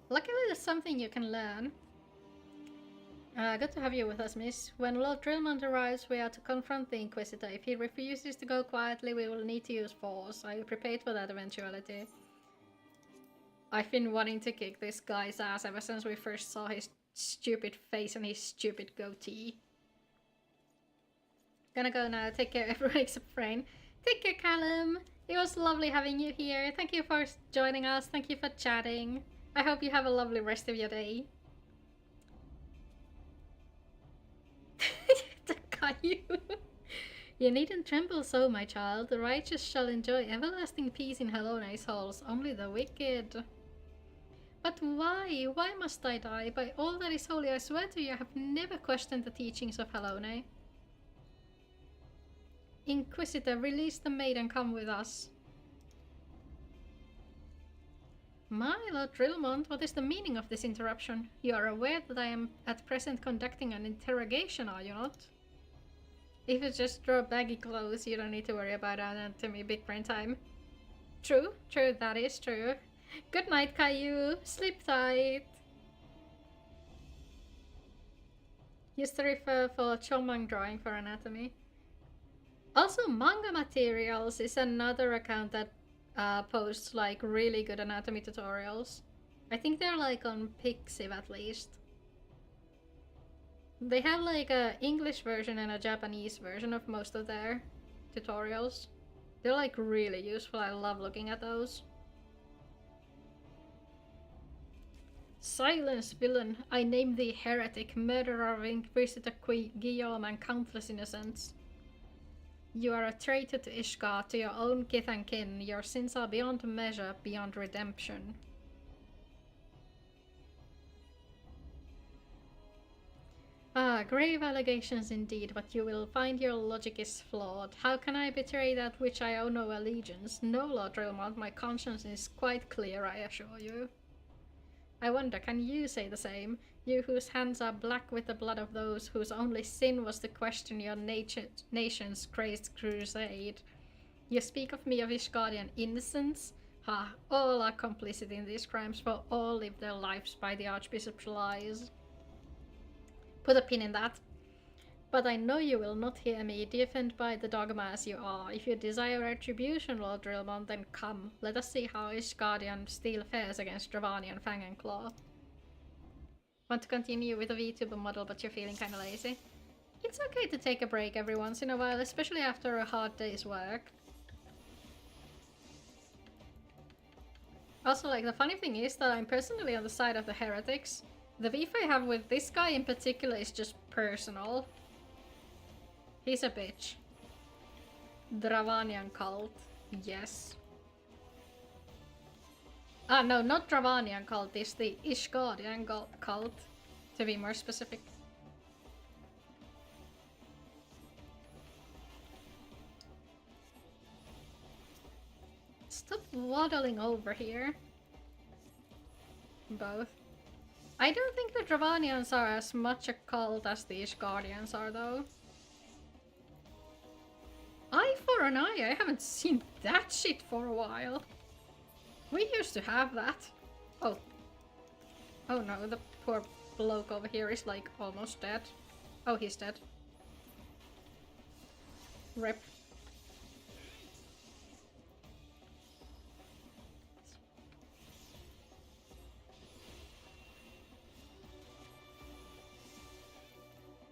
Luckily there's something you can learn. Good to have you with us, miss. When Lord Drillmond arrives, we are to confront the Inquisitor. If he refuses to go quietly, we will need to use force. Are you prepared for that eventuality? I've been wanting to kick this guy's ass ever since we first saw his stupid face and his stupid goatee. Gonna go now. Take care, everyone except Frain. Take care, Callum. It was lovely having you here. Thank you for joining us. Thank you for chatting. I hope you have a lovely rest of your day. You needn't tremble so, my child. The righteous shall enjoy everlasting peace in Hellone's halls. Only the wicked. But why? Why must I die? By all that is holy, I swear to you, I have never questioned the teachings of Hellone. Inquisitor, release the maid and come with us. My Lord Drillmond, what is the meaning of this interruption? You are aware that I am at present conducting an interrogation, are you not? If you just draw baggy clothes, you don't need to worry about anatomy big brain time. True, true, that is true. Good night, Caillou. Sleep tight. Use the refer for Chomang drawing for anatomy. Also, Manga Materials is another account that posts like really good anatomy tutorials. I think they're like on Pixiv at least. They have like a English version and a Japanese version of most of their tutorials. They're like really useful. I love looking at those. Silence, villain! I name thee heretic, murderer of Inquisitor Guillaume and countless innocents. You are a traitor to Ishgard, to your own kith and kin. Your sins are beyond measure, beyond redemption. Ah, grave allegations indeed, but you will find your logic is flawed. How can I betray that which I owe no allegiance? No, Lord Rilmont, my conscience is quite clear, I assure you. I wonder, can you say the same? You whose hands are black with the blood of those whose only sin was to question your nation's crazed crusade. You speak of me of Ishgardian innocence? Ha, all are complicit in these crimes, for all live their lives by the Archbishop's lies. Put a pin in that. But I know you will not hear me, deafened by the dogma as you are. If you desire retribution, Lord Rilmont, then come. Let us see how Ishgardian steel fares against Dravanian Fang and Claw. Want to continue with a VTuber model, but you're feeling kinda lazy? It's okay to take a break every once in a while, especially after a hard day's work. Also, like, the funny thing is that I'm personally on the side of the heretics. The beef I have with this guy in particular is just personal. He's a bitch. Dravanian cult. Yes. Ah, no, not Dravanian cult. It's the Ishgardian cult, to be more specific. Stop waddling over here. Both. I don't think the Dravanians are as much a cult as the Ishgardians are, though. Eye for an eye? I haven't seen that shit for a while. We used to have that. Oh. Oh no, the poor bloke over here is like almost dead. Oh, he's dead. Rip.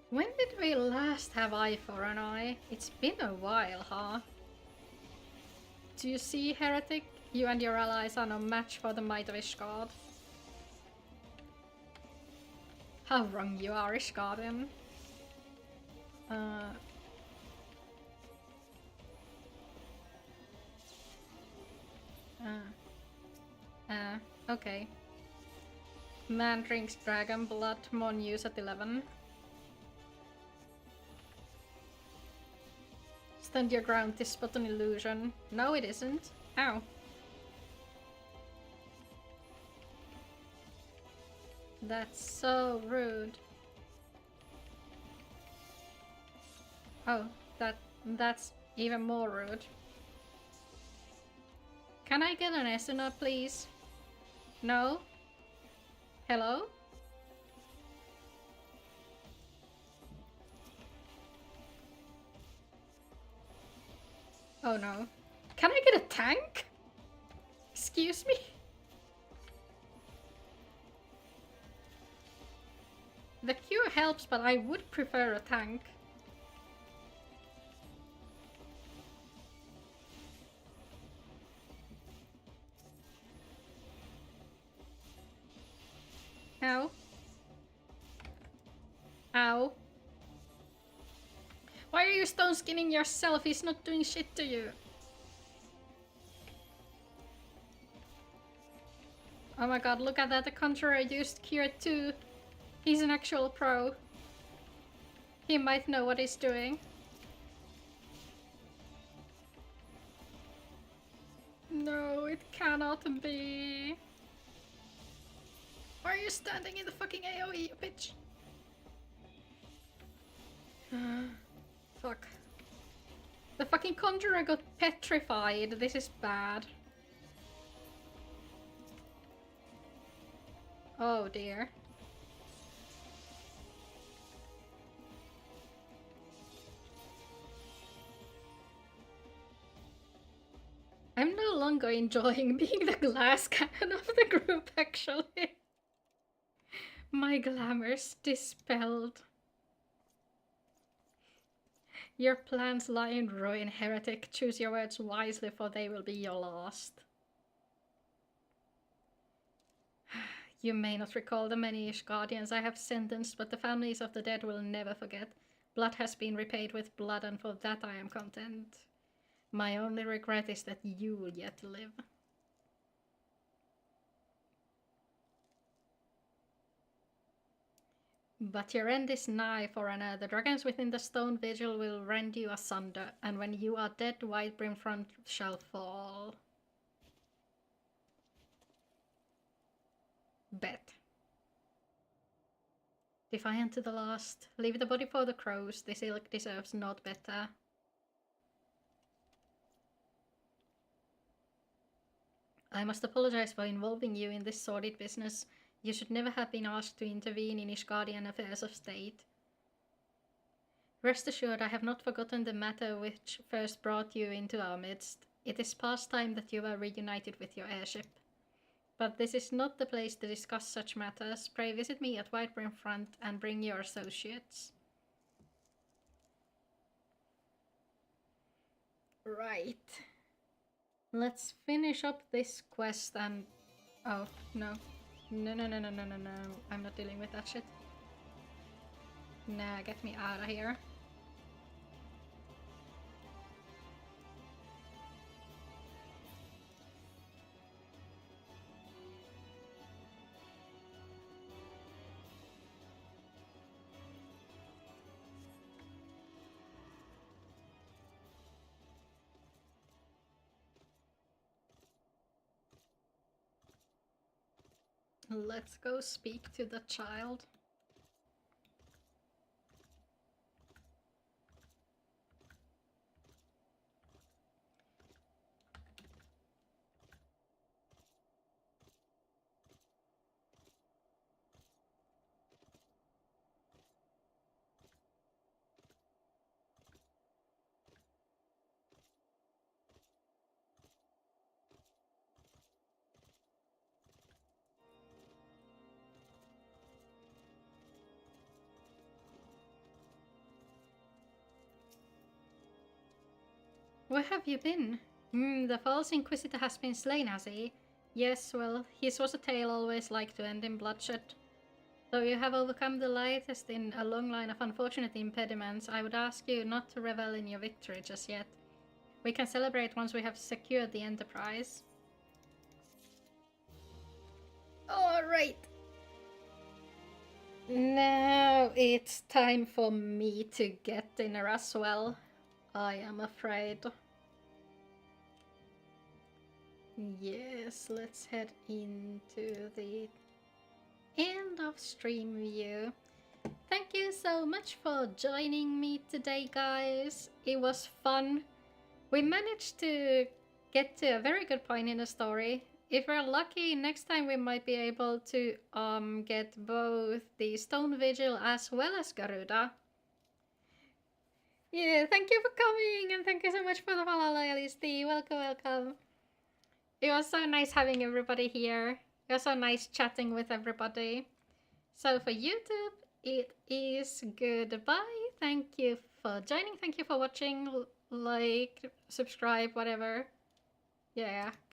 When did we last have eye for an eye? It's been a while, huh? Do you see, Heretic? You and your allies are no match for the might of Ishgard. How wrong you are, Ishgardian. Okay. Man drinks dragon blood, Mon use at 11. Stand your ground, this spot an illusion. No, it isn't. Ow. That's so rude. Oh, that's even more rude. Can I get an Esuna, please? No? Hello? Oh no. Can I get a tank? Excuse me? The cure helps, but I would prefer a tank. Ow. Ow. Why are you stone skinning yourself? He's not doing shit to you. Oh my god, look at that. The Conjurer used Cure 2. He's an actual pro. He might know what he's doing. No, it cannot be. Why are you standing in the fucking AoE, you bitch? Fuck. The fucking Conjurer got petrified. This is bad. Oh dear. I'm no longer enjoying being the glass cannon of the group, actually. My glamour's dispelled. Your plans lie in ruin, heretic. Choose your words wisely, for they will be your last. You may not recall the many Ishgardians I have sentenced, but the families of the dead will never forget. Blood has been repaid with blood, and for that I am content. My only regret is that you yet live. But your end is nigh, Forerunner. The dragons within the stone vigil will rend you asunder, and when you are dead, White Brimfront shall fall. Bet. Defiant to the last. Leave the body for the crows. This ilk deserves not better. I must apologize for involving you in this sordid business. You should never have been asked to intervene in Ishgardian affairs of state. Rest assured, I have not forgotten the matter which first brought you into our midst. It is past time that you were reunited with your airship. But this is not the place to discuss such matters. Pray visit me at White Brimfront and bring your associates. Right. Let's finish up this quest and... Oh, no. No. I'm not dealing with that shit. Nah, get me out of here. Let's go speak to the child. Where have you been? The false Inquisitor has been slain, has he? Yes, well, his was a tale always like to end in bloodshed. Though you have overcome the latest in a long line of unfortunate impediments, I would ask you not to revel in your victory just yet. We can celebrate once we have secured the Enterprise. Alright! Now it's time for me to get dinner as well. I am afraid. Yes, let's head into the end of stream view. Thank you so much for joining me today, guys. It was fun. We managed to get to a very good point in the story. If we're lucky, next time we might be able to get both the Stone Vigil as well as Garuda. Yeah, thank you for coming, and thank you so much for the follow, Loyalisty. Welcome. It was so nice having everybody here. It was so nice chatting with everybody. So for YouTube, it is goodbye. Thank you for joining. Thank you for watching. Like, subscribe, whatever. Yeah.